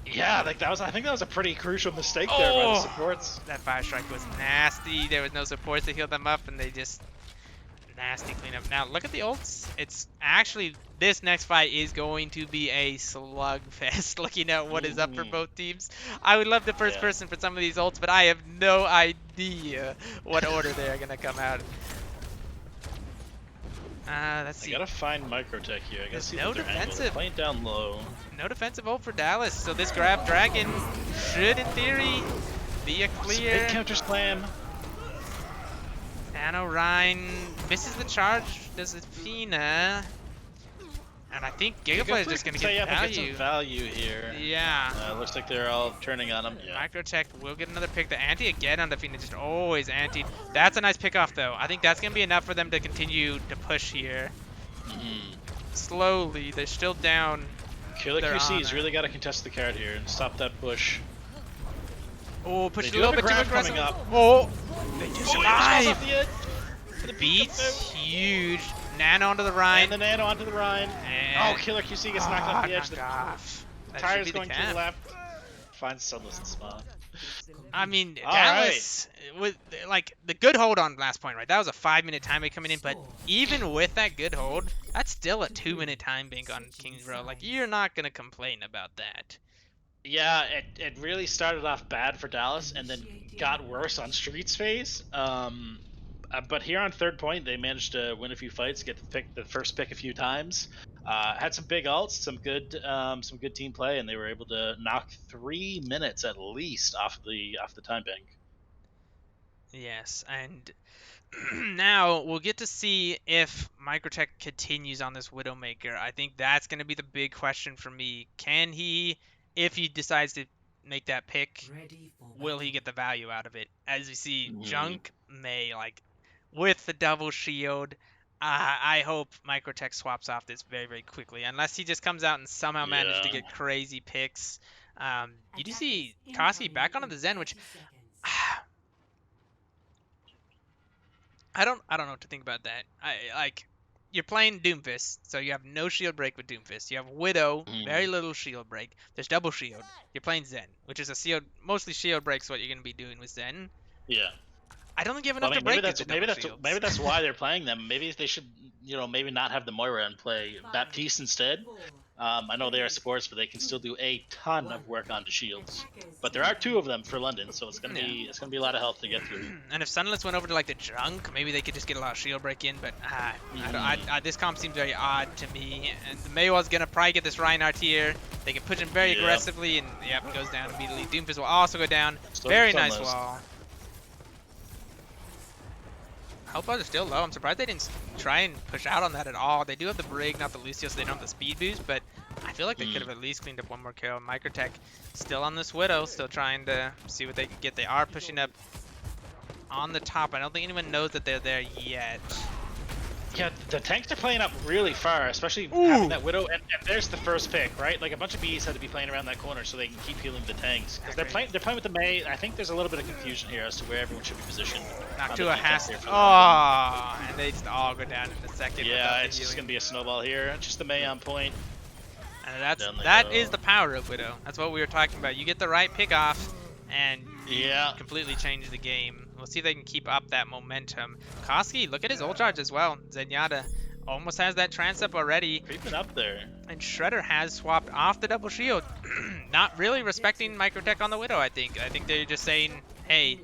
Yeah, like I think that was a pretty crucial mistake there by the supports. That fire strike was nasty. There was no supports to heal them up, and they just nasty cleanup. Now look at the ults. It's actually this next fight is going to be a slugfest. Looking at what is up for both teams, I would love the first person for some of these ults, but I have no idea what order they are gonna come out. Let's see. I gotta find Microtech here. I gotta see no their angle. defensive. They're playing down low. No defensive ult for Dallas, so this grab dragon should, in theory, be a clear. Big counter slam. Nano Rhine misses the charge. Does Athena? And I think Gigaplay is just gonna get some value here. Yeah. Looks like they're all turning on him. Yeah. Microtech will get another pick. The anti again on Athena, just always anti. That's a nice pick off though. I think that's gonna be enough for them to continue to push here. Slowly, they're still down. Killer QC's really got to contest the card here and stop that push. Oh, push it a little bit too aggressive. Up. Oh, they do survive. The beats huge. Nano onto the Rhine. And the Nano onto the Rhine. And Killer QC gets knocked off the edge. Tire's going to the left. Finds Sunless and Spawn. I mean, Dallas with like the good hold on last point, right? That was a 5-minute time bank coming in, but even with that good hold, that's still a 2-minute time bank on Kings Row. Like, you're not gonna complain about that. Yeah, it really started off bad for Dallas and then got worse on Streets phase. But here on third point, they managed to win a few fights, get the first pick a few times. Had some big ults, some good team play, and they were able to knock 3 minutes at least off the time bank. Yes, and now we'll get to see if Microtech continues on this Widowmaker. I think that's going to be the big question for me. Can he, if he decides to make that pick, will he get the value out of it? As you see, Junk may, like, with the double shield. I hope Microtech swaps off this very, very quickly, unless he just comes out and somehow manages to get crazy picks. You do see Koski back onto the Zen, which I don't know what to think about that. Like, you're playing Doomfist, so you have no shield break with Doomfist. You have Widow, very little shield break. There's double shield. You're playing Zen, which is a shield, mostly shield breaks. What you're gonna be doing with Zen. Yeah. I don't think you have enough to break maybe that's why they're playing them. Maybe they should, maybe not have the Moira and play Baptiste instead. I know they are supports, but they can still do a ton of work onto shields. But there are 2 of them for London, so it's gonna be a lot of health to get through. And if Sunless went over to like the Junk, maybe they could just get a lot of shield break in. But this comp seems very odd to me. And the MOWL's gonna probably get this Reinhardt here. They can push him very aggressively, and it goes down immediately. Doomfist will also go down. Very nice wall. Health bars are still low. I'm surprised they didn't try and push out on that at all. They do have the Brig, not the Lucio, so they don't have the speed boost, but I feel like they could have at least cleaned up 1 more kill. Microtech still on this Widow, still trying to see what they can get. They are pushing up on the top. I don't think anyone knows that they're there yet. Yeah, the tanks are playing up really far, especially having that Widow, and there's the first pick, right? Like, a bunch of bees had to be playing around that corner so they can keep healing the tanks. Because they're playing with the Mei. I think there's a little bit of confusion here as to where everyone should be positioned. Noctua has to. Oh, and they just all go down in a second. Yeah, it's just gonna be a snowball here. Just the Mei on point. And that is the power of Widow. That's what we were talking about. You get the right pick off, and Yeah. completely changed the game. We'll see if they can keep up that momentum. Koski, look at his ult charge as well. Zenyatta almost has that trance up already. Creeping up there. And Shredder has swapped off the double shield. Not really respecting Microtech on the Widow, I think. I think they're just saying, hey,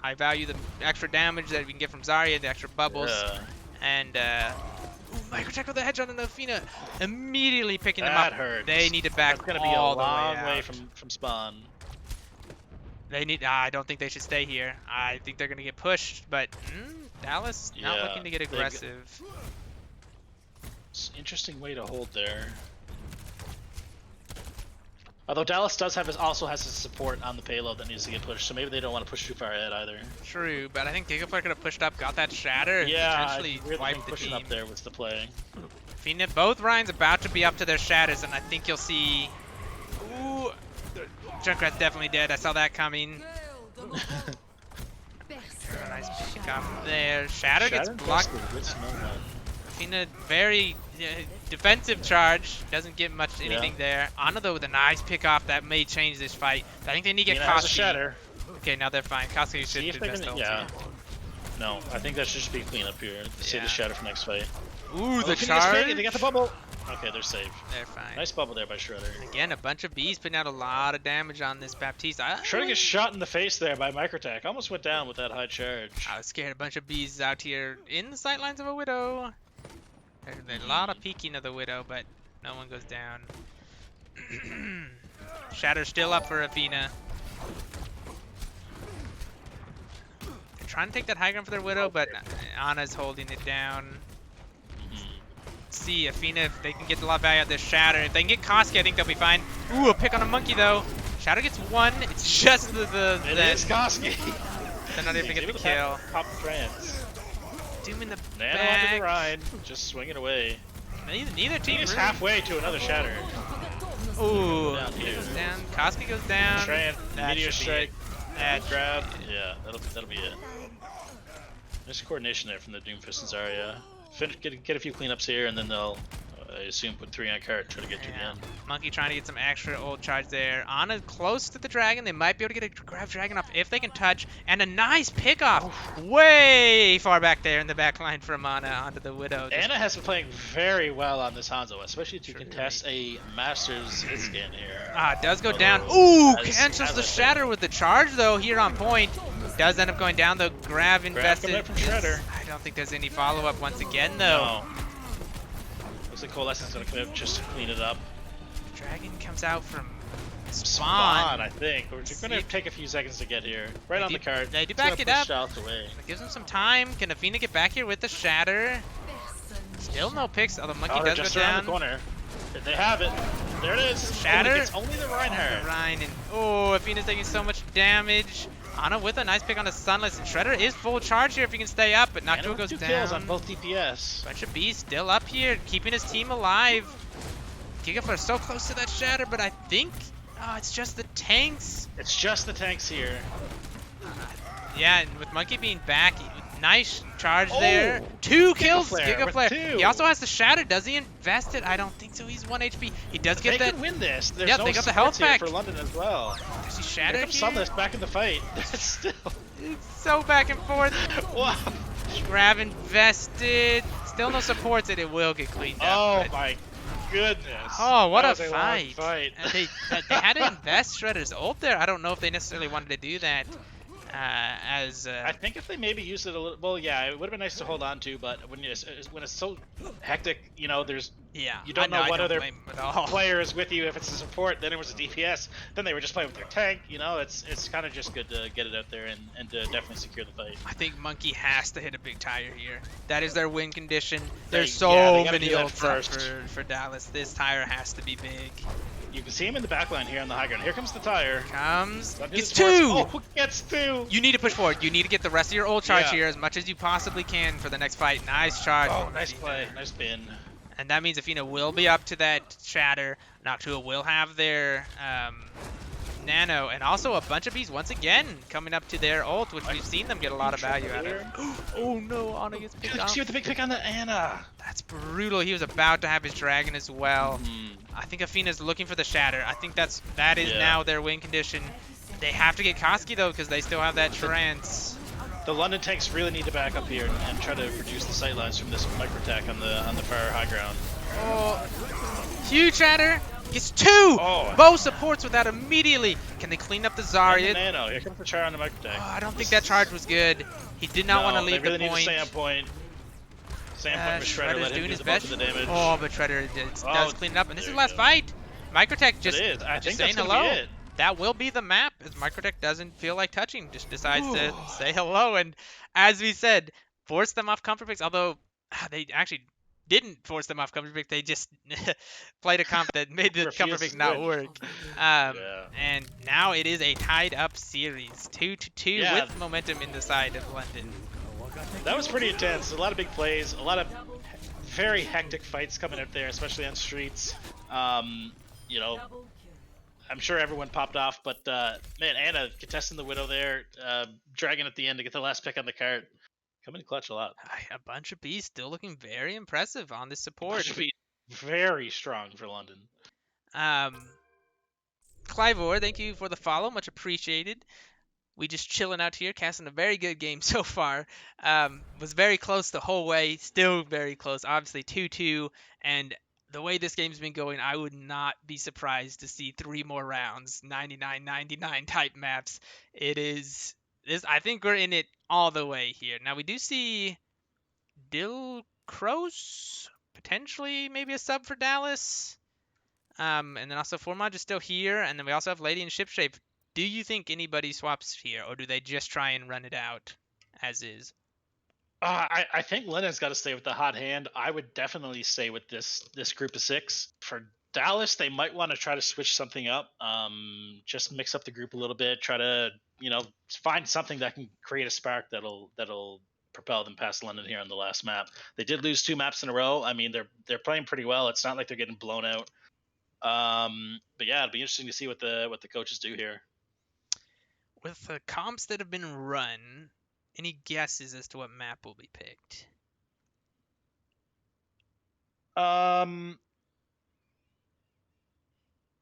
I value the extra damage that we can get from Zarya, the extra bubbles. Yeah. And, ooh, Microtech with the headshot on Athena. Immediately picking them That up. hurts. They need to back That's gonna be a all the long way way out. from spawn. They need. I don't think they should stay here. I think they're gonna get pushed. But Dallas not Yeah, looking to get they've got- aggressive. It's an interesting way to hold there. Although Dallas does have also has his support on the payload that needs to get pushed, so maybe they don't want to push too far ahead either. True, but I think Gigaflare could have pushed up, got that shatter, and Yeah, potentially I really wiped think the pushing team. up there was the play. Fina, both Ryan's about to be up to their shatters, and I think you'll see. Ooh, Junkrat's definitely dead. I saw that coming. A nice pick up there. Shatter gets blocked. Fina, very defensive charge. Doesn't get much anything there. Ana though with a nice pick off that may change this fight. I think they need to get Fina has a Koski. shatter. Okay, now they're fine. Koski should See if they invest can, ulti. yeah. No, I think that should just be cleanup here. Save the shatter for next fight. Ooh, the Fina's charge. fake, they got the bubble. Okay, they're safe. They're fine. Nice bubble there by Shredder. Again, a bunch of bees putting out a lot of damage on this Baptiste. Shredder gets shot in the face there by Microtech. Almost went down with that high charge. I was scared. A bunch of bees out here in the sightlines of a Widow. There's a lot of peeking of the Widow, but no one goes down. Shatter's still up for Athena. They're trying to take that high ground for their Widow, but Ana's holding it down. See, Athena, if they can get a lot of value out of this Shatter. If they can get Koski, I think they'll be fine. Ooh, a pick on a monkey, though. Shatter gets one. It's just It is Koski. They're not even going to get the kill. Pop trance. Doom in the Nano back. onto the ride. Just swinging away. Neither team He's really. halfway to another shatter. Ooh, Down he here. goes down. Koski goes down. Trance, That meteor should be strike, it. That grab. Yeah, that'll be it. Nice coordination there from the Doomfist and Zarya. Get a few cleanups here, and then they'll, I assume, put 3 on cart, try to get to the end. Monkey trying to get some extra old charge there. Ana close to the dragon. They might be able to get a grab dragon off if they can touch. And a nice pick off. Way far back there in the back line from Ana onto the Widow. Ana has been playing very well on this Hanzo, especially to contest a Masters hit scan here. It does go down. Ooh, As- cancels as the I said. shatter with the charge though here on point. Does end up going down though. Grab invested. coming up from Shredder. I don't think there's any follow-up once again though. No. Looks like Coalescence is going to come up just to clean it up. Dragon comes out from Spawn, I think. We're going to take a few seconds to get here. Right on the cart. They do It's gonna back it push up. South away. It gives him some time. Can Athena get back here with the shatter? Still no picks. Oh, the monkey does just go around down. the corner. They have it. There it is. Shatter. It's only the Reinhardt. Ryan and oh, Athena's taking so much damage. Ana with a nice pick on the Sunless. And Shredder is full charge here if he can stay up, but Noctua goes 2 down. kills on both DPS. Bunch of bees still up here, keeping his team alive. Gigaflare so close to that shatter, but I think it's just the tanks. It's just the tanks here. Yeah, and with Monkey being back, nice charge there. 2 kills, Gigaflare with Gigaflare. 2. He also has the shatter. Does he invest it? I don't think so. He's 1 HP. He does get They that. can win this. There's Yep, no they got the health supports here back. for London as well. Does he Here shatter comes here? Sunless back in the fight. Still. It's so back and forth. Wow. Grab invested. Still no supports it. It will get cleaned up. Oh but- my goodness. Oh, what That a was long fight. fight. And they had to invest Shredder's ult there. I don't know if they necessarily wanted to do that. I think if they maybe used it a little, well, yeah, it would have been nice to hold on to, but when it's so hectic, you know, there's you don't know what other player is with you. If it's a support, then it was a DPS, then they were just playing with their tank. You know, it's kind of just good to get it out there and to definitely secure the fight. I think Monkey has to hit a big tire here. That is their win condition. There's Yeah, so they gotta many do that ults up first. for Dallas. This tire has to be big. You can see him in the back line here on the high ground. Here comes the tire. Gets 2! Oh, gets 2! You need to push forward. You need to get the rest of your ult charge Yeah. here as much as you possibly can for the next fight. Nice charge. Oh, nice play. Nice spin. And that means Athena will be up to that shatter. Noctua will have their nano. And also a bunch of bees once again coming up to their ult, which we've seen them get a lot of value out of. Oh no, Ana gets picked off. See with the big pick on the Ana. That's brutal. He was about to have his dragon as well. I think Athena's looking for the shatter. I think that is now their win condition. They have to get Koski though, because they still have that trance. The London tanks really need to back up here and try to reduce the sightlines from this micro attack on the far high ground. Oh, huge shatter. Gets 2! Oh. Both supports with that immediately. Can they clean up the Zarya? Nano, here comes the charge on the micro attack. Oh, I don't think that charge was good. He did not want to leave they really the point. need to stay on point. Stay on point with Shredder, let him do the bulk of the damage. Oh, but Shredder does clean it up. And this is the last fight. Microtech just, I think saying that's hello. be it. That will be the map, as Microtech doesn't feel like touching. Just decides to say hello. And as we said, force them off comfort picks. Although, they actually didn't force them off comfort pick. They just played a comp that made the comfort pick not work. And now it is a tied up series, 2-2 with momentum in the side of London. That was pretty intense. A lot of big plays, a lot of very hectic fights coming out there, especially on streets. You know, I'm sure everyone popped off, but man, Anna contesting the Widow there, dragging at the end to get the last pick on the cart. Coming clutch a lot. A bunch of bees still looking very impressive on this support. Very strong for London. Clivor, thank you for the follow, much appreciated. We just chilling out here, casting a very good game so far. Was very close the whole way, still very close. Obviously 2-2, and the way this game's been going, I would not be surprised to see 3 more rounds, 99-99 type maps. It is this. I think we're in it all the way here. Now we do see Dill Cross, potentially maybe a sub for Dallas. And then also Formage is still here, and then we also have Lady in Ship Shape. Do you think anybody swaps here, or do they just try and run it out as is? I think London's got to stay with the hot hand. I would definitely stay with this group of 6. For Dallas, they might want to try to switch something up. Just mix up the group a little bit. Try to, you know, find something that can create a spark that'll propel them past London here on the last map. They did lose 2 maps in a row. I mean, they're playing pretty well. It's not like they're getting blown out. But yeah, it'll be interesting to see what the coaches do here. With the comps that have been run, any guesses as to what map will be picked?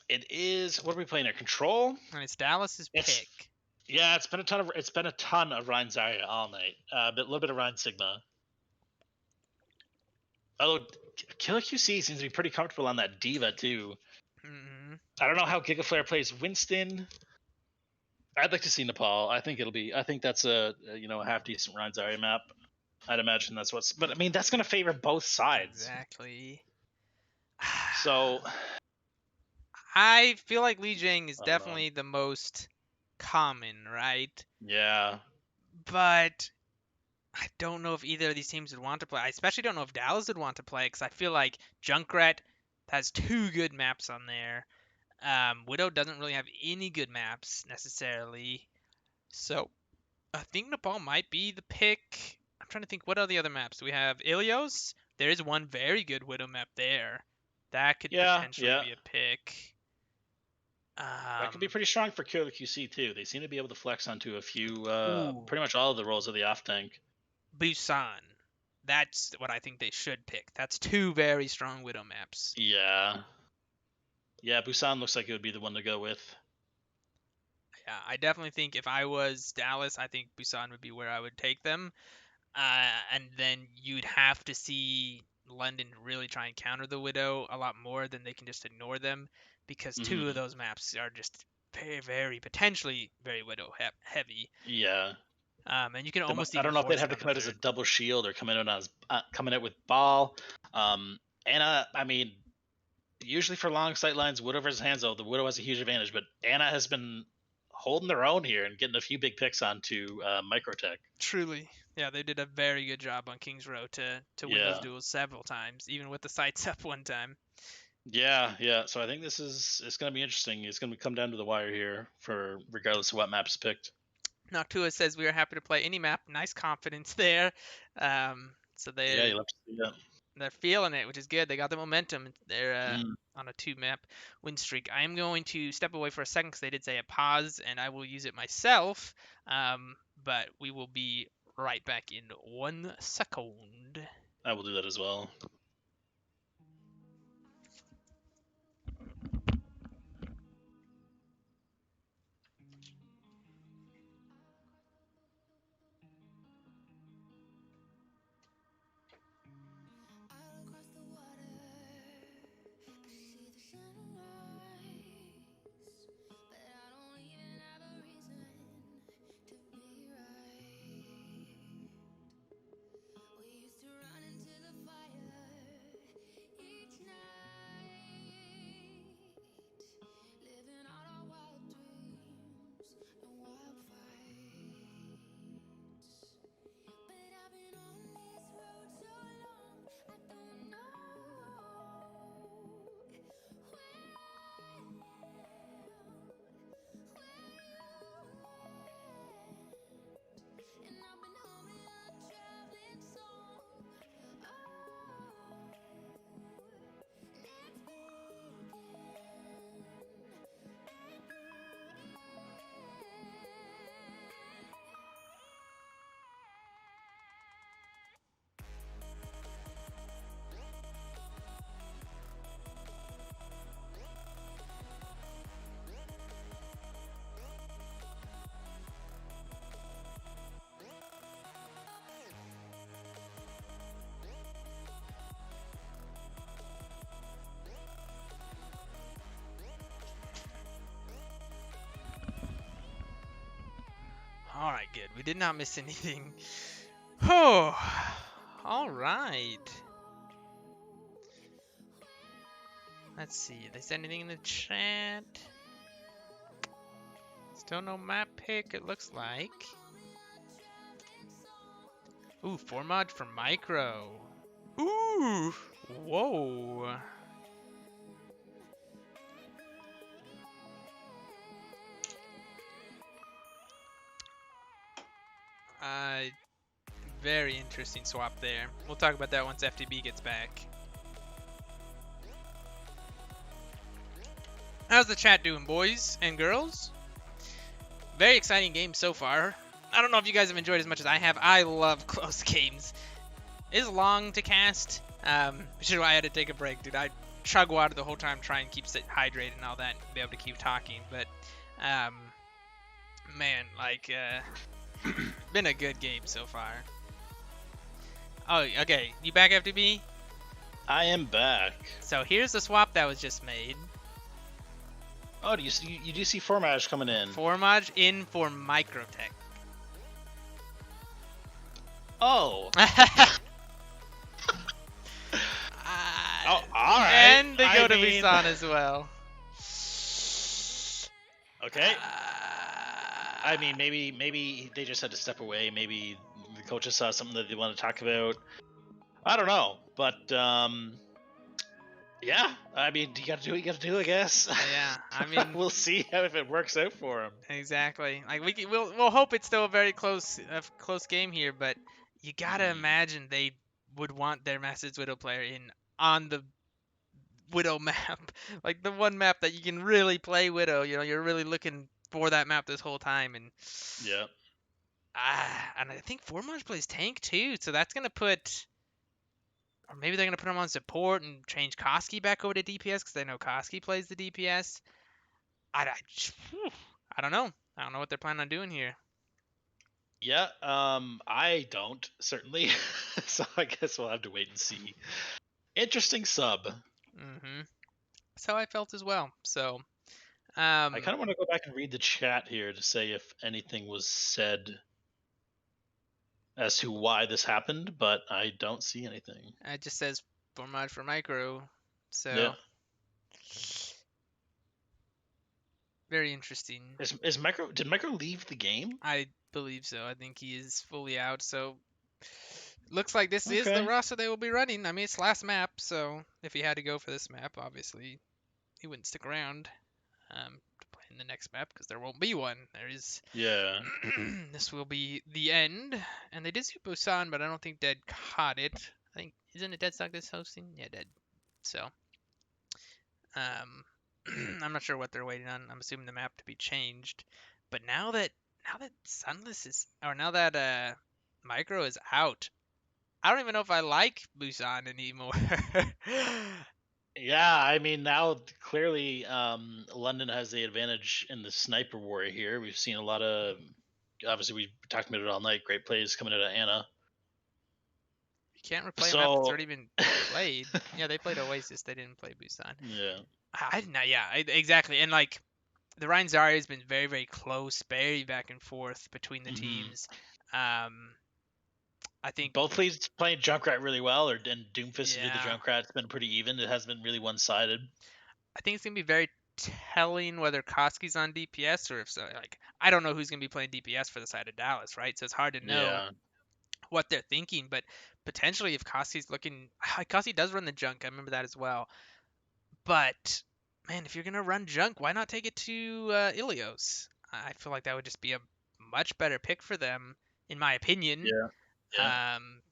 It is. What are we playing here? Control. And it's Dallas's pick. Yeah, it's been a ton of Ryan Zarya all night. A little bit of Ryan Sigma. Although Killer QC seems to be pretty comfortable on that Diva too. I don't know how Gigaflare plays Winston. I'd like to see Nepal. I think that's a half decent Ryan Zarya map. I'd imagine that's what's. But I mean, that's going to favor both sides. Exactly. So I feel like Li Jing is definitely the most common, right? Yeah. But I don't know if either of these teams would want to play. I especially don't know if Dallas would want to play, because I feel like Junkrat has 2 good maps on there. Widow doesn't really have any good maps necessarily. So I think Nepal might be the pick. I'm trying to think, what are the other maps? We have Ilios. There is one very good Widow map there. That could potentially be a pick. That could be pretty strong for Killer QC too. They seem to be able to flex onto a few, pretty much all of the roles of the off tank. Busan. That's what I think they should pick. That's 2 very strong Widow maps. Yeah. Yeah, Busan looks like it would be the one to go with. Yeah, I definitely think if I was Dallas, I think Busan would be where I would take them. And then you'd have to see London really try and counter the Widow a lot more than they can just ignore them, because 2 of those maps are just very, very, potentially very Widow heavy. Yeah. And you can almost. I don't know if they'd have to come out as a double shield or coming out with ball. Anna, I mean, usually for long sight lines, Widow versus Hanzo, the Widow has a huge advantage, but Anna has been holding their own here and getting a few big picks onto Microtech. Truly. Yeah, they did a very good job on King's Row to win those duels several times, even with the sights up one time. Yeah. So I think it's going to be interesting. It's going to come down to the wire here for regardless of what map's picked. Noctua says we are happy to play any map. Nice confidence there. So they you'll have to see that. They're feeling it, which is good. They got the momentum. They're on a 2-map win streak. I am going to step away for a second because they did say a pause, and I will use it myself. But we will be right back in 1 second. I will do that as well. good. We did not miss anything. Oh, all right. Let's see. Did they send anything in the chat? Still no map pick, it looks like. Ooh, 4-mod for Micro. Ooh, whoa. Very interesting swap there. We'll talk about that once FTB gets back. How's the chat doing, boys and girls? Very exciting game so far. I don't know if you guys have enjoyed as much as I have. I love close games. It's long to cast, which is why I had to take a break, dude. I chug water the whole time, try and keep hydrated and all that, and be able to keep talking. But, man, like, been a good game so far. Oh, okay. You back, FTB? I am back. So here's the swap that was just made. Oh, you do see Formage coming in? Formage in for Microtech. Oh. Oh, all right. And they go to Busan as well. Okay. I mean, maybe they just had to step away. Maybe the coaches saw something that they want to talk about. I don't know, but yeah. I mean, you got to do what you got to do, I guess. Yeah. I mean, we'll see if it works out for them. Exactly. Like we'll hope it's still a very close game here, but you gotta imagine they would want their Masters Widow player in on the Widow map, like the one map that you can really play Widow. You know, you're really looking for that map this whole time, and yeah. And I think Formage plays tank too, so that's gonna put, or maybe they're gonna put him on support and change Koski back over to DPS because they know Koski plays the DPS. I don't know. I don't know what they're planning on doing here. Yeah, I don't, certainly. So I guess we'll have to wait and see. Interesting sub. Mm-hmm. That's how I felt as well. So, I kind of want to go back and read the chat here to say if anything was said as to why this happened, but I don't see anything. It just says Formage for Micro. So, yeah. Very interesting. Did Micro leave the game? I believe so. I think he is fully out. So looks like this is the roster they will be running. I mean, it's last map, so if he had to go for this map, obviously he wouldn't stick around to play in the next map because there won't be one. There is. Yeah. This will be the end. And they did see Busan, but I don't think Dead caught it. I think isn't it Deadstock that's hosting? Yeah, Dead. So I'm not sure what they're waiting on. I'm assuming the map to be changed. But now that Sunless is, or now that Micro is out, I don't even know if I like Busan anymore. Yeah, I mean now clearly London has the advantage in the sniper war here. We've seen a lot of, obviously we talked about it all night. Great plays coming out of Anna. You can't replay a map that's already been played. Yeah, they played Oasis. They didn't play Busan. Yeah. Exactly. And like the Ryan Zarya has been very, very close, very back and forth between the teams. I think both fleets playing Junkrat really well, and Doomfist did the Junkrat. It's been pretty even. It hasn't been really one-sided. I think it's gonna be very telling whether Koski's on DPS or if so. Like I don't know who's gonna be playing DPS for the side of Dallas, right? So it's hard to know what they're thinking. But potentially, if Koski's looking, Koski does run the Junk. I remember that as well. But man, if you're gonna run Junk, why not take it to Ilios? I feel like that would just be a much better pick for them, in my opinion. Yeah.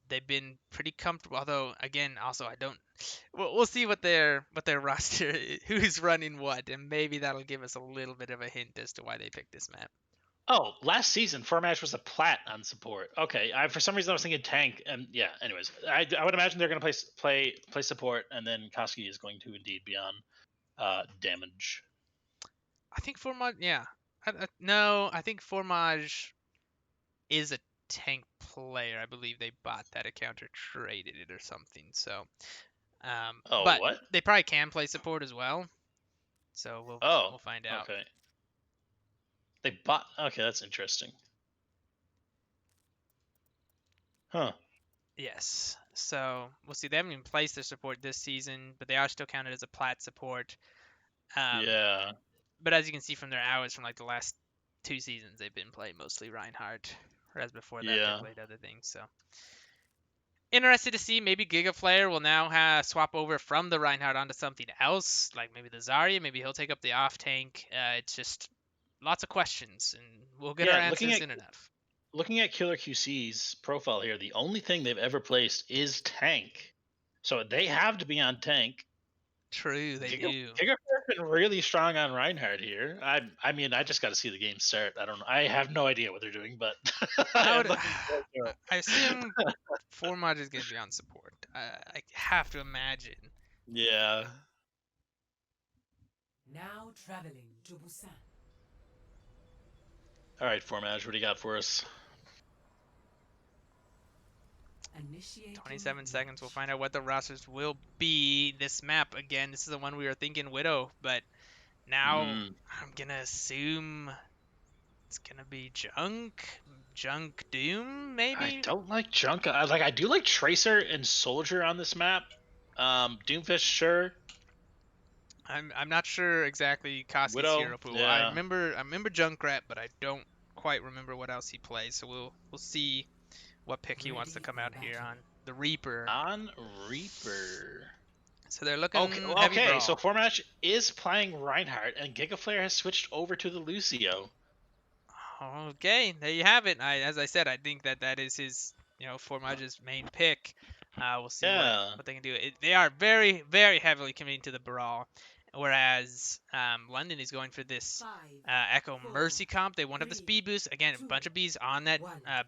They've been pretty comfortable. Although, again, also I don't. We'll see what their roster, who's running what, and maybe that'll give us a little bit of a hint as to why they picked this map. Oh, last season, Formage was a plat on support. Okay, for some reason I was thinking tank, and yeah. Anyways, I would imagine they're going to play support, and then Koski is going to indeed be on damage. I think Formage, yeah. No, I think Formage is a tank player. I believe they bought that account or traded it or something. So, but what? they probably can play support as well. So we'll find out. Okay. They bought. Okay, that's interesting. Huh. Yes. So we'll see. They haven't even placed their support this season, but they are still counted as a plat support. Yeah. But as you can see from their hours from like the last 2 seasons, they've been playing mostly Reinhardt, whereas before that Yeah. they played other things. So interested to see maybe Gigaflare will now swap over from the Reinhardt onto something else, like maybe the Zarya. Maybe he'll take up the off tank. It's just lots of questions, and we'll get our Yeah. answers soon enough. Looking at Killer QC's profile here, the only thing they've ever placed is tank. So they have to be on tank. True, they do. Giga's been really strong on Reinhardt here. I mean, I just got to see the game start. I don't know. I have no idea what they're doing, but I I'm would, looking forward to it. I assume Formage is going to be on support. I have to imagine. Yeah. Now traveling to Busan. All right, Formage, what do you got for us? Initiate 27 seconds. We'll find out what the rosters will be. This map, again, this is the one we were thinking Widow, but now I'm going to assume it's going to be Junk Doom, maybe? I don't like Junk. I do like Tracer and Soldier on this map. Doomfish, sure. I'm not sure exactly Koski's Widow, hero pool. yeah. I remember Junkrat, but I don't quite remember what else he plays. So we'll see what pick he wants to come out here on. The Reaper. On Reaper. So they're looking heavy Okay, brawl. so Formage is playing Reinhardt, and Gigaflare has switched over to the Lucio. Okay, there you have it. As I said, I think that is his, Formage's main pick. We'll see what they can do. They are very, very heavily committing to the brawl, whereas London is going for this Echo Mercy comp. They won't have the speed boost. Again, a bunch of bees on that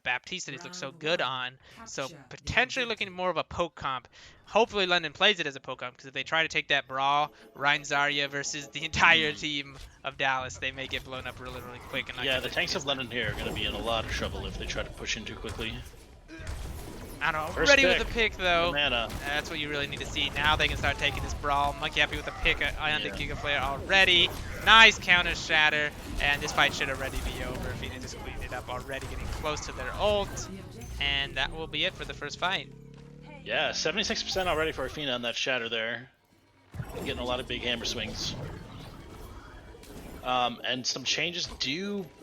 Baptiste that he looks so good on. So potentially looking more of a poke comp. Hopefully London plays it as a poke comp, because if they try to take that brawl, Ryan Zarya versus the entire team of Dallas, they may get blown up really, really quick. And Yeah, the tanks of London here are going to be in a lot of trouble if they try to push in too quickly. I don't know. First Ready pick, with the pick, though. Mana. That's what you really need to see. Now they can start taking this brawl. Monkey happy with the pick on the Gigaflare already. Nice counter shatter. And this fight should already be over. Fina just cleaned it up already, getting close to their ult. And that will be it for the first fight. Yeah, 76% already for Athena on that shatter there. Getting a lot of big hammer swings. And some changes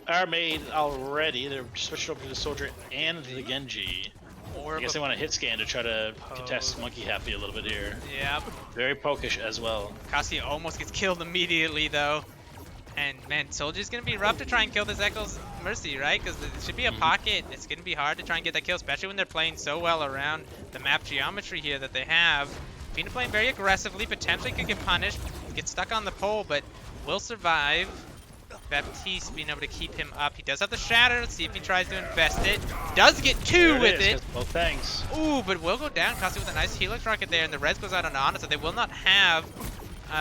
are made already. They're switched over to the Soldier and the Genji. I guess they want to hit scan to try to contest Monkey Happy a little bit here. Yep. Very pokish as well. Kasi almost gets killed immediately, though. And, man, Soldier's going to be rough to try and kill this Echo's Mercy, right? Because it should be a pocket. It's going to be hard to try and get that kill, especially when they're playing so well around the map geometry here that they have. Fina playing very aggressively, potentially could get punished, get stuck on the pole, but will survive. Baptiste being able to keep him up. He does have the shatter. Let's see if he tries to invest it. Does get two with it. Well, thanks. Ooh, but will go down. Kasi with a nice Helix rocket there, and the res goes out on Ana, so they will not have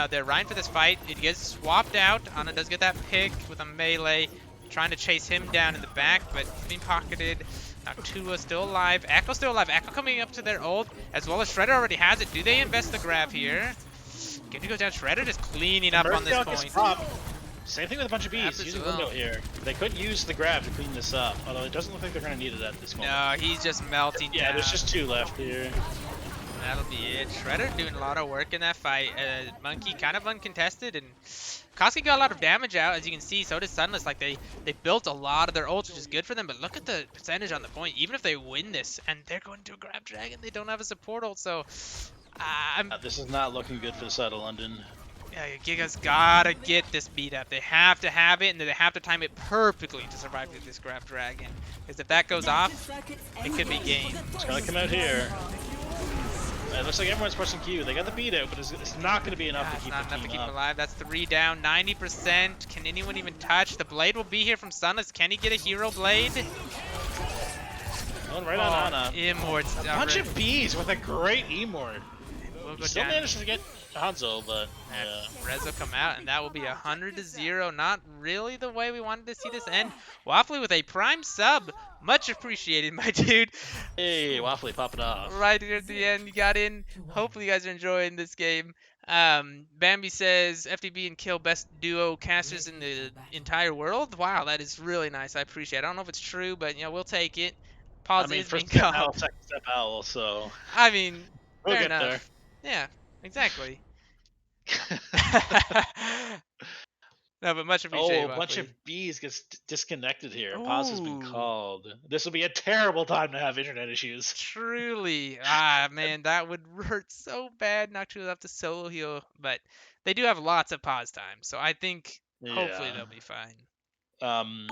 their Ryan for this fight. It gets swapped out. Ana does get that pick with a melee, trying to chase him down in the back, but being pocketed. Noctua still alive. Echo still alive. Echo coming up to their ult, as well as Shredder already has it. Do they invest the grab here? Genji goes down. Shredder just cleaning up on this point. Same thing with a bunch of bees. Using window here. They could use the grab to clean this up, although it doesn't look like they're going to need it at this moment. No, he's just melting down. There's just 2 left here. That'll be it. Shredder doing a lot of work in that fight. Monkey kind of uncontested, and Koski got a lot of damage out, as you can see. So does Sunless. Like they built a lot of their ults, which is good for them. But look at the percentage on the point. Even if they win this, and they're going to a grab dragon, they don't have a support ult. So this is not looking good for the side of London. Yeah, Giga's gotta get this beat up. They have to have it, and they have to time it perfectly to survive with this grab dragon. Because if that goes off, it could be game. It's gonna come out here. It looks like everyone's pushing Q. They got the beat out, but it's not going to be enough to keep the team them up. alive. That's 3 down, 90%. Can anyone even touch? The blade will be here from Sunless. Can he get a hero blade? Going right on Ana. Immort's a bunch of bees with a great Emort. We'll Still managed to get Hanzo, but yeah. Rez will come out, and that will be 100-0. Not really the way we wanted to see this end. Waffly with a prime sub. Much appreciated, my dude. Hey, Waffly popping off. Right here at the end, you got in. Hopefully you guys are enjoying this game. Bambi says, FTB and Kill best duo casters in the entire world. Wow, that is really nice. I appreciate it. I don't know if it's true, but, we'll take it. pause I mean, is first being step called. MOWL, second step MOWL, so I mean, we'll fair get there. enough. Yeah, exactly. No, but much Oh, appreciated, a bunch of Waffly. bees gets disconnected here. Pause has been Ooh, called. This will be a terrible time to have internet issues. truly. Ah, man, that would hurt so bad not to have to solo heal. But they do have lots of pause time, so I think hopefully Yeah. they'll be fine. Um,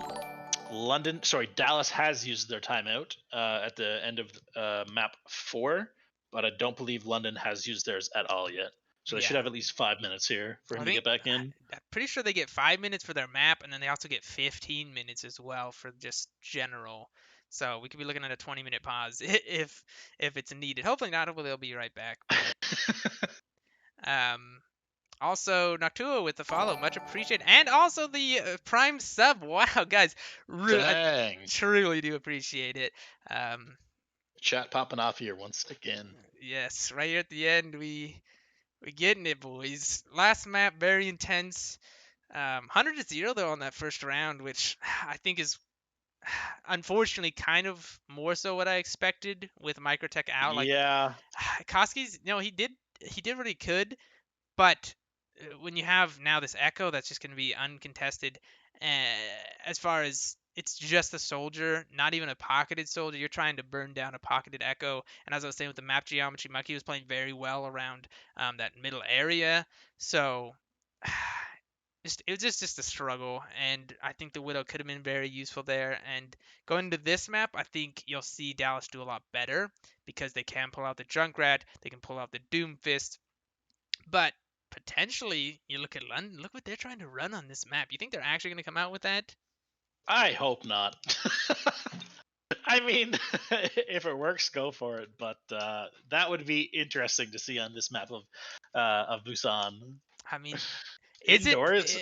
Dallas has used their timeout at the end of map 4, but I don't believe London has used theirs at all yet. So they should Yeah. have at least 5 minutes here for him I to think get back in. I'm pretty sure they get 5 minutes for their map, and then they also get 15 minutes as well for just general. So we could be looking at a 20-minute pause if it's needed. Hopefully not. Hopefully they'll be right back. Um, also Noctua with the follow, much appreciated, and also the Prime sub. Wow, guys, I Dang. truly do appreciate it. Chat popping off here once again. Yes, right here at the end, we getting it, boys. Last map, very intense. 100-0 though on that first round, which I think is unfortunately kind of more so what I expected with Microtech out. Like Yeah. Koski's, he did what he could, but when you have now this Echo that's just going to be uncontested, as far as it's just a soldier, not even a pocketed soldier. You're trying to burn down a pocketed Echo, and as I was saying with the map geometry, Mucky was playing very well around that middle area. So it was just a struggle, and I think the Widow could have been very useful there. And going to this map, I think you'll see Dallas do a lot better because they can pull out the Junkrat, they can pull out the Doomfist, but potentially you look at London, look what they're trying to run on this map. You think they're actually going to come out with that? I hope not. I mean, if it works, go for it. But that would be interesting to see on this map of Busan. I mean, Indoors,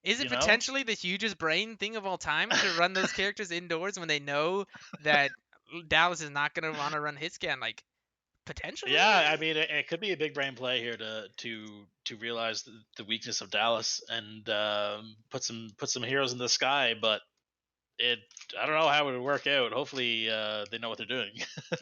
is it potentially the hugest brain thing of all time to run those characters indoors when they know that Dallas is not going to want to run hit scan? Like, potentially. Yeah, I mean, it could be a big brain play here to realize the weakness of Dallas and put some heroes in the sky. But I don't know how it would work out. Hopefully, they know what they're doing.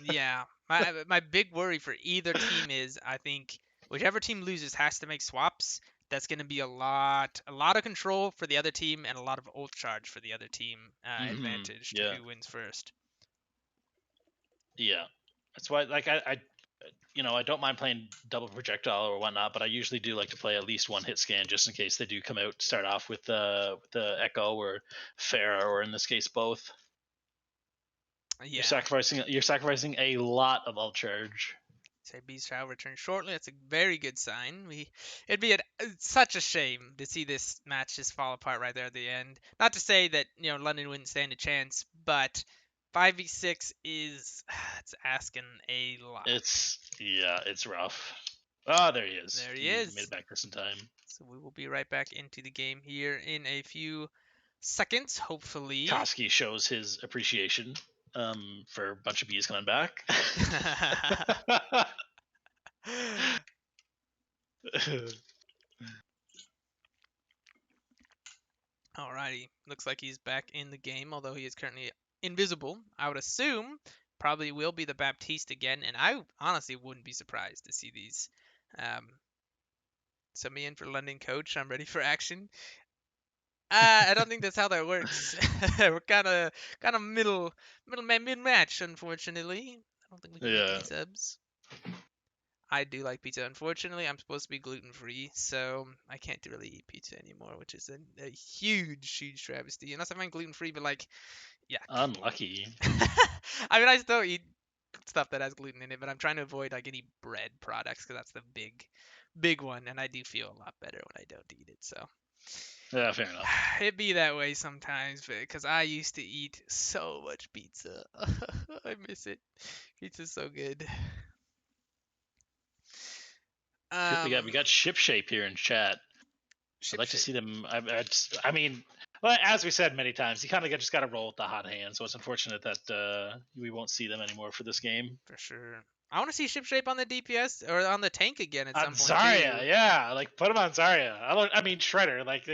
Yeah, my big worry for either team is I think whichever team loses has to make swaps. That's going to be a lot of control for the other team and a lot of ult charge for the other team advantage to who wins first. Yeah, that's why like I don't mind playing double projectile or whatnot, but I usually do like to play at least one hit scan just in case they do come out start off with the Echo or Pharah, or in this case both. Yeah. You're sacrificing a lot of ult charge. Say Beast shall return shortly. That's a very good sign. It'd be such a shame to see this match just fall apart right there at the end. Not to say that London wouldn't stand a chance, but 5v6 is it's asking a lot. It's rough. Oh, there he is. There he is. Made it back just in time. So we will be right back into the game here in a few seconds, hopefully. Koski shows his appreciation for a bunch of bees coming back. Alrighty, looks like he's back in the game, although he is currently invisible. I would assume probably will be the Baptiste again, and I honestly wouldn't be surprised to see these. So me in for London coach, I'm ready for action. I don't think that's how that works. We're kind of mid match, unfortunately. I don't think we can get subs. I do like pizza. Unfortunately, I'm supposed to be gluten free, so I can't really eat pizza anymore, which is a huge travesty. Unless I find gluten free, but like, yeah. Unlucky. I mean, I still eat stuff that has gluten in it, but I'm trying to avoid like any bread products because that's the big one, and I do feel a lot better when I don't eat it. So. Yeah, fair enough. It be that way sometimes, because I used to eat so much pizza. I miss it. Pizza's so good. We got ship shape here in chat. I'd like to see them. I mean, well, as we said many times, you kind of just got to roll with the hot hand. So it's unfortunate that we won't see them anymore for this game. For sure. I want to see ship shape on the DPS or on the tank again at some point. Zarya, too. Yeah, like put him on Zarya. I mean Shredder, like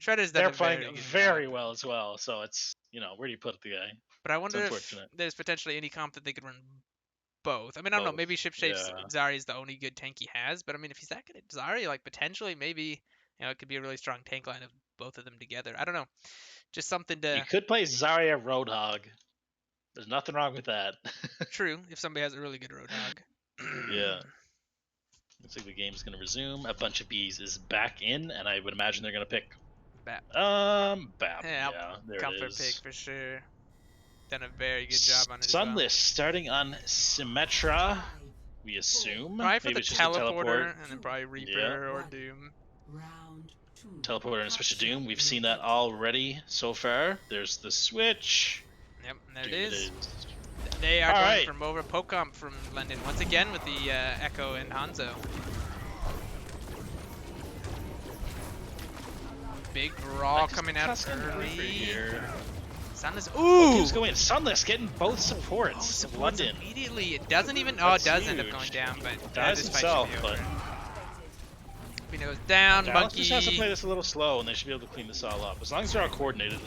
Shredder's they're playing very well as well. So it's where do you put the guy? But I wonder if unfortunate. there's potentially any comp that they could run both. I mean, I don't know. Both, Maybe Shipshape's yeah. Zarya is the only good tank he has. But I mean, if he's that good at Zarya, like potentially maybe it could be a really strong tank line of both of them together. I don't know. Just something You to could play Zarya Roadhog. There's nothing wrong with that. true if somebody has a really good Roadhog. Yeah. Looks like the game's gonna resume. A bunch of bees is back in, and I would imagine they're gonna pick Bap. Bap. Yeah, There comfort it is. pick for sure. Done a very good job on it. Sunless starting on Symmetra, we assume. Probably for Maybe the it's just a teleporter, teleport. and then probably Reaper Yeah. or Doom. Round 2. Teleporter and switch to Doom. We've seen that already so far. There's the switch. Yep, and there Doom it is. is. They are All going right. from over Pocomp from London once again with the Echo and Hanzo. Big brawl coming out early. Here. Sunless. Oh, Ooh! Doom's going. Sunless getting both supports. Oh, supports London. immediately. It doesn't even. Oh, it That's does end up huge. going down, but Dies this fight himself, should be but over. Fina goes down. Dallas Monkey. just has to play this a little slow, and they should be able to clean this all up. As long as they're all coordinated.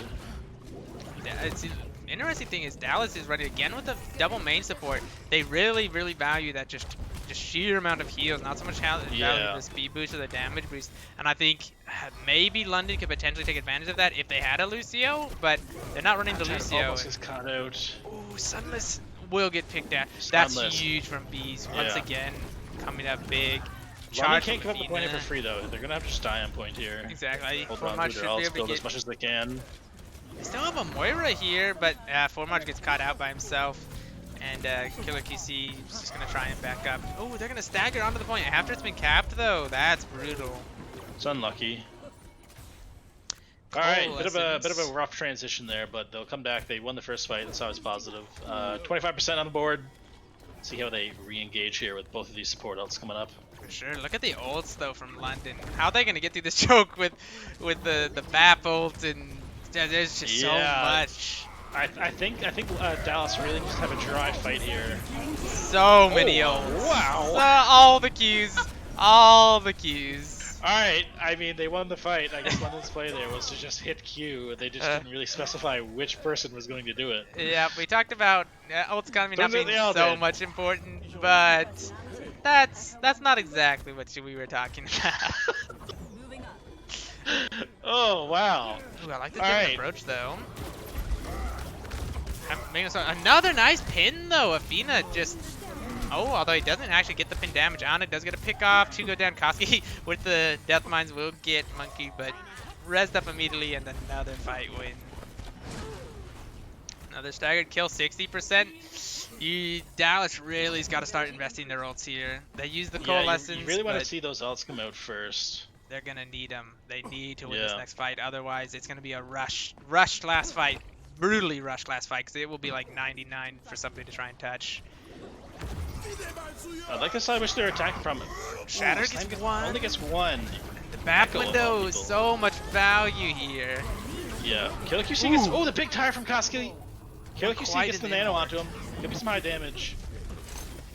It's the interesting thing is Dallas is running again with a double main support. They really, really value that just sheer amount of heals, not so much value the speed boost or the damage boost. And I think maybe London could potentially take advantage of that if they had a Lucio, but they're not running the Lucio. Almost is caught out. Ooh, Sunless will get picked out. Sunless. That's huge from Bees once Yeah. again, coming up big. London Charge can't give from up a point Fina. for free though. They're gonna have to just die on point here. Exactly. Hold Formage on to should their be ults, able to build get. as much as they can. They still have a Moira here, but Formage gets caught out by himself. And Killer QC is just going to try and back up. Oh, they're going to stagger onto the point. After it's been capped, though, that's brutal. It's unlucky. All right, bit of a rough transition there, but they'll come back. They won the first fight. That's always positive. 25% on the board. See how they re-engage here with both of these support ults coming up. For sure. Look at the ults, though, from London. How are they going to get through this choke with the BAP ult? And there's just so much. I think Dallas really needs to have a dry fight here. So many ults. Wow. All the Qs. All the Qs. Alright, I mean, they won the fight. I guess London's play there was to just hit Q. They just didn't really specify which person was going to do it. Yeah, we talked about ults kind of not being they all so did. much important, but that's not exactly what we were talking about. Oh, wow. Ooh, I like the different approach, though. Another nice pin, though. Athena just... Oh, although he doesn't actually get the pin damage on it, does get a pick off. 2 go down. Koski with the Death Mines will get Monkey, but rezzed up immediately, and another fight win. Another staggered kill, 60%. Dallas really's got to start investing their ults here. They use the Coalescence, you really want to but see those ults come out first. they're going to need them. They need to win this next fight. Otherwise, it's going to be a rushed last fight. Brutally rushed last fight, because it will be like 99 for somebody to try and touch. I like this. I wish they were attacking from it. Shatter gets one. Only gets one. The back window is so much value here. Yeah. Killer QC gets... Oh, the big tire from Koski. Killer QC gets the nano onto him. Could be some high damage.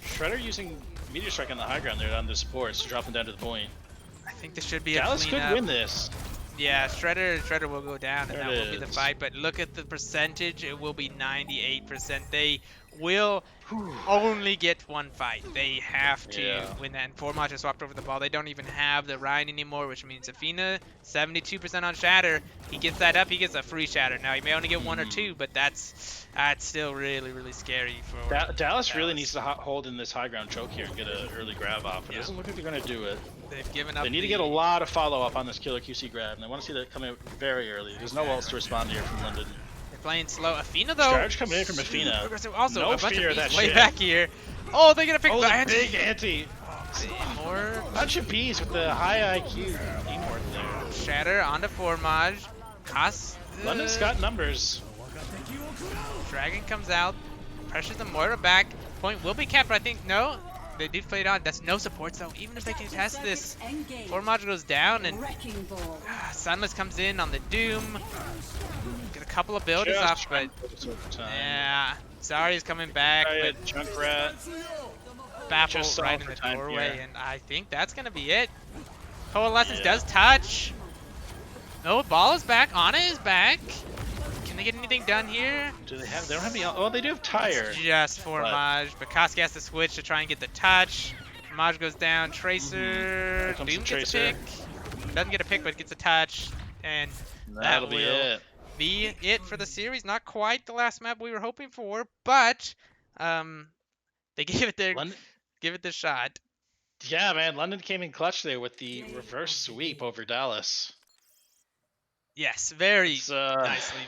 Shredder using Meteor Strike on the high ground there on the supports to drop them down to the point. I think this should be Dallas a could cleanup. win this. Yeah, Shredder will go down, and There that it will be the is. fight. But look at the percentage; it will be 98%. They will only get one fight. They have to win that. And Formage has swapped over the ball. They don't even have the Ryan anymore, which means Athena 72% on Shatter. He gets that up, he gets a free Shatter. Now he may only get 1 or 2, but that's still really, really scary for Dallas really needs to hold in this high ground choke here and get an early grab off. It doesn't look like they're going to do it. They've given up. They need to get a lot of follow up on this Killer QC grab, and I want to see that come out very early. There's no ults to respond here from London. They're playing slow. Athena though. Charge coming in from Athena. Also, no a bunch fear of of that bees way shit. back here. Oh, they're gonna pick the anti. big anti. More Bunch of bees with the high IQ teamwork there. Shatter onto Formage. London's got numbers. Dragon comes out, pressures the Moira back. Point will be capped, but I think no. They do play it on. That's no supports though. Even if they can test this, Formage goes down and Sunless comes in on the Doom. Get a couple of builders off, but yeah, Zarya's coming back. But Junkrat. Baffle right in the doorway, and I think that's gonna be it. Coalescence does touch. No, ball is back. Ana is back. Can they get anything done here? Do they have? They don't have any. Oh, they do have tire. Just for Maj, but Koski has to switch to try and get the touch. Maj goes down. Tracer. comes Doom the gets a Tracer. pick. Doesn't get a pick, but gets a touch. And That'll that be will it. be it for the series. Not quite the last map we were hoping for, but they gave it their give it the shot. Yeah, man. London came in clutch there with the reverse sweep over Dallas. Yes, very nicely.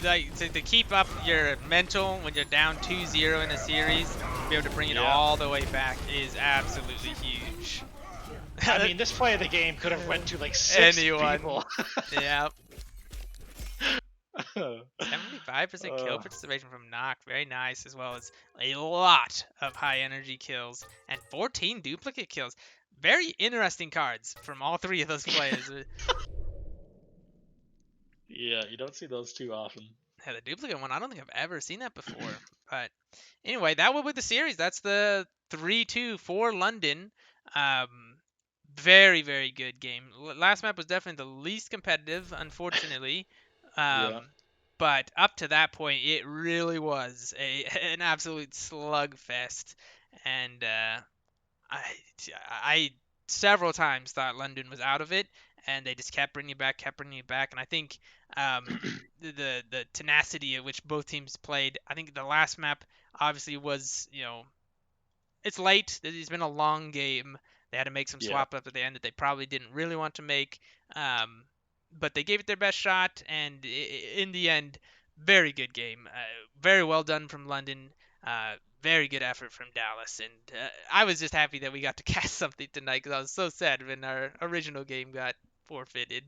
Like, to keep up your mental when you're down 2-0 in a series, to be able to bring it all the way back is absolutely huge. I mean, this play of the game could have went to like 6 people. Yeah. 75% kill participation from Nock, very nice, as well as a lot of high energy kills and 14 duplicate kills. Very interesting cards from all three of those players. Yeah, you don't see those too often. Yeah, the duplicate one, I don't think I've ever seen that before. But anyway, that will be the series. That's the 3-2 for London. Very, very good game. Last map was definitely the least competitive, unfortunately. But up to that point, it really was an absolute slugfest. And I several times thought London was out of it, and they just kept bringing it back, And I think the tenacity at which both teams played. I think the last map obviously was, it's late. It's been a long game. They had to make some swap ups at the end that they probably didn't really want to make. But they gave it their best shot, and in the end, very good game. Very well done from London. Very good effort from Dallas, and I was just happy that we got to cast something tonight because I was so sad when our original game got forfeited.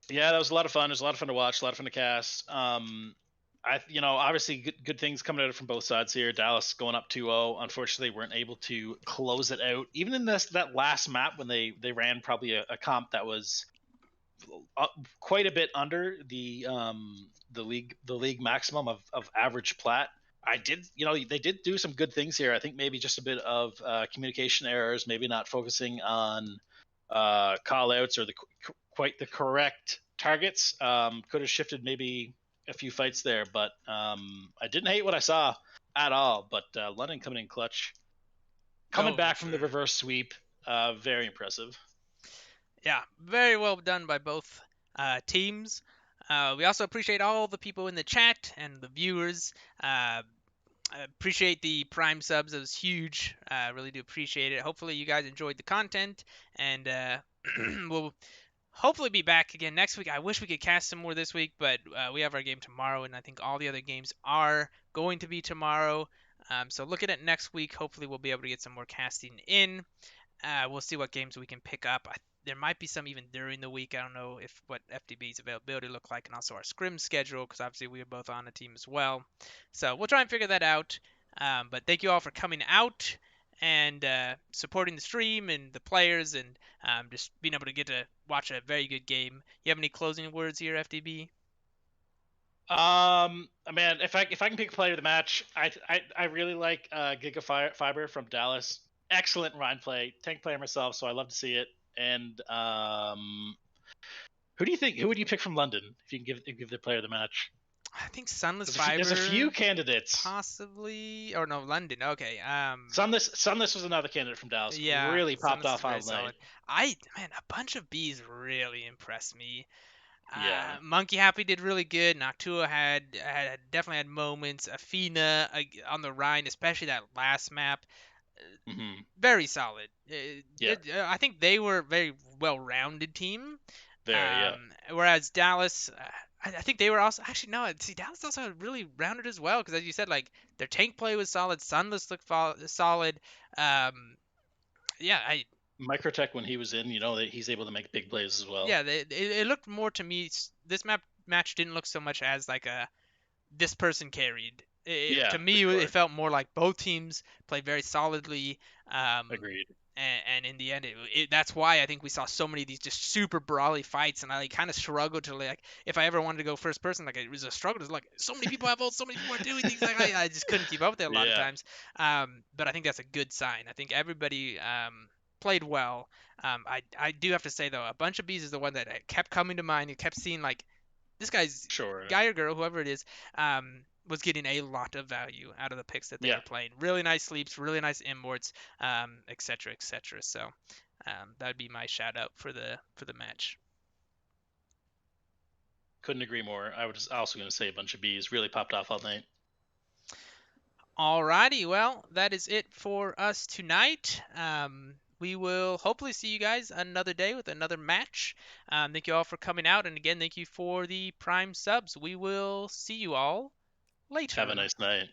Yeah, that was a lot of fun. It was a lot of fun to watch, a lot of fun to cast. Obviously good things coming out from both sides here. Dallas going up 2-0. Unfortunately, weren't able to close it out. Even in that last map when they ran probably a comp that was quite a bit under the league maximum of average plat. They did do some good things here. I think maybe just a bit of communication errors, maybe not focusing on call outs or quite the correct targets. Could have shifted maybe a few fights there, but I didn't hate what I saw at all. But London coming in clutch, coming back from the reverse sweep, very impressive. Yeah, very well done by both teams. We also appreciate all the people in the chat and the viewers. I appreciate the Prime subs. It was huge. Really do appreciate it. Hopefully you guys enjoyed the content, and we'll hopefully be back again next week. I wish we could cast some more this week, but we have our game tomorrow, and I think all the other games are going to be tomorrow. So looking at next week, hopefully we'll be able to get some more casting in. We'll see what games we can pick up. There might be some even during the week. I don't know what FDB's availability look like, and also our scrim schedule, because obviously we are both on a team as well. So we'll try and figure that out. But thank you all for coming out and supporting the stream and the players, and just being able to get to watch a very good game. You have any closing words here, FDB? Man, if I can pick a player of the match, I really like Gigafiber from Dallas. Excellent Rhine play. Tank player myself, so I love to see it. And who do you think? Who would you pick from London if you can give the player of the match? I think Sunless Fiber. There's a few candidates. Possibly, or no, London. Okay. Sunless was another candidate from Dallas. Yeah, really popped off on late. A bunch of Bs really impressed me. Yeah. Monkey Happy did really good. Noctua had definitely had moments. Athena on the Rhine, especially that last map. Mm-hmm. Very solid. I think they were a very well-rounded team. Whereas Dallas, I think they were also Dallas also really rounded as well, because as you said, like, their tank play was solid. Sunless looked solid. Microtech, when he was in, he's able to make big plays as well. Yeah, it looked more to me. This match didn't look so much as like this person carried. To me, it felt more like both teams played very solidly. Agreed. And in the end, that's why I think we saw so many of these just super brawly fights, and I kind of struggled to, like, if I ever wanted to go first person, like, it was a struggle. It's like, so many people have ults, so many people are doing things. Like, I just couldn't keep up with it a lot of times. But I think that's a good sign. I think everybody played well. I do have to say, though, a bunch of Bs is the one that kept coming to mind. You kept seeing, like, this guy's Sure. guy or girl, whoever it is, was getting a lot of value out of the picks that they Yeah. were playing. Really nice sleeps, really nice immorts, etc., etc. So that'd be my shout out for the match. Couldn't agree more. I was also going to say a bunch of Bs really popped off all night. Alrighty, well, that is it for us tonight. We will hopefully see you guys another day with another match. Thank you all for coming out, and again, thank you for the Prime subs. We will see you all later. Have a nice night.